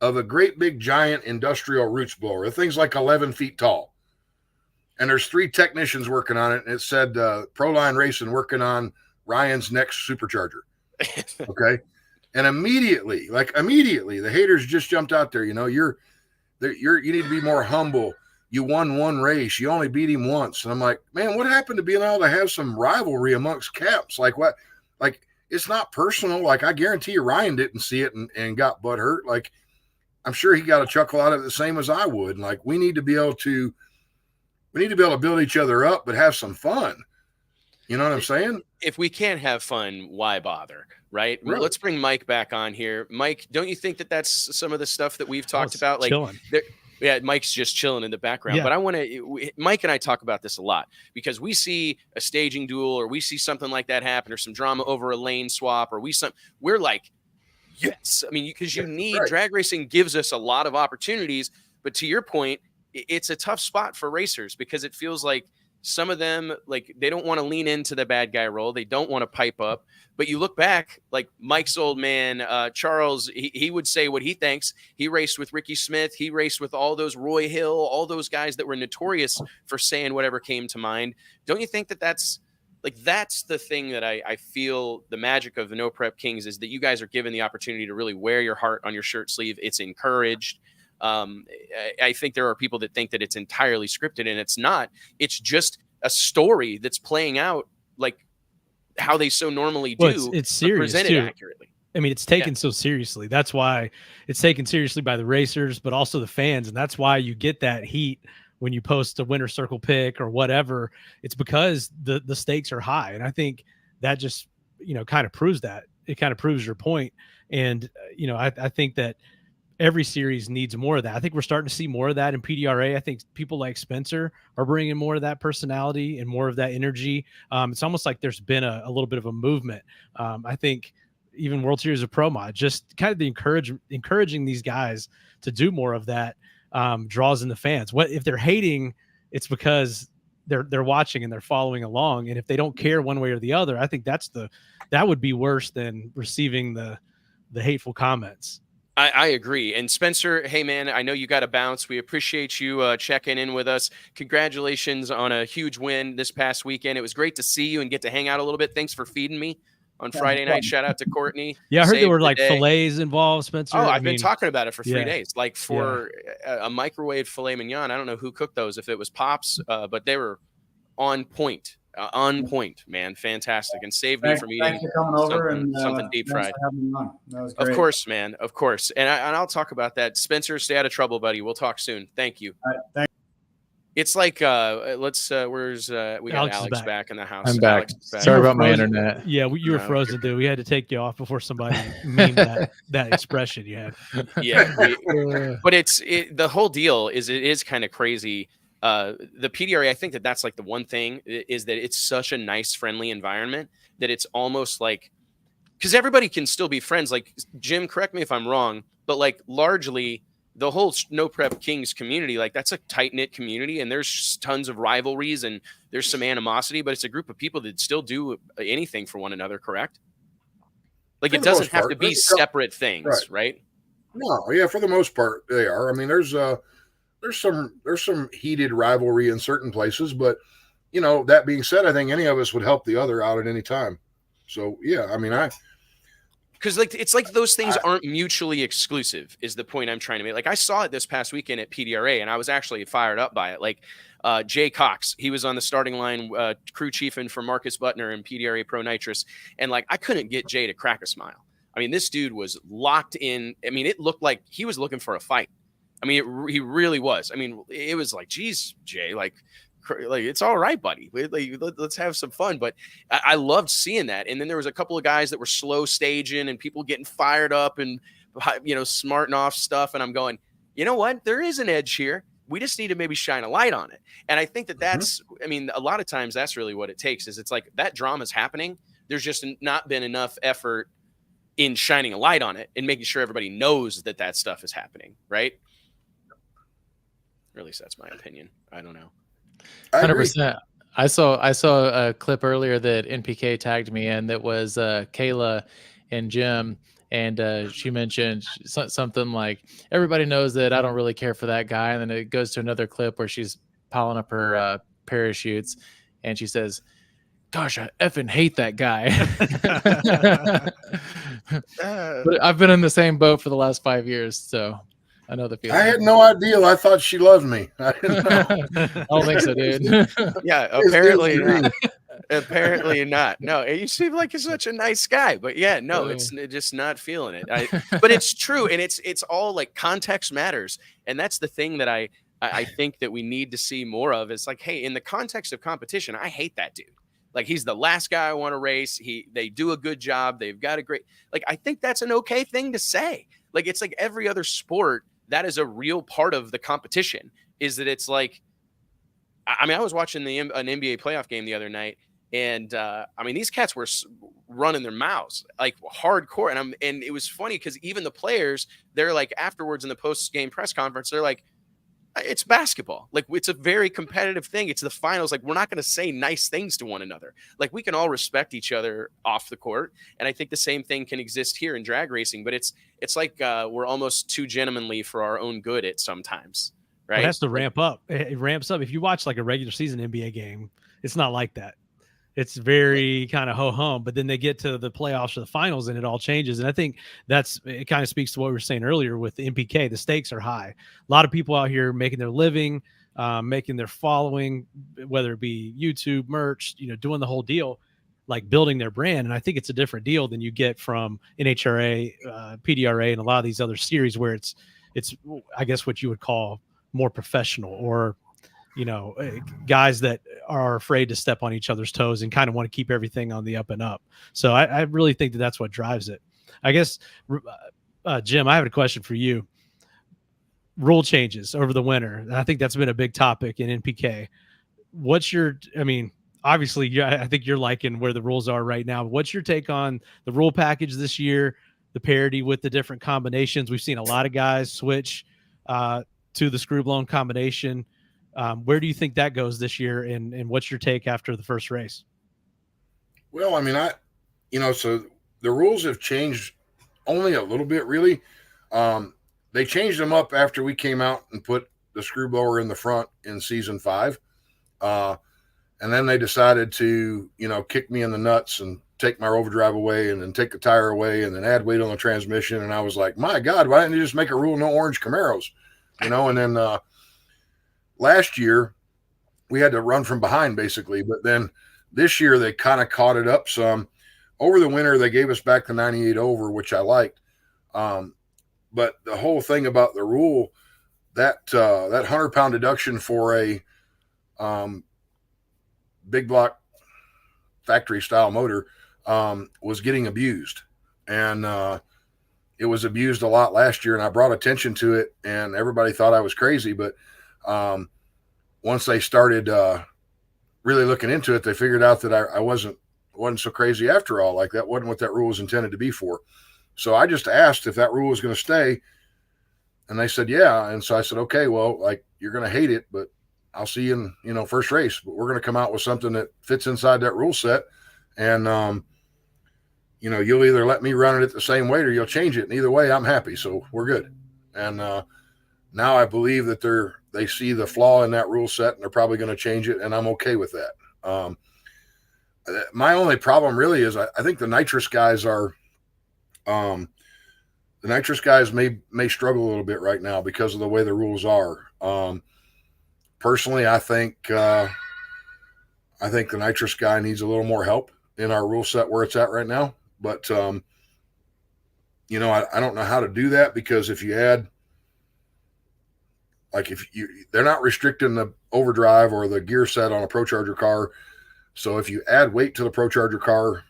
of a great big giant industrial roots blower. The thing's like 11 feet tall. And there's 3 technicians working on it. And it said Proline Racing working on Ryan's next supercharger. Okay. And immediately, the haters just jumped out there. You know, you need to be more humble. You won one race. You only beat him once. And I'm like, man, what happened to being able to have some rivalry amongst caps? Like what? Like, it's not personal. Like, I guarantee you Ryan didn't see it and got butthurt. Like, I'm sure he got a chuckle out of it the same as I would. And like, we need to be able to build each other up, but have some fun. You know what I'm saying? If we can't have fun, why bother? Right. Well, let's bring Mike back on here. Mike, don't you think that that's some of the stuff that we've talked about? Like, yeah, Mike's just chilling in the background, but I want to, Mike and I talk about this a lot because we see a staging duel or we see something like that happen or some drama over a lane swap or we're like, yes. I mean, because you need drag racing gives us a lot of opportunities, but to your point, it's a tough spot for racers because it feels like some of them, like, they don't want to lean into the bad guy role. They don't want to pipe up. But you look back, like Mike's old man, Charles, he would say what he thinks. He raced with Ricky Smith. He raced with all those Roy Hill, all those guys that were notorious for saying whatever came to mind. Don't you think that that's the thing that I feel the magic of the No Prep Kings is that you guys are given the opportunity to really wear your heart on your shirt sleeve. It's encouraged. I think there are people that think that it's entirely scripted, and it's not. It's just a story that's playing out like how they so normally do. Well, it's serious presented too. Accurately. I mean, it's taken so seriously. That's why it's taken seriously by the racers, but also the fans, and that's why you get that heat when you post a winner circle pick or whatever. It's because the stakes are high, and I think that just kind of proves that. It kind of proves your point, and I think that every series needs more of that. I think we're starting to see more of that in PDRA. I think people like Spencer are bringing more of that personality and more of that energy. It's almost like there's been a little bit of a movement. I think even World Series of Pro Mod, just kind of the encouraging these guys to do more of that draws in the fans. What if they're hating? It's because they're watching and they're following along. And if they don't care one way or the other, I think that would be worse than receiving the hateful comments. I agree. And Spencer, hey, man, I know you got to bounce. We appreciate you checking in with us. Congratulations on a huge win this past weekend. It was great to see you and get to hang out a little bit. Thanks for feeding me on Friday night. Shout out to Courtney. Yeah, I heard there were like fillets involved, Spencer. Oh, I've been talking about it for 3 days. Like for a microwave filet mignon, I don't know who cooked those, if it was Pops, but they were on point. On point, man. Fantastic. And saved me from eating something deep fried. That was great. Of course, man. Of course. And I'll talk about that. Spencer, stay out of trouble, buddy. We'll talk soon. Thank you. All right, thanks. It's like, we got Alex back in the house. I'm back. Sorry about my internet. Yeah, you were frozen, dude. We had to take you off before somebody memed that expression you had. Yeah. But the whole deal is, it is kind of crazy. The PDRA, I think that's like the one thing is that it's such a nice, friendly environment that it's almost like, because everybody can still be friends. Like, Jim, correct me if I'm wrong, but like largely the whole No Prep Kings community, like that's a tight knit community, and there's tons of rivalries and there's some animosity, but it's a group of people that still do anything for one another. Correct? Like, it doesn't have to be separate things, right? No, yeah, for the most part they are. I mean, there's some heated rivalry in certain places, but that being said, I think any of us would help the other out at any time. So yeah, I mean, because it's like those things aren't mutually exclusive is the point I'm trying to make. Like, I saw it this past weekend at PDRA, and I was actually fired up by it. Like, Jay Cox, he was on the starting line, crew chiefing for Marcus Butner and PDRA Pro Nitrous, and like I couldn't get Jay to crack a smile. I mean, this dude was locked in. I mean, it looked like he was looking for a fight. I mean, he really was. I mean, it was like, geez, Jay, like it's all right, buddy. Let's have some fun. But I loved seeing that. And then there was a couple of guys that were slow staging and people getting fired up and, smarting off stuff. And I'm going, you know what? There is an edge here. We just need to maybe shine a light on it. And I think that's, I mean, a lot of times that's really what it takes is it's like that drama's happening. There's just not been enough effort in shining a light on it and making sure everybody knows that stuff is happening. Right. Or at least that's my opinion. I don't know. 100%. I saw a clip earlier that NPK tagged me in that was Kayla and Jim, and she mentioned something like, everybody knows that I don't really care for that guy, and then it goes to another clip where she's piling up her parachutes, and she says, gosh, I effing hate that guy. But I've been in the same boat for the last 5 years, so I know the feeling. I had no idea. I thought she loved me. I didn't know. I don't think so, dude. Yeah, apparently not. Apparently not. No, you seem like you're such a nice guy, but yeah, no, it's just not feeling it. But it's true, and it's all like context matters, and that's the thing that I think that we need to see more of. It's like, hey, in the context of competition, I hate that dude. Like, he's the last guy I want to race. They do a good job. They've got a great, like, I think that's an okay thing to say. Like, it's like every other sport, that is a real part of the competition, is that it's like, I mean, I was watching an NBA playoff game the other night, and I mean, these cats were running their mouths like hardcore. And it was funny because even the players, they're like, afterwards in the post-game press conference, they're like, it's basketball. Like, it's a very competitive thing. It's the finals. Like, we're not going to say nice things to one another. Like, we can all respect each other off the court. And I think the same thing can exist here in drag racing, but it's like we're almost too gentlemanly for our own good at sometimes. Right. It has to ramp up. It ramps up. If you watch like a regular season NBA game, it's not like that. It's very kind of ho-hum, but then they get to the playoffs or the finals and it all changes. And I think it kind of speaks to what we were saying earlier with the MPK. The stakes are high. A lot of people out here making their living, making their following, whether it be YouTube, merch, doing the whole deal, like building their brand. And I think it's a different deal than you get from NHRA, PDRA, and a lot of these other series where it's, I guess, what you would call more professional, or guys that are afraid to step on each other's toes and kind of want to keep everything on the up and up. So I really think that that's what drives it. I guess, Jim, I have a question for you. Rule changes over the winter. And I think that's been a big topic in NPK. Obviously, I think you're liking where the rules are right now. What's your take on the rule package this year, the parity with the different combinations? We've seen a lot of guys switch to the screw blown combination. Where do you think that goes this year, and what's your take after the first race? Well, I mean, so the rules have changed only a little bit, really. They changed them up after we came out and put the screw blower in the front in season 5. And then they decided to, kick me in the nuts and take my overdrive away and then take the tire away and then add weight on the transmission. And I was like, my God, why didn't you just make a rule no orange Camaros? And then last year we had to run from behind basically, but then this year they kind of caught it up some. Over the winter they gave us back the 98 over, which I liked. But the whole thing about the rule, that 100-pound deduction for a big block factory style motor was getting abused, and it was abused a lot last year, and I brought attention to it, and everybody thought I was crazy. But once they started really looking into it, they figured out that I wasn't so crazy after all. Like, that wasn't what that rule was intended to be for. So I just asked if that rule was going to stay, and they said, yeah. And so I said, okay, well, like, you're going to hate it, but I'll see you in, first race. But we're going to come out with something that fits inside that rule set. And, you'll either let me run it the same way or you'll change it. And either way, I'm happy. So we're good. And now I believe that they see the flaw in that rule set and they're probably going to change it. And I'm okay with that. My only problem really is I think the nitrous guys may struggle a little bit right now because of the way the rules are. Personally, I think the nitrous guy needs a little more help in our rule set where it's at right now. But, I don't know how to do that, because if you add, like, they're not restricting the overdrive or the gear set on a ProCharger car. So if you add weight to the ProCharger car,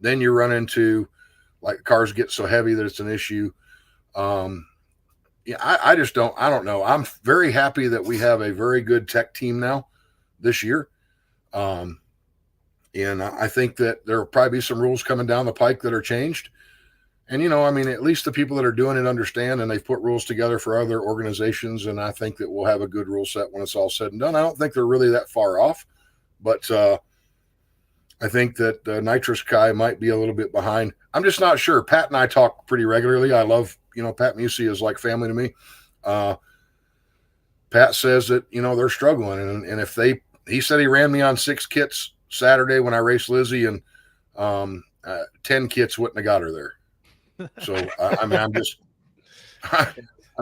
then you run into, like, cars get so heavy that it's an issue. I don't know. I'm very happy that we have a very good tech team now this year. And I think that there will probably be some rules coming down the pike that are changed. And, at least the people that are doing it understand, and they've put rules together for other organizations. And I think that we'll have a good rule set when it's all said and done. I don't think they're really that far off, but I think that the nitrous guy might be a little bit behind. I'm just not sure. Pat and I talk pretty regularly. I love, Pat Musey is like family to me. Pat says that, they're struggling. And if he said he ran me on 6 kits Saturday when I raced Lizzie, and 10 kits wouldn't have got her there. So I'm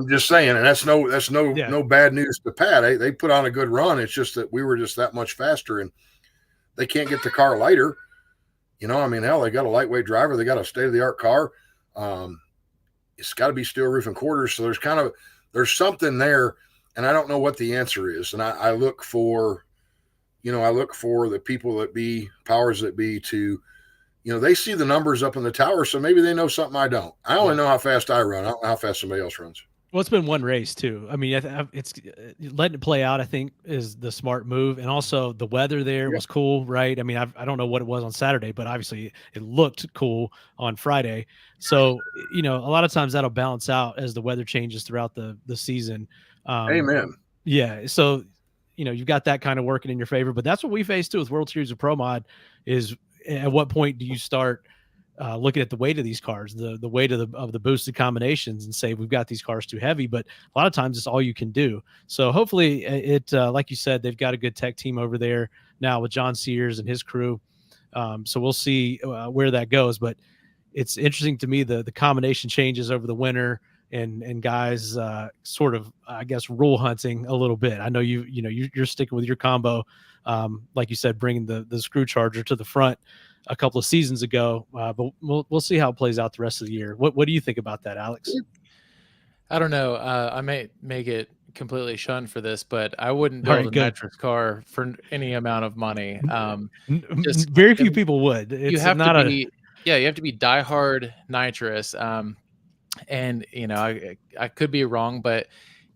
just saying, and that's no bad news to Pat. They put on a good run. It's just that we were just that much faster, and they can't get the car lighter. Hell, they got a lightweight driver. They got a state-of-the-art car. It's got to be steel roof and quarters. So there's something there, and I don't know what the answer is. And I look for, I look for the people that be powers that be to, they see the numbers up in the tower, so maybe they know something I don't. I only know how fast I run. I don't know how fast somebody else runs. Well, it's been one race too. I mean, it's letting it play out, I think, is the smart move. And also the weather there was cool, right? I mean, I don't know what it was on Saturday, but obviously it looked cool on Friday. So, a lot of times that'll balance out as the weather changes throughout the season. Amen. Yeah. So, you've got that kind of working in your favor, but that's what we face too with World Series of Pro Mod is at what point do you start looking at the weight of these cars, the weight of the boosted combinations, and say we've got these cars too heavy. But a lot of times it's all you can do. So hopefully it like you said, they've got a good tech team over there now with John Sears and his crew. So we'll see where that goes. But it's interesting to me the combination changes over the winter and guys sort of, I guess, rule hunting a little bit. I know you're sticking with your combo, like you said, bringing the screw charger to the front a couple of seasons ago, but we'll see how it plays out the rest of the year. What do you think about that, Alex? I don't know. I may make it completely shunned for this, but I wouldn't build a nitrous car for any amount of money. Just very few people would. It's you have to be diehard nitrous. And I could be wrong, but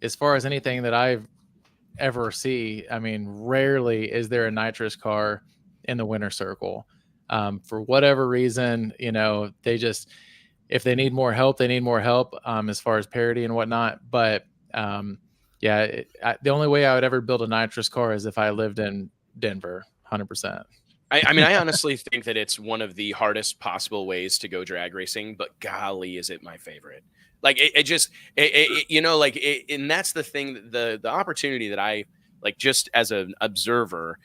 as far as anything that I've ever see, I mean, rarely is there a nitrous car in the winner circle. For whatever reason, if they need more help, they need more help as far as parity and whatnot. But the only way I would ever build a nitrous car is if I lived in Denver, 100%. I mean, I honestly think that it's one of the hardest possible ways to go drag racing, but golly, is it my favorite. Like and that's the thing, the opportunity that I like, just as an observer,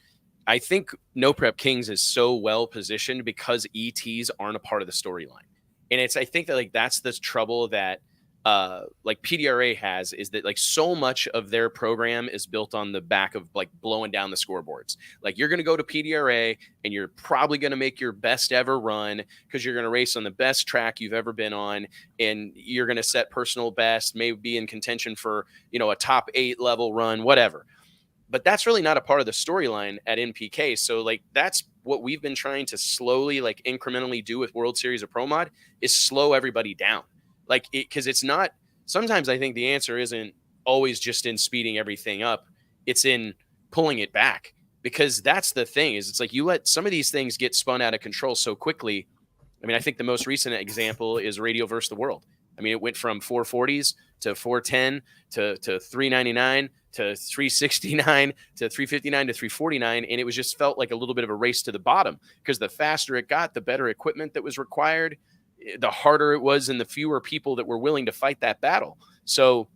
I think No Prep Kings is so well positioned because ETs aren't a part of the storyline. And I think that that's the trouble that PDRA has, is that so much of their program is built on the back of blowing down the scoreboards. You're going to go to PDRA and you're probably going to make your best ever run because you're going to race on the best track you've ever been on. And you're going to set personal best, maybe be in contention for, a top 8 level run, whatever. But that's really not a part of the storyline at NPK. So that's what we've been trying to slowly, incrementally do with World Series of Pro Mod, is slow everybody down. Because it's not, sometimes I think the answer isn't always just in speeding everything up. It's in pulling it back, because that's the thing, is it's you let some of these things get spun out of control so quickly. I mean, I think the most recent example is Radio versus the World. I mean, it went from 440s to 410 to 399 to 369 to 359 to 349. And it was just felt like a little bit of a race to the bottom, because the faster it got, the better equipment that was required, the harder it was, and the fewer people that were willing to fight that battle. So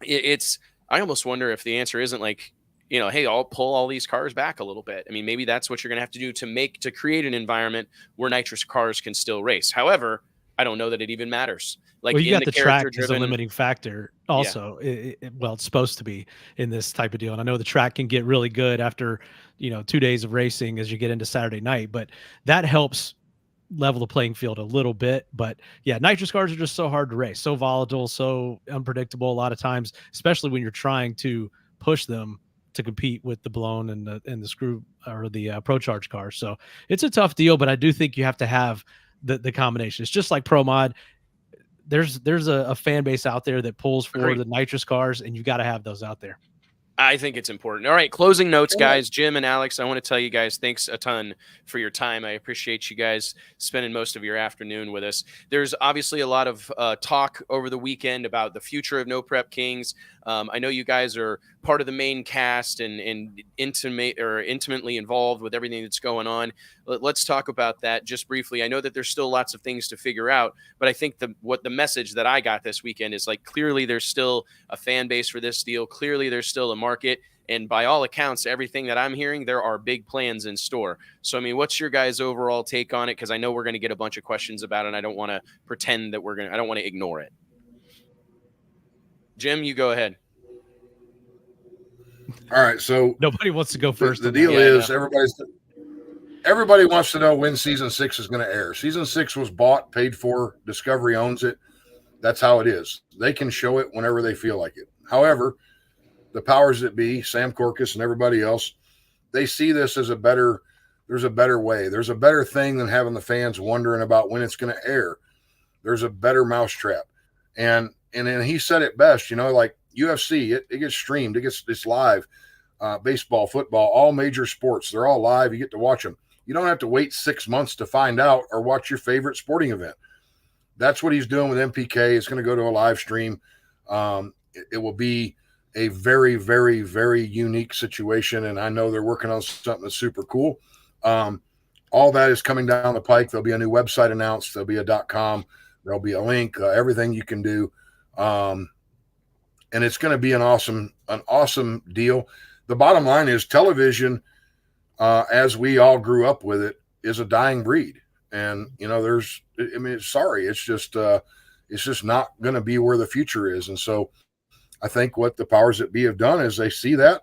I almost wonder if the answer isn't hey, I'll pull all these cars back a little bit. I mean, maybe that's what you're going to have to do to create an environment where nitrous cars can still race. However, I don't know that it even matters. You got the track as a limiting factor also. Yeah. It's supposed to be in this type of deal. And I know the track can get really good after, 2 days of racing as you get into Saturday night, but that helps level the playing field a little bit. But yeah, nitrous cars are just so hard to race, so volatile, so unpredictable a lot of times, especially when you're trying to push them to compete with the blown and the screw or the Pro Charge cars. So it's a tough deal, but I do think you have to have the combination. It's just like Pro Mod. There's a fan base out there that pulls for the nitrous cars, and you got to have those out there. I think it's important. All right, closing notes, guys. Jim and Alex, I want to tell you guys, thanks a ton for your time. I appreciate you guys spending most of your afternoon with us. There's obviously a lot of talk over the weekend about the future of No Prep Kings. I know you guys are part of the main cast and intimately involved with everything that's going on. Let's talk about that just briefly. I know that there's still lots of things to figure out, but I think the message that I got this weekend is clearly there's still a fan base for this deal. Clearly there's still a market. And by all accounts, everything that I'm hearing, there are big plans in store. So, I mean, what's your guys' overall take on it? Because I know we're going to get a bunch of questions about it, and I don't want to pretend that I don't want to ignore it. Jim, you go ahead. All right. So nobody wants to go first. The deal is everybody wants to know when season 6 is going to air. Season 6 was bought, paid for. Discovery owns it. That's how it is. They can show it whenever they feel like it. However, the powers that be, Sam Corcus and everybody else, they see this as there's a better way. There's a better thing than having the fans wondering about when it's going to air. There's a better mousetrap. And then he said it best, like UFC, it gets streamed, it's live. Baseball, football, all major sports, they're all live. You get to watch them. You don't have to wait 6 months to find out or watch your favorite sporting event. That's what he's doing with MPK. It's going to go to a live stream. It will be a very, very, very unique situation, and I know they're working on something that's super cool. All that is coming down the pike. There'll be a new website announced. There'll be a .com. There'll be a link. Everything you can do, and it's going to be an awesome deal. The bottom line is television, as we all grew up with it, is a dying breed. And, sorry, it's just not going to be where the future is. And so I think what the powers that be have done is they see that,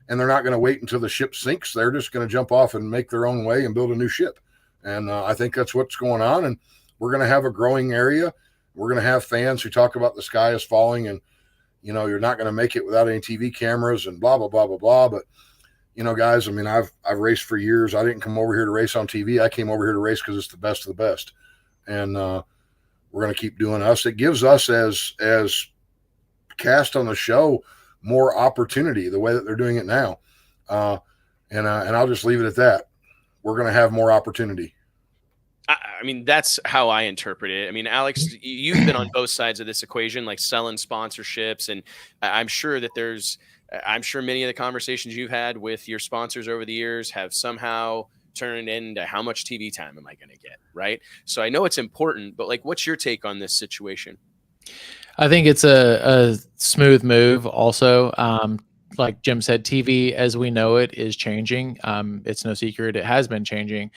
and they're not going to wait until the ship sinks. They're just going to jump off and make their own way and build a new ship. And I think that's what's going on. And we're going to have a growing area. We're going to have fans who talk about the sky is falling and, you're not going to make it without any TV cameras and blah, blah, blah, blah, blah. But, guys, I've raced for years. I didn't come over here to race on TV. I came over here to race because it's the best of the best. And we're going to keep doing us. It gives us as cast on the show more opportunity the way that they're doing it now. And I'll just leave it at that. We're going to have more opportunity. That's how I interpret it. Alex, you've been on both sides of this equation, like selling sponsorships. And I'm sure that many of the conversations you've had with your sponsors over the years have somehow turned into how much TV time am I going to get? Right. So I know it's important, but what's your take on this situation? I think it's a smooth move also. Like Jim said, TV as we know it is changing. It's no secret. It has been changing.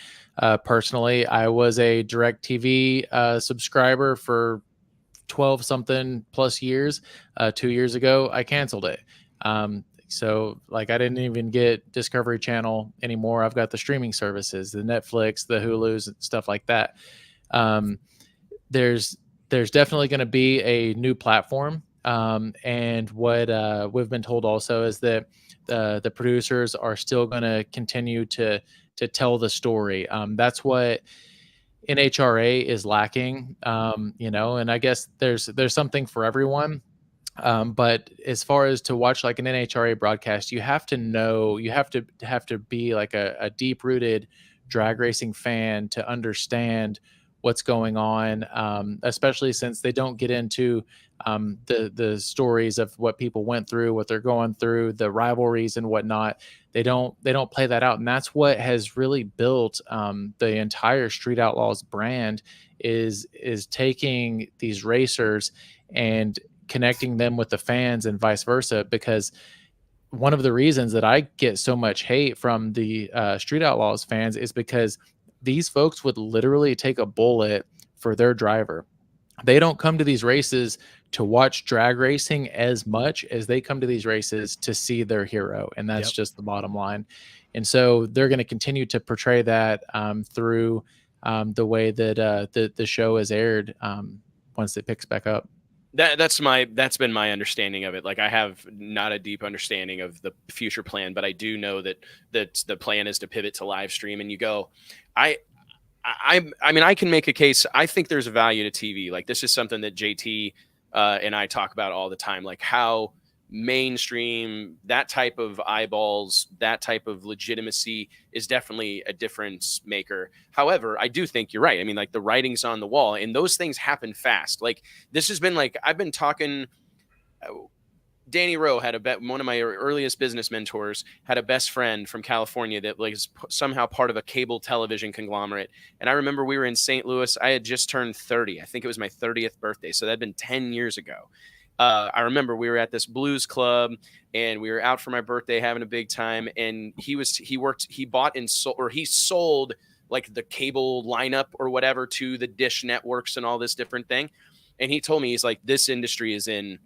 Personally, I was a DirecTV subscriber for 12 something plus years. 2 years ago, I canceled it. So I didn't even get Discovery Channel anymore. I've got the streaming services, the Netflix, the Hulus, and stuff like that. There's definitely going to be a new platform. And what we've been told also is that the producers are still going to continue to tell the story. That's what NHRA is lacking, and I guess there's something for everyone. But as far as to watch an NHRA broadcast, you have to be a deep rooted drag racing fan to understand what's going on, especially since they don't get into the stories of what people went through, what they're going through, the rivalries and whatnot. They don't play that out, and that's what has really built the entire Street Outlaws brand is taking these racers and connecting them with the fans and vice versa. Because one of the reasons that I get so much hate from the Street Outlaws fans is because these folks would literally take a bullet for their driver. They don't come to these races to watch drag racing as much as they come to these races to see their hero. And that's just the bottom line. And so they're going to continue to portray that through the way that the show is aired once it picks back up. That's been my understanding of it. I have not a deep understanding of the future plan, but I do know that the plan is to pivot to live stream. And you go, I can make a case. I think there's a value to TV. This is something that JT and I talk about all the time, how mainstream, that type of eyeballs, that type of legitimacy is definitely a difference maker. However, I do think you're right. The writing's on the wall, and those things happen fast. This has been I've been talking. Danny Rowe had one of my earliest business mentors had a best friend from California that was somehow part of a cable television conglomerate. And I remember we were in St. Louis. I had just turned 30. I think it was my 30th birthday. So that'd been 10 years ago. I remember we were at this blues club and we were out for my birthday having a big time. And he bought and sold, or he sold the cable lineup or whatever to the dish networks and all this different thing. And he told me, he's this industry is in,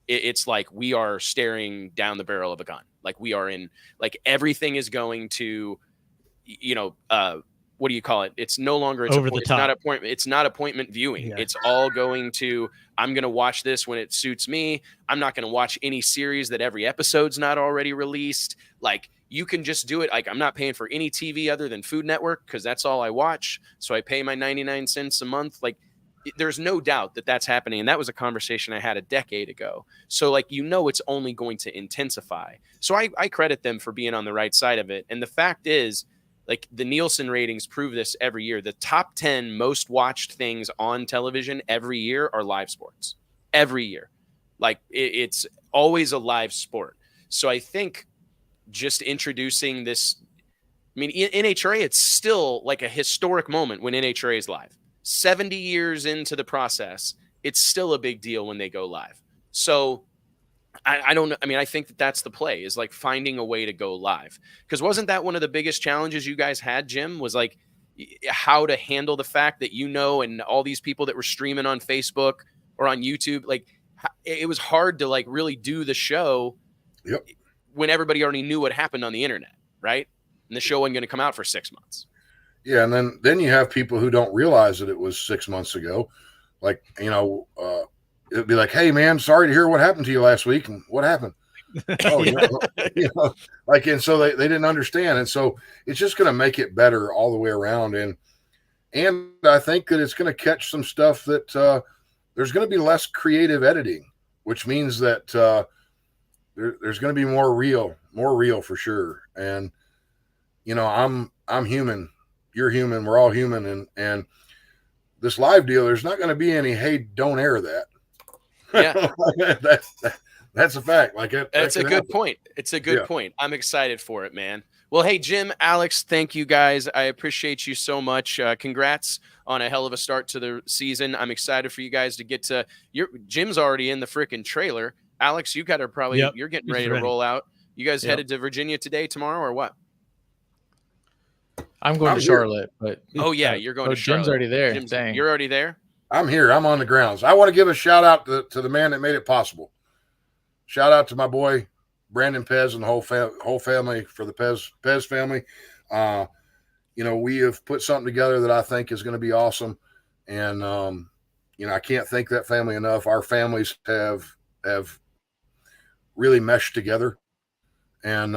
it's we are staring down the barrel of a gun. We are in, everything is going to, what do you call it? It's no longer over the top. It's not appointment viewing. Yeah. It's all going to, I'm going to watch this when it suits me. I'm not going to watch any series that every episode's not already released. you can just do it. Like, I'm not paying for any TV other than Food Network because that's all I watch. So I pay my 99 cents a month. Like, there's no doubt that that's happening. And that was a conversation I had a decade ago. So like, it's only going to intensify. So I credit them for being on the right side of it. And the fact is, like, the Nielsen ratings prove this every year. The top 10 most watched things on television every year are live sports. Every year. Like, it's always a live sport. So I think just introducing this, I mean, NHRA, it's still like a historic moment when NHRA is live. 70 years into the process, it's still a big deal when they go live. So I don't know. I mean, I think that that's the play, is like finding a way to go live. Because wasn't that one of the biggest challenges you guys had, Jim, was like how to handle the fact that, and all these people that were streaming on Facebook or on YouTube, like it was hard to like really do the show when everybody already knew what happened on the internet, right? And the show wasn't going to come out for 6 months. Yeah, and then you have people who don't realize that it was 6 months ago. Like, it'd be like, "Hey, man, sorry to hear what happened to you last week." And what happened? Like, and so they didn't understand. And so it's just going to make it better all the way around. And I think that it's going to catch some stuff that there's going to be less creative editing, which means that there's going to be more real for sure. And, I'm human. You're human. We're all human. And this live deal, there's not going to be any, "Hey, don't air that." Yeah. That's a fact. Like, that's a good point. It's a good point. I'm excited for it, man. Well, hey, Jim, Alex, thank you guys. I appreciate you so much. Congrats on a hell of a start to the season. I'm excited for you guys to get to Jim's already in the freaking trailer. Alex, you got to probably, you're getting ready to roll out. You guys headed to Virginia today, tomorrow, or what? I'm going to Charlotte, but you're going to Charlotte. Jim's already there. You're already there? I'm here. I'm on the grounds. I want to give a shout out to the man that made it possible. Shout out to my boy Brandon Pesz and the whole family for the Pesz family. We have put something together that I think is going to be awesome, and I can't thank that family enough. Our families have really meshed together, and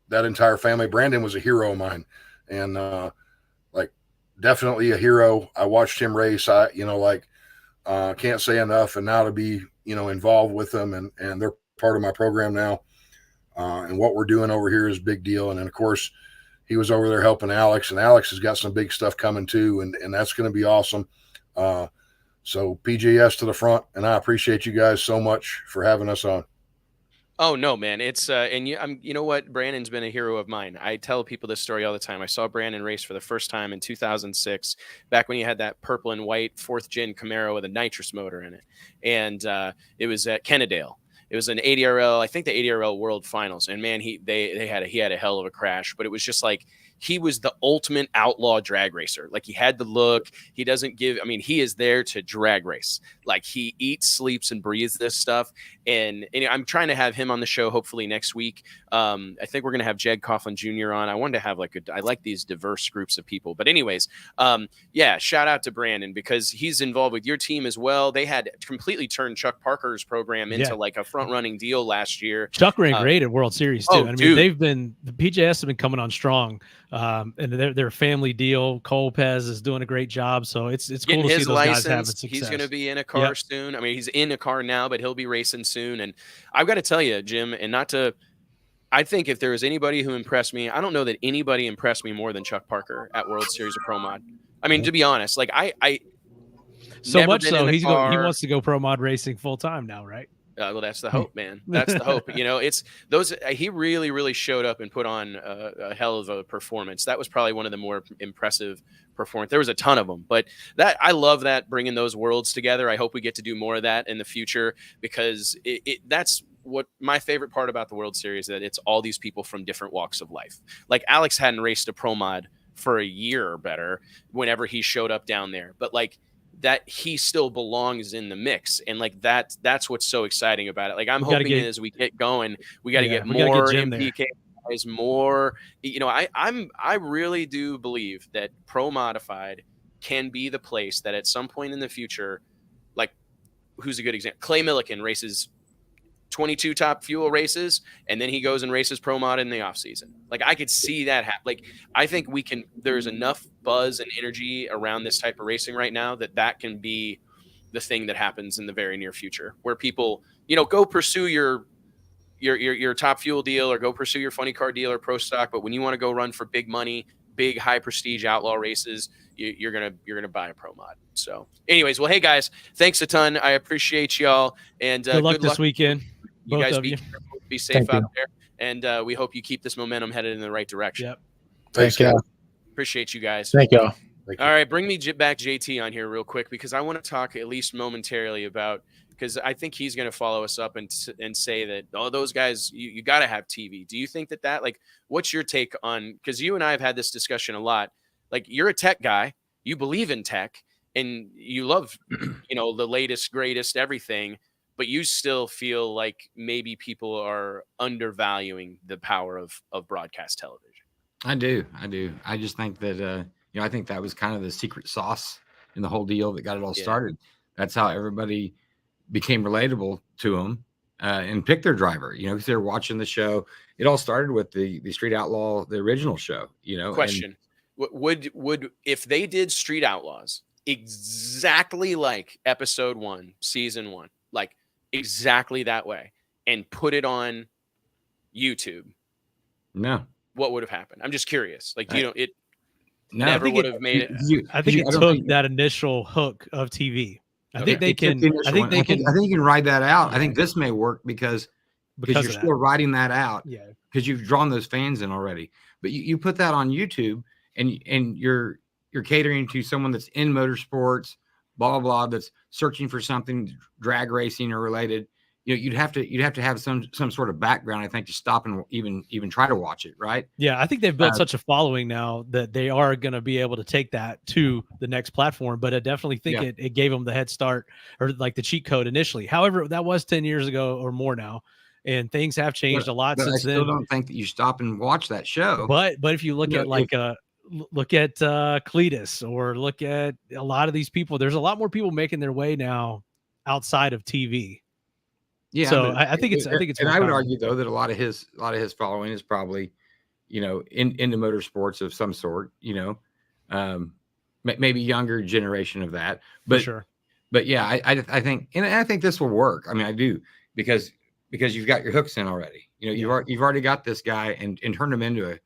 that entire family. Brandon was a hero of mine, and definitely a hero. I watched him race. Can't say enough. And now to be, involved with them, and they're part of my program now. And what we're doing over here is a big deal. And then, of course, he was over there helping Alex, and Alex has got some big stuff coming too. And that's going to be awesome. So PJS to the front, and I appreciate you guys so much for having us on. Oh no, man! It's you know what? Brandon's been a hero of mine. I tell people this story all the time. I saw Brandon race for the first time in 2006, back when he had that purple and white 4th gen Camaro with a nitrous motor in it, and it was at Kennedale. It was an ADRL, I think the ADRL World Finals, and man, he had a hell of a crash. But it was just like, he was the ultimate outlaw drag racer. Like, he had the look. He doesn't give. I mean, he is there to drag race. Like, he eats, sleeps, and breathes this stuff. And I'm trying to have him on the show hopefully next week. I think we're gonna have Jed Coughlin Jr. on. I wanted to have I like these diverse groups of people. But anyways, shout out to Brandon, because he's involved with your team as well. They had completely turned Chuck Parker's program into like a front running deal last year. Chuck ran great at World Series too. I mean, the PJS have been coming on strong. And their family deal. Cole Pesz is doing a great job, so it's cool to see those guys having success. He's going to be in a car soon. I mean, he's in a car now, but he'll be racing soon. And I've got to tell you, Jim, I think if there was anybody who impressed me, I don't know that anybody impressed me more than Chuck Parker at World Series of Pro Mod. I mean, to be honest, like I so much so he wants to go Pro Mod racing full time now, right? Well, that's the hope, man. That's the hope. It's those. He really, really showed up and put on a hell of a performance. That was probably one of the more impressive performances. There was a ton of them, but I love that, bringing those worlds together. I hope we get to do more of that in the future, because that's what my favorite part about the World Series, that it's all these people from different walks of life. Like, Alex hadn't raced a Pro Mod for a year or better whenever he showed up down there, but like, that he still belongs in the mix. And like, that's what's so exciting about it. Like, I'm hoping as we get going, we got to get more MPK guys, more, I really do believe that Pro Modified can be the place that at some point in the future, like, who's a good example? Clay Milliken races 22 top fuel races, and then he goes and races pro mod in the off season. Like I could see that happen. Like I think there's enough buzz and energy around this type of racing right now that can be the thing that happens in the very near future, where people, go pursue your top fuel deal or go pursue your funny car deal or pro stock. But when you want to go run for big money, big high prestige outlaw races, you're gonna buy a pro mod. So anyways, well, hey guys, thanks a ton. I appreciate y'all, and good luck this weekend. You Both guys of be you. careful, be safe out there, and we hope you keep this momentum headed in the right direction. Yep. Thanks, Thank you. Appreciate you guys. Thank y'all. All right, bring me back JT on here real quick, because I want to talk at least momentarily about, because I think he's going to follow us up and say that, those guys, you got to have TV. Do you think that like, what's your take on, because you and I have had this discussion a lot, like you're a tech guy, you believe in tech, and you love, the latest, greatest, everything, but you still feel like maybe people are undervaluing the power of broadcast television. I do. I just think that, I think that was kind of the secret sauce in the whole deal that got it all started. That's how everybody became relatable to them and picked their driver, because they're watching the show. It all started with the Street Outlaw, the original show, Question. Would if they did Street Outlaws exactly like episode 1, season 1, like exactly that way, and put it on YouTube? No. What would have happened? I'm just curious. Like, it no, never would have made it. I think it took that initial hook of TV. I think they can. I think you can ride that out. I think this may work because you're still riding that out. Yeah. Because you've drawn those fans in already. But you put that on YouTube and you're catering to someone that's in motorsports, blah blah blah, that's searching for something drag racing or related. You'd have to have some sort of background, I think, to stop and even try to watch it, right? Yeah, I think they've built such a following now that they are going to be able to take that to the next platform. But I definitely think it gave them the head start, or like the cheat code initially. However, that was 10 years ago or more now, and things have changed a lot since then. I still don't think that you stop and watch that show. But if you look at look at Cletus, or look at a lot of these people, there's a lot more people making their way now outside of TV. Yeah, so I think it's. And I would argue though that a lot of his following is probably, into motorsports of some sort. Maybe younger generation of that. But for sure. But yeah, I think this will work. I mean, I do because you've got your hooks in already. You've already got this guy and turned him into a.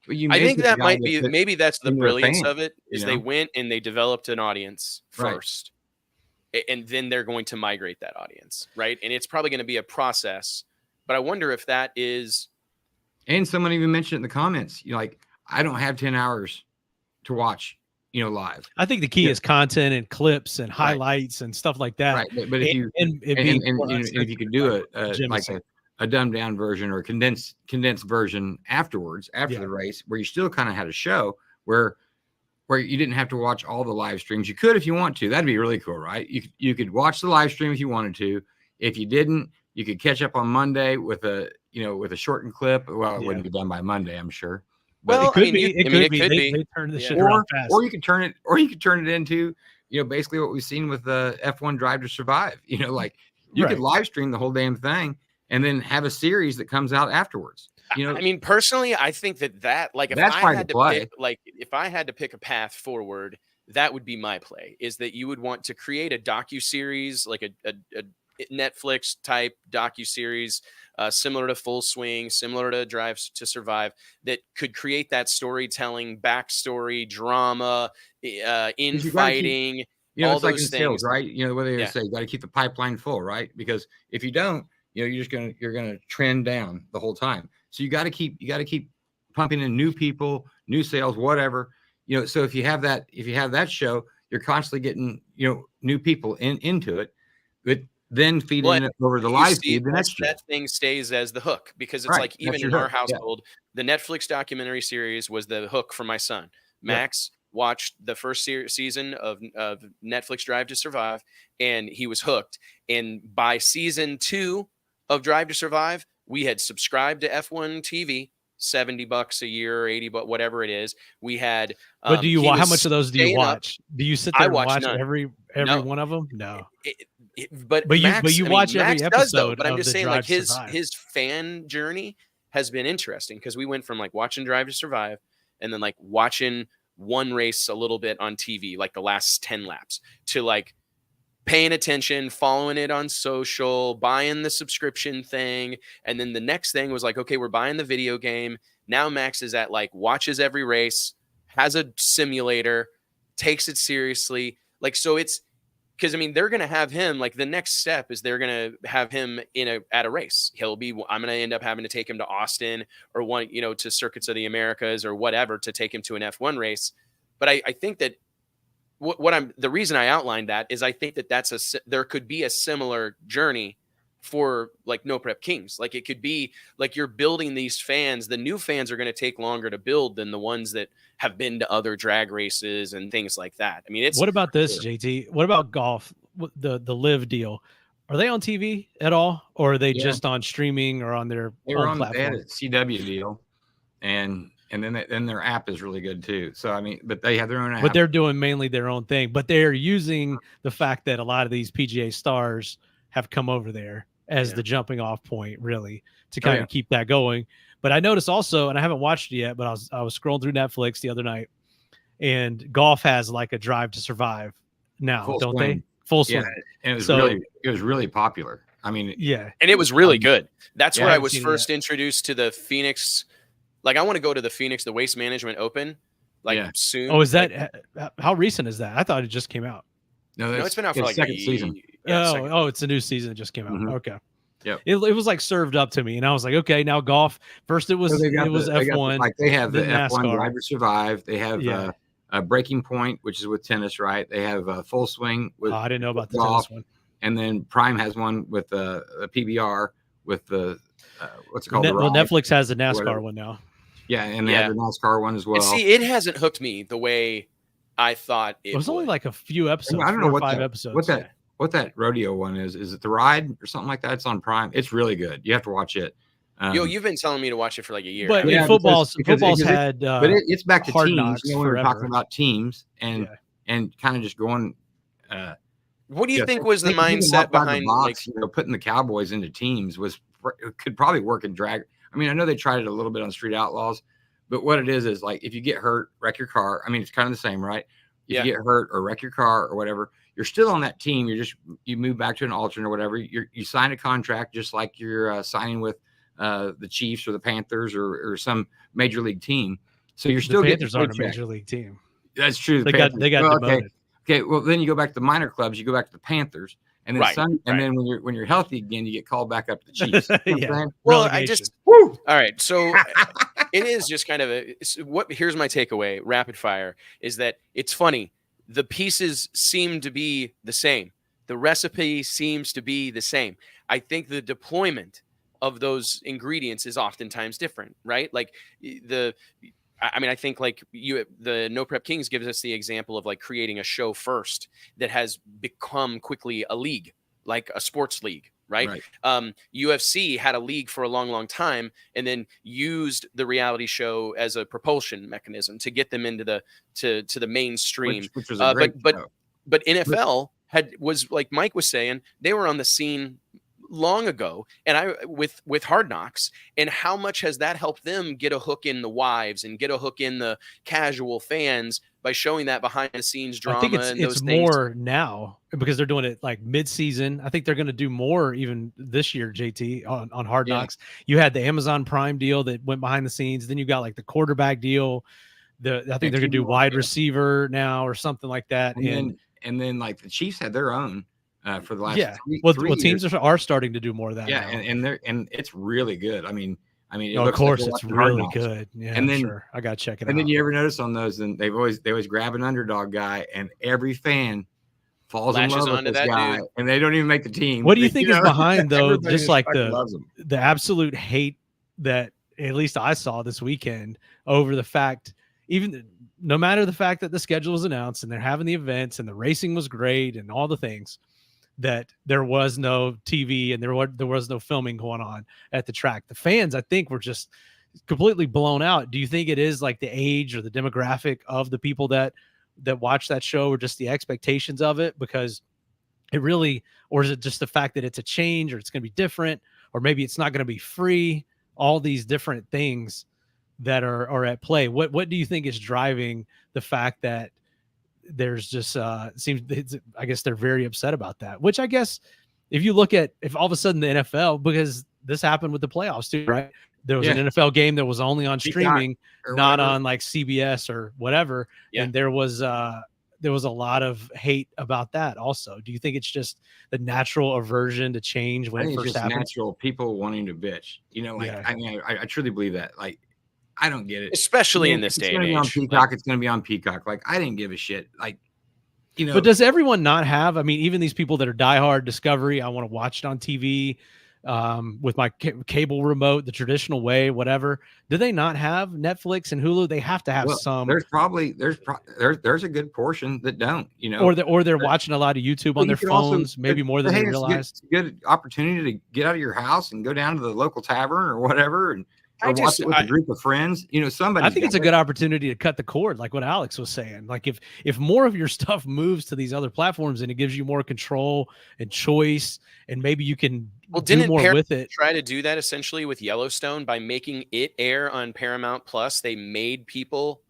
I think that might be maybe that's the brilliance of it is they went and they developed an audience first. Right. And then they're going to migrate that audience, right? And it's probably going to be a process, but I wonder if that is. And someone even mentioned in the comments, I don't have 10 hours to watch, live. I think the key is content and clips and highlights and stuff like that. Right, but if you could do a dumbed down version or a condensed version afterwards, after the race, where you still kind of had a show where you didn't have to watch all the live streams. You could if you want to. That'd be really cool, right? You could watch the live stream if you wanted to. If you didn't, you could catch up on Monday with a shortened clip. Well, it wouldn't be done by Monday, I'm sure. But well, it could be. It could be. They turn the shit around fast. Or you could turn it into, basically what we've seen with the F1 Drive to Survive. You could live stream the whole damn thing and then have a series that comes out afterwards. I mean, personally, I think that like if I had to pick a path forward, that would be my play. Is that you would want to create a docuseries, like a Netflix type docuseries, similar to Full Swing, similar to Drive to Survive, that could create that storytelling, backstory, drama, infighting. All those like in things, sales, right? Whether they say you got to keep the pipeline full, right? Because if you don't, you're gonna trend down the whole time. So you got to keep pumping in new people, new sales, whatever. So if you have that show, you're constantly getting new people into it, but then feeding it over the live feed. That thing stays as the hook, because it's like even in our household, the Netflix documentary series was the hook for my son. Max watched the first season of Netflix Drive to Survive, and he was hooked. And by season 2 of Drive to Survive, we had subscribed to F1 TV, $70 a year, $80, whatever it is. We had. But how much of those do you watch? Do you sit there and watch every one of them? No. but you watch every episode. But I'm just saying, like his fan journey has been interesting because we went from like watching Drive to Survive and then like watching one race a little bit on TV, like the last 10 laps, to like paying attention, following it on social, buying the subscription thing. And then the next thing was like, okay, we're buying the video game. Now Max is at like watches every race, has a simulator, takes it seriously. Like, so it's because, I mean, they're going to have him, like the next step is they're going to have him at a race. I'm going to end up having to take him to Austin or to Circuits of the Americas or whatever to take him to an F1 race. But I think that the reason I outlined that is I think that there could be a similar journey for like No Prep Kings. Like it could be like you're building these fans. The new fans are going to take longer to build than the ones that have been to other drag races and things like that. I mean, what about this, JT? What about golf? The live deal. Are they on TV at all, or are they just on streaming or on their own platform? They had a CW deal, and then their app is really good too. So I mean, but they have their own app. But they're doing mainly their own thing. But they're using the fact that a lot of these PGA stars have come over there as the jumping off point, really, to kind of keep that going. But I noticed also, and I haven't watched it yet, but I was scrolling through Netflix the other night, and golf has like a Drive to Survive now, don't they? Full swing. Yeah, and it was really popular. I mean, and it was really good. That's where I was first introduced to the Phoenix. Like, I want to go to the Waste Management Open, soon. Oh, is that how recent is that? I thought it just came out. No, it's been out for like second season. Yeah, it's a new season that just came out. Mm-hmm. Okay. Yeah, it was like served up to me, and I was like, okay, now golf. First, it was F1. They have the F1 Drive to Survive. They have a Breaking Point, which is with tennis, right? They have a Full Swing with. I didn't know about the tennis one. And then Prime has one with a PBR with the what's it called? Well, Netflix has the NASCAR one now. Yeah, and they have the NASCAR one as well. And see, it hasn't hooked me the way I thought it was. Only like a few episodes. I don't know what 5 episodes. What that rodeo one is. Is it The Ride or something like that? It's on Prime. It's really good. You have to watch it. You've been telling me to watch it for like a year. But football's had. But it's back to Hard teams. Knocks we were talking about teams and kind of just going. What do you think was the mindset behind putting the Cowboys into teams could probably work in drag? I mean, I know they tried it a little bit on Street Outlaws, but what it is like if you get hurt, wreck your car. I mean, it's kind of the same, right? If you get hurt or wreck your car or whatever, you're still on that team. You move back to an alternate or whatever. You sign a contract just like you're signing with the Chiefs or the Panthers or some major league team. So you're still getting Panthers aren't a major league team. That's true. They got demoted. Okay, well then you go back to the minor clubs. You go back to the Panthers, and then then when you're healthy again, you get called back up to the Chiefs. Well, all right. So it is just kind of here's my takeaway. Rapid fire is that it's funny. The pieces seem to be the same. The recipe seems to be the same. I think the deployment of those ingredients is oftentimes different, right? Like I think like the No Prep Kings gives us the example of like creating a show first that has become quickly a league, like a sports league, right? UFC had a league for a long, long time and then used the reality show as a propulsion mechanism to get them into to the mainstream. Which was a great show. But NFL was like Mike was saying, they were on the scene long ago, and with Hard Knocks, and how much has that helped them get a hook in the wives and get a hook in the casual fans by showing that behind the scenes drama? I think it's more now because they're doing it like mid-season. I think they're going to do more even this year, JT, on Hard Knocks. You had the Amazon Prime deal that went behind the scenes. Then you got like the quarterback deal. I think they're going to do wide receiver now or something like that. And then like the Chiefs had their own. For the last three teams are starting to do more of that. Yeah, now. and it's really good. I mean, of course it's really good. Yeah, and then sure. I got to check it out. And then you ever notice on those, and they always grab an underdog guy, and every fan falls in love with this guy, dude. And they don't even make the team. What do you think is behind though? Just like the absolute hate that at least I saw this weekend over the fact, even no matter the fact that the schedule was announced and they're having the events and the racing was great and all the things, that there was no TV and there was no filming going on at the track. The fans, I think, were just completely blown out. Do you think it is like the age or the demographic of the people that watch that show, or just the expectations of it? Because it really, or is it just the fact that it's a change, or it's going to be different, or maybe it's not going to be free? All these different things that are at play. What do you think is driving the fact that there's just I guess they're very upset about that, which I guess if you look at, if all of a sudden the NFL, because this happened with the playoffs too, right? There was an NFL game that was only on streaming, not on like CBS or whatever. Yeah. And there was a lot of hate about that also. Do you think it's just the natural aversion to change when it first happens? Natural people wanting to bitch, I mean, I truly believe that. Like, I don't get it, especially in this day and age. On Peacock, it's going to be on Peacock. Like, I didn't give a shit. Like, but does everyone not have? I mean, even these people that are diehard Discovery, I want to watch it on TV with my cable remote, the traditional way, whatever. Do they not have Netflix and Hulu? They have to have some. There's a good portion that don't, or they're watching a lot of YouTube on their phones, maybe more than they realize. It's a good opportunity to get out of your house and go down to the local tavern or whatever, and watch it with a group of friends. Somebody. I think it's a good opportunity to cut the cord, like what Alex was saying. Like if more of your stuff moves to these other platforms and it gives you more control and choice, and maybe you can do more with it. Try to do that essentially with Yellowstone by making it air on Paramount Plus. They made people.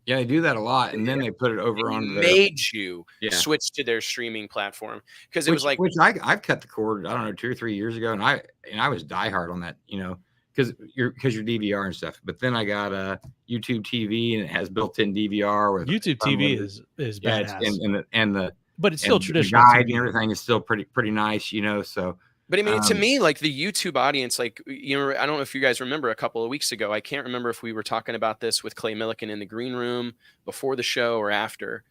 Yeah, they do that a lot, and then they put it over on the. Made you switch to their streaming platform because it was like. Which I've cut the cord. I don't know, 2 or 3 years ago, and I was diehard on that. Because your DVR and stuff. But then I got a YouTube TV, and it has built-in DVR with YouTube TV is badass. But it's still traditional. The guide and everything is still pretty nice, So. But I mean, to me, like the YouTube audience, like, I don't know if you guys remember a couple of weeks ago, I can't remember if we were talking about this with Clay Milliken in the green room before the show or after.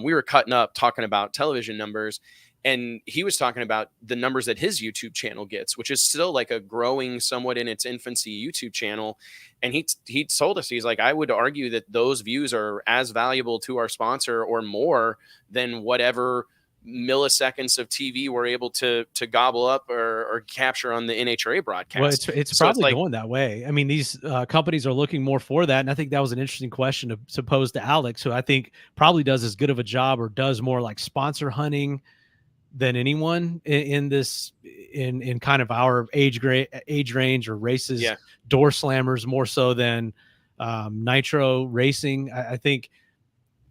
We were cutting up talking about television numbers, and he was talking about the numbers that his YouTube channel gets, which is still like a growing, somewhat in its infancy YouTube channel. And he told us, he's like, I would argue that those views are as valuable to our sponsor or more than whatever milliseconds of TV we're able to gobble up or capture on the NHRA broadcast. Well, it's probably going that way. I mean, these companies are looking more for that. And I think that was an interesting question to pose to Alex, who I think probably does as good of a job or does more like sponsor hunting than anyone in this, in kind of our age range or races, door slammers more so than Nitro Racing. I think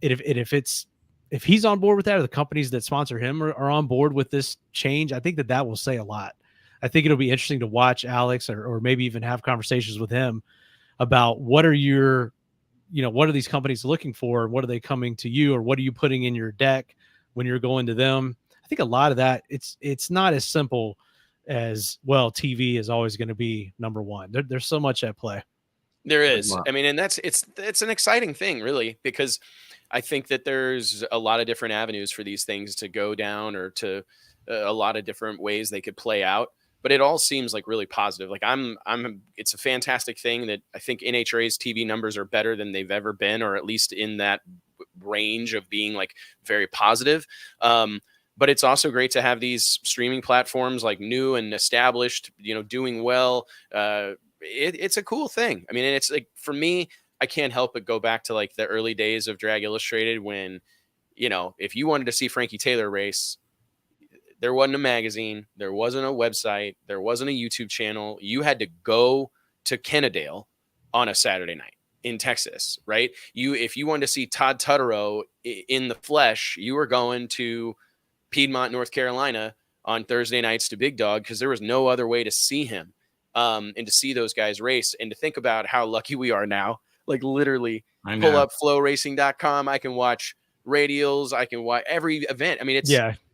if he's on board with that, or the companies that sponsor him are on board with this change, I think that will say a lot. I think it'll be interesting to watch Alex or maybe even have conversations with him about what are these companies looking for? What are they coming to you, or what are you putting in your deck when you're going to them? I think a lot of that, it's not as simple as, well, TV is always going to be number one. There's so much at play. There is. I mean, and it's an exciting thing, really, because I think that there's a lot of different avenues for these things to go down, or to a lot of different ways they could play out. But it all seems like really positive. Like it's a fantastic thing that I think NHRA's TV numbers are better than they've ever been, or at least in that range of being like very positive. But it's also great to have these streaming platforms like new and established, doing well. It's a cool thing. I mean, and it's like, for me, I can't help but go back to like the early days of Drag Illustrated when, if you wanted to see Frankie Taylor race, there wasn't a magazine, there wasn't a website, there wasn't a YouTube channel. You had to go to Kennedale on a Saturday night in Texas, right? If you wanted to see Todd Tutterow in the flesh, you were going to Piedmont, North Carolina on Thursday nights to Big Dog, because there was no other way to see him and to see those guys race. And to think about how lucky we are now, like literally pull up flowracing.com. I can watch radials. I can watch every event. I mean,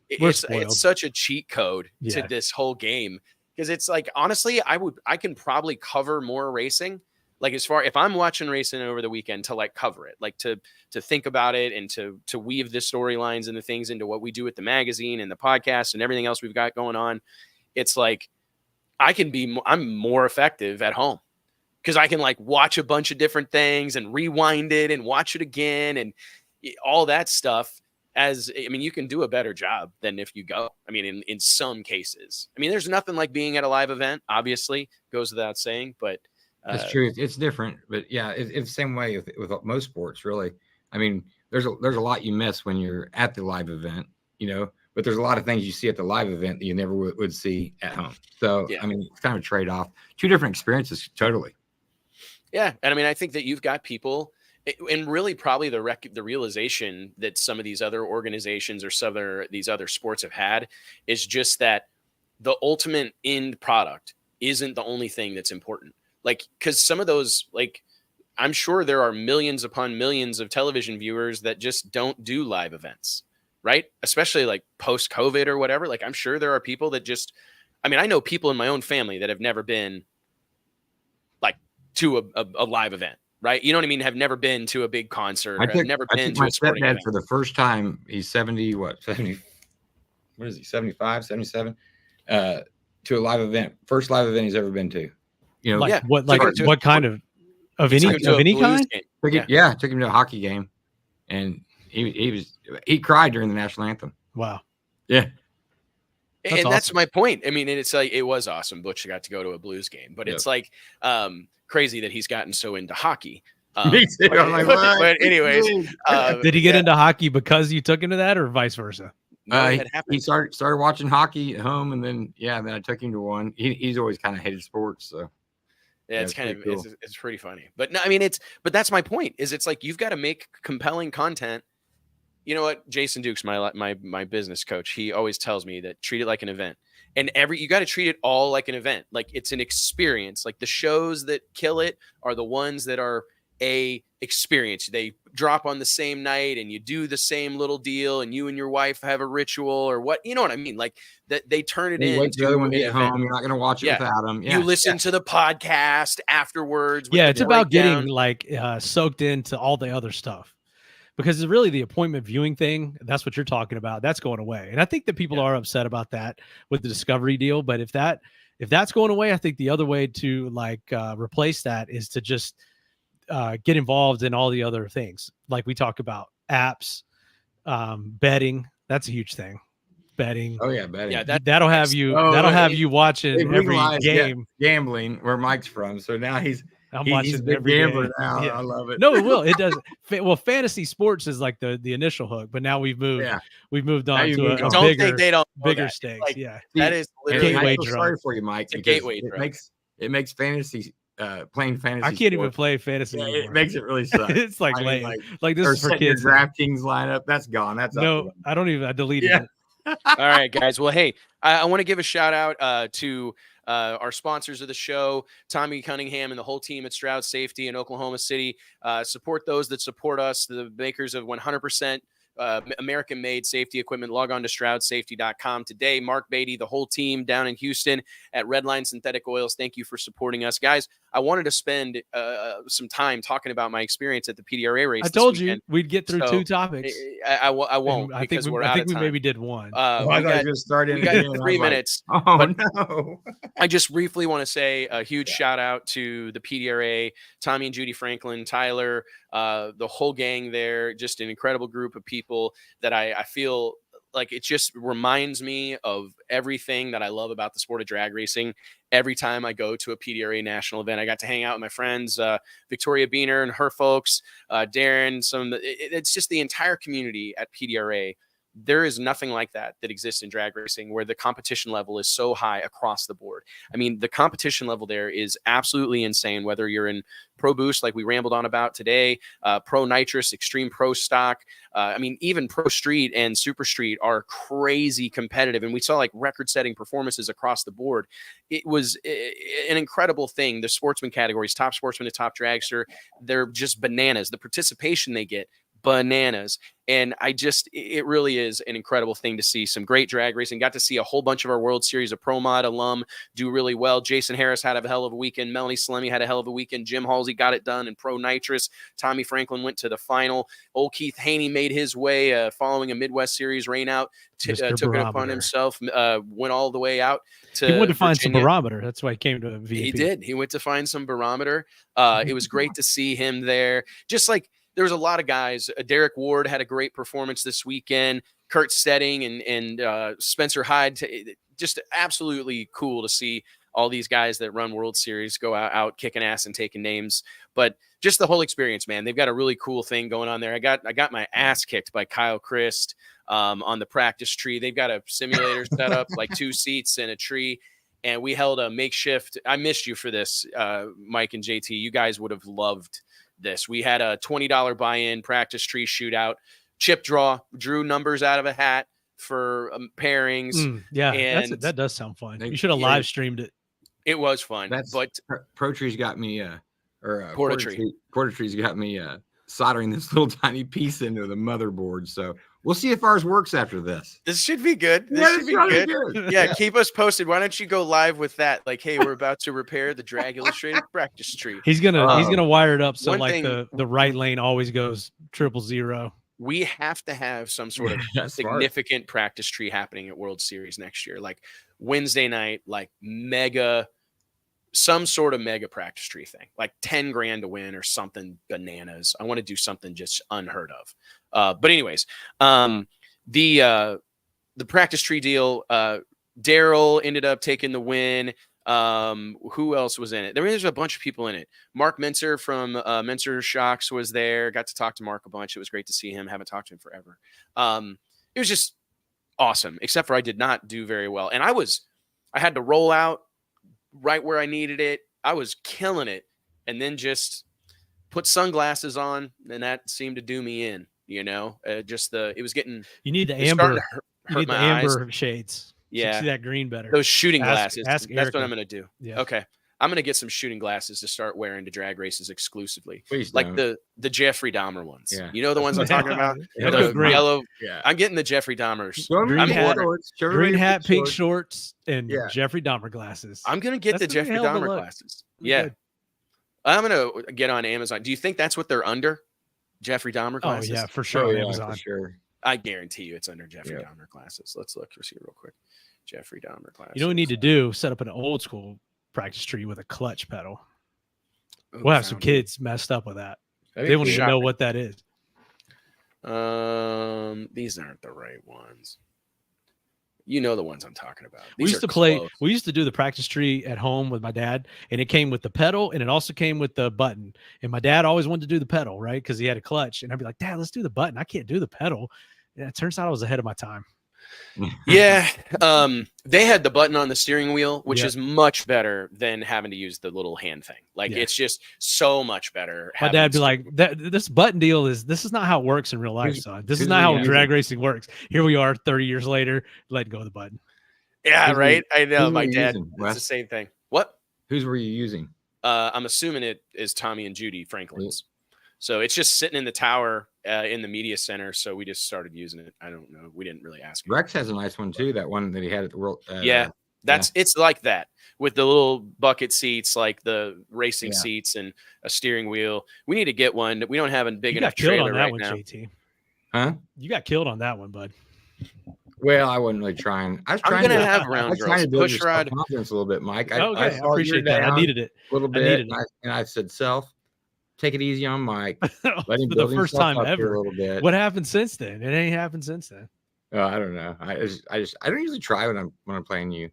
it's such a cheat code to this whole game, because it's like, honestly, I can probably cover more racing. Like, if I'm watching racing over the weekend, to like cover it, like to think about it and to weave the storylines and the things into what we do with the magazine and the podcast and everything else we've got going on. It's like, I'm more effective at home, because I can like watch a bunch of different things and rewind it and watch it again and all that stuff. You can do a better job than if you go. I mean, in some cases, I mean, there's nothing like being at a live event, obviously, goes without saying, but that's true. It's different, but yeah, it's the same way with most sports, really. I mean, there's a lot you miss when you're at the live event, but there's a lot of things you see at the live event that you never would see at home. So, I mean, it's kind of a trade-off. Two different experiences, totally. Yeah. And I mean, I think that you've got people, and really probably the realization that some of these other organizations or these other sports have had is just that the ultimate end product isn't the only thing that's important. Like, because some of those, like, I'm sure there are millions upon millions of television viewers that just don't do live events, right? Especially like post-COVID or whatever. Like, I'm sure there are people that just, I mean, I know people in my own family that have never been like to a live event, right? You know what I mean? Have never been to a big concert. I took my stepdad for the first time. He's 70, what is he? 75, 77, to a live event. First live event he's ever been to. You know, like what kind of any kind? Took him to a hockey game, and he cried during the national anthem. Wow. Yeah. That's my point. I mean, and it's like, it was awesome. Butch got to go to a Blues game, but it's like crazy that he's gotten so into hockey. Me too. But anyways, did he get into hockey because you took him to that, or vice versa? No, he started watching hockey at home, and then I took him to one. He's always kind of hated sports, so. Yeah, it's kind of cool. It's pretty funny, but no, I mean but that's my point. Is it's like you've got to make compelling content. You know what, Jason Dukes, my business coach, he always tells me that treat it like an event, and you got to treat it all like an event, like it's an experience. Like the shows that kill it are the ones that are a experience. They drop on the same night, and you do the same little deal, and you and your wife have a ritual or what, you know what I mean? Like that they turn it into the other one to get home. You're not going to watch it without them. You listen to the podcast afterwards. It's about getting like soaked into all the other stuff, because it's really the appointment viewing thing. That's what you're talking about. That's going away. And I think that people are upset about that with the Discovery deal. But if that's going away, I think the other way to replace that is to just get involved in all the other things. Like we talk about apps, betting. That's a huge thing. Betting. Oh yeah, betting. Yeah, that'll have you. You watching every game. Gambling, where Mike's from. So now he's watching every gambler now. Yeah. I love it. No, it will. It does. Well, fantasy sports is like the initial hook, but now we've moved. Yeah. We've moved on to a bigger stakes. Like, yeah, that is literally gateway drug. Sorry for you, Mike. It's a gateway drug. It makes fantasy. Playing fantasy. I can't even play fantasy anymore. It makes it really suck. It's like lame. Like this is for kids. DraftKings lineup, that's gone. That's no. I don't even. I deleted it. All right, guys. Well, hey, I want to give a shout out to our sponsors of the show, Tommy Cunningham and the whole team at Stroud Safety in Oklahoma City. Support those that support us, the makers of 100% American-made safety equipment. Log on to StroudSafety.com today. Mark Beatty, the whole team down in Houston at Redline Synthetic Oils. Thank you for supporting us, guys. I wanted to spend some time talking about my experience at the PDRA race. I told you we'd get through two topics. I won't. I think we maybe did one. We got 3 minutes. No. I just briefly want to say a huge shout out to the PDRA, Tommy and Judy Franklin, Tyler, the whole gang there. Just an incredible group of people that I feel like it just reminds me of everything that I love about the sport of drag racing. Every time I go to a PDRA national event, I got to hang out with my friends, Victoria Beener and her folks, Darren. It's just the entire community at PDRA. There is nothing like that exists in drag racing, where the competition level is so high across the board. I mean, the competition level there is absolutely insane, whether you're in Pro Boost, like we rambled on about today, Pro Nitrous, Extreme Pro Stock. I mean, even Pro Street and Super Street are crazy competitive. And we saw like record-setting performances across the board. It was an incredible thing. The sportsman categories, top sportsman to top dragster, they're just bananas. The participation they get, bananas. And it really is an incredible thing to see some great drag racing. Got to see a whole bunch of our World Series of Pro Mod alum do really well. Jason Harris had a hell of a weekend. Melanie Salemi had a hell of a weekend. Jim Halsey got it done in Pro Nitrous. Tommy Franklin went to the final. Old Keith Haney made his way following a Midwest Series rain out. Took it upon himself, went all the way out to He went to find Virginia. some barometer. That's why he came to VP. He did. He went to find some barometer. It was great to see him there. Just like, there was a lot of guys. Derek Ward had a great performance this weekend. Kurt Setting and Spencer Hyde. Just absolutely cool to see all these guys that run World Series go out kicking ass and taking names. But just the whole experience, man. They've got a really cool thing going on there. I got my ass kicked by Kyle Christ. on the practice tree. They've got a simulator set up, like 2 seats and a tree. And we held a makeshift. I missed you for this, Mike and JT. You guys would have loved this. We had a $20 buy-in practice tree shootout, chip draw, drew numbers out of a hat for pairings. And that does sound fun. You should have live streamed it. It was fun. But Pro Tree's got me, Porta Tree's got me soldering this little tiny piece into the motherboard. So we'll see if ours works after this. This should be good. This should be good. Yeah, keep us posted. Why don't you go live with that? Like, hey, we're about to repair the Drag Illustrated practice tree. He's gonna wire it up so the right lane always goes 000. We have to have some sort of significant practice tree happening at World Series next year, like Wednesday night, like some sort of mega practice tree thing, like 10 grand to win or something bananas. I want to do something just unheard of. But anyways, the practice tree deal, Daryl ended up taking the win. Who else was in it? There's a bunch of people in it. Mark Mentzer from Mentzer Shocks was there. Got to talk to Mark a bunch. It was great to see him. Haven't talked to him forever. It was just awesome, except for I did not do very well. And I had to roll out right where I needed it. I was killing it, and then just put sunglasses on, and that seemed to do me in. It was getting. You need the amber. You need the amber shades. Yeah, so see that green better. Those shooting glasses. That's what I'm going to do. Yeah. Okay. I'm going to get some shooting glasses to start wearing to drag races exclusively. Please like don't. the Jeffrey Dahmer ones. Yeah. You know the ones I'm talking about? The yellow. Yeah. I'm getting the Jeffrey Dahmers. Green hat, pink shorts, and Jeffrey Dahmer glasses. I'm going to get the Jeffrey Dahmer glasses. Yeah. I'm going to get on Amazon. Do you think that's what they're under? Jeffrey Dahmer glasses? Oh, yeah, for sure. On Amazon. For sure. I guarantee you it's under Jeffrey Dahmer glasses. Let's look. Let's see real quick. Jeffrey Dahmer glasses. You know what we need to do? Set up an old school practice tree with a clutch pedal. We'll have some kids messed up with that. They won't even know what that is. These aren't the right ones. You know the ones I'm talking about. We used to do the practice tree at home with my dad, and it came with the pedal and it also came with the button. And my dad always wanted to do the pedal, right? Because he had a clutch. And I'd be like, Dad, let's do the button. I can't do the pedal. And it turns out I was ahead of my time. Yeah. They had the button on the steering wheel, which is much better than having to use the little hand thing. Like it's just so much better. My dad'd be like, this button deal this is not how it works in real life, son. This is not how drag racing works. Here we are 30 years later, letting go of the button. Yeah, right. I know my dad. It's the same thing. What? Whose were you using? I'm assuming it is Tommy and Judy Franklin's. So it's just sitting in the tower in the media center. So we just started using it. I don't know. We didn't really ask. Rex has a nice one too. That one that he had at the world. It's like that with the little bucket seats, like the racing seats and a steering wheel. We need to get one. We don't have a big enough trailer right now. JT. Huh? You got killed on that one, bud. Well, I wasn't really trying. I'm going to have round girls. Push rod confidence a little bit, Mike. I appreciate that. I needed it a little bit, and I said, "Self, take it easy on Mike. Let him build the first time ever. A little bit. What happened since then? It ain't happened since then. I don't know. I don't usually try when I'm playing you.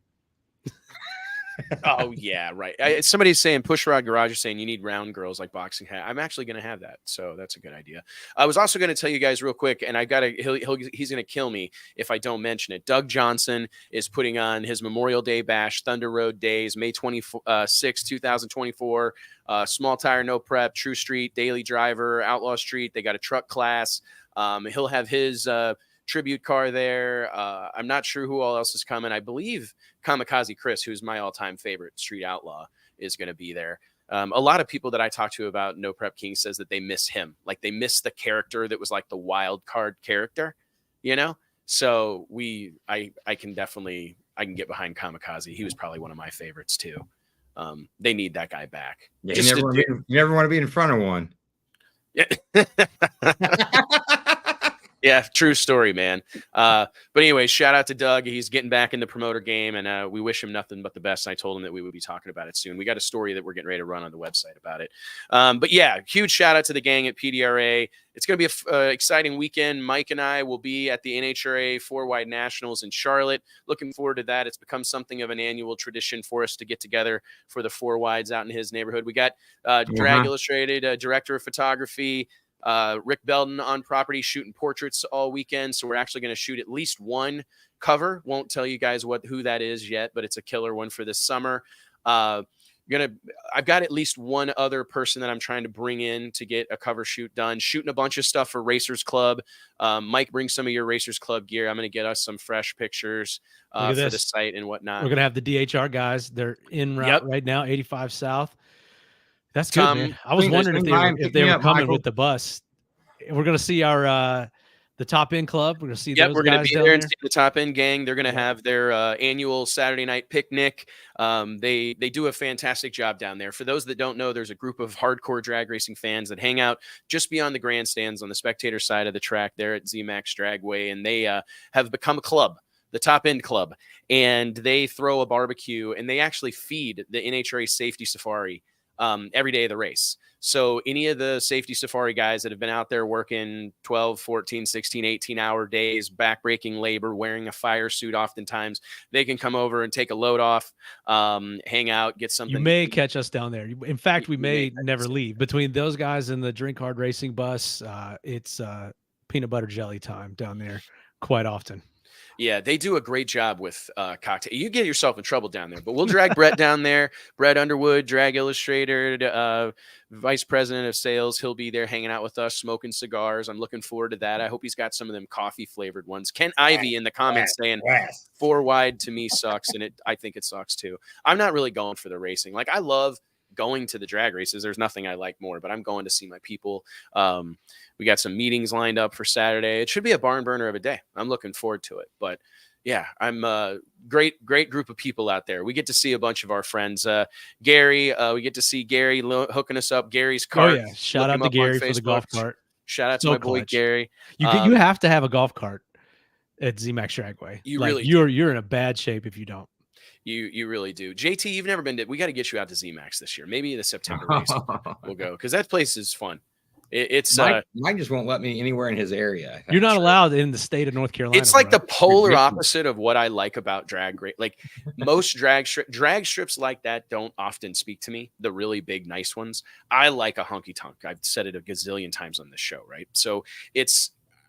Oh yeah, right. Somebody's saying Push Rod Garage is saying you need round girls like boxing hat. I'm actually going to have that, so that's a good idea. I was also going to tell you guys real quick, and he's going to kill me if I don't mention it. Doug Johnson is putting on his Memorial Day Bash, Thunder Road Days, May 26, 2024. Small tire, no prep, True Street, Daily Driver, Outlaw Street. They got a truck class. He'll have his tribute car there. I'm not sure who all else is coming. I believe Kamikaze Chris, who's my all-time favorite street outlaw, is going to be there. A lot of people that I talk to about No Prep King says that they miss him. Like they miss the character that was like the wild card character, So I can get behind Kamikaze. He was probably one of my favorites too. They need that guy back. Yeah, you never want to be in front of one. Yeah. Yeah, true story, man. But anyway, shout out to Doug. He's getting back in the promoter game, and we wish him nothing but the best. I told him that we would be talking about it soon. We got a story that we're getting ready to run on the website about it. But yeah, huge shout out to the gang at PDRA. It's going to be an exciting weekend. Mike and I will be at the NHRA 4-Wide Nationals in Charlotte. Looking forward to that. It's become something of an annual tradition for us to get together for the 4-Wides out in his neighborhood. We got Drag Illustrated, director of photography, Rick Belden on property shooting portraits all weekend. So we're actually going to shoot at least one cover. Won't tell you guys who that is yet, but it's a killer one for this summer. I've got at least one other person that I'm trying to bring in to get a cover shoot done, shooting a bunch of stuff for Racers Club. Mike, bring some of your Racers Club gear. I'm going to get us some fresh pictures for the site and whatnot. We're going to have the DHR guys. They're en route right now, 85 South. That's good, man. I was wondering if they were coming with the bus. We're going to see our the Top End Club. We're going to see those we're going to guys be there and see the Top End gang. They're going to have their annual Saturday night picnic. They do a fantastic job down there. For those that don't know, there's a group of hardcore drag racing fans that hang out just beyond the grandstands on the spectator side of the track there at ZMAX Dragway, and they have become a club, the Top End Club, and they throw a barbecue, and they actually feed the NHRA Safety Safari every day of the race. So any of the safety safari guys that have been out there working 12, 14, 16, 18-hour days, backbreaking labor, wearing a fire suit oftentimes, they can come over and take a load off, hang out, get something. You may catch us down there. In fact, we may never leave. Between those guys and the Drink Hard Racing bus, it's peanut butter jelly time down there quite often. Yeah, they do a great job with cocktail. You get yourself in trouble down there, but we'll drag Brett down there. Brett Underwood, drag illustrator, vice president of sales. He'll be there hanging out with us, smoking cigars. I'm looking forward to that. I hope he's got some of them coffee flavored ones. Ken Ivey in the comments saying 4 wide to me sucks, and I think it sucks too. I'm not really going for the racing. Like, I love going to the drag races. There's nothing I like more, but I'm going to see my people. We got some meetings lined up for Saturday. It should be a barn burner of a day. I'm looking forward to it. But yeah, I'm a great group of people out there. We get to see a bunch of our friends. Gary, we get to see Gary hooking us up. Gary's cart. Oh yeah, shout out to Gary for the golf cart. Shout out to my boy Gary. You have to have a golf cart at ZMAX Dragway. You're in a bad shape if you don't. You really do. JT, you've never been to. We got to get you out to ZMAX this year. Maybe the September race we'll go, because that place is fun. It's Mike just won't let me anywhere in his area. You're not allowed in the state of North Carolina. It's like the polar opposite of what I like about drag. Like most drag strips like that don't often speak to me. The really big, nice ones. I like a honky tonk. I've said it a gazillion times on this show, right? So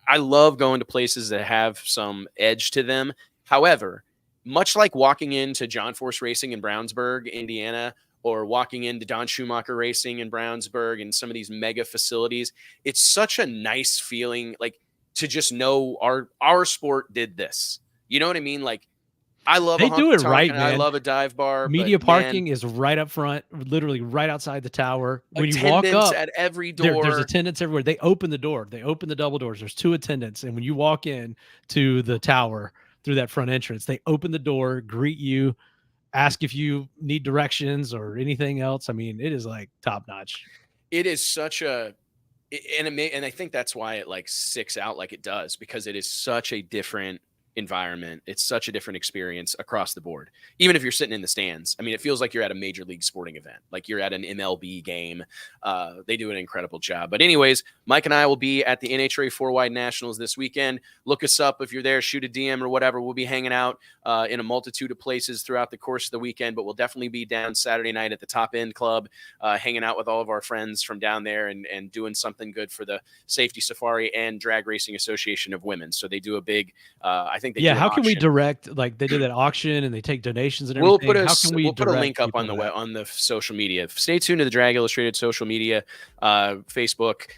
I love going to places that have some edge to them. However, much like walking into John Force Racing in Brownsburg, Indiana, or walking into Don Schumacher Racing in Brownsburg and some of these mega facilities, it's such a nice feeling, like, to just know our sport did this. You know what I mean? Like, I love they do it right, man. I love a dive bar. Media parking is right up front, literally right outside the tower. When you walk up at every door, there's attendants everywhere. They open the door. They open the double doors. There's 2 attendants, and when you walk in to the tower through that front entrance, they open the door, greet you, ask if you need directions or anything else. I mean, it is like top notch. It is such and I think that's why it like sticks out like it does, because it is such a different environment. It's such a different experience across the board. Even if you're sitting in the stands, I mean, it feels like you're at a major league sporting event, like you're at an MLB game. They do an incredible job. But anyways, Mike and I will be at the NHRA 4-Wide Nationals this weekend. Look us up if you're there, shoot a DM or whatever. We'll be hanging out in a multitude of places throughout the course of the weekend, but we'll definitely be down Saturday night at the Top End Club, hanging out with all of our friends from down there and doing something good for the Safety Safari and Drag Racing Association of Women. So they do a big, I think they do how an can auction. We direct, like they do that auction and they take donations and everything? We'll put a link up on the social media. Stay tuned to the Drag Illustrated social media, Facebook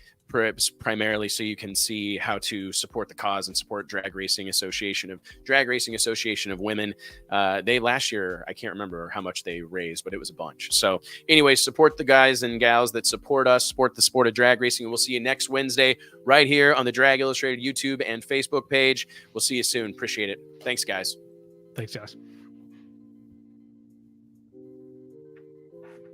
primarily, so you can see how to support the cause and support Drag Racing Association of Women. They last year, I can't remember how much they raised, but it was a bunch. So anyway, support the guys and gals that support us, support the sport of drag racing. We'll see you next Wednesday right here on the Drag Illustrated YouTube and Facebook page. We'll see you soon. Appreciate it. Thanks, guys. Thanks, guys.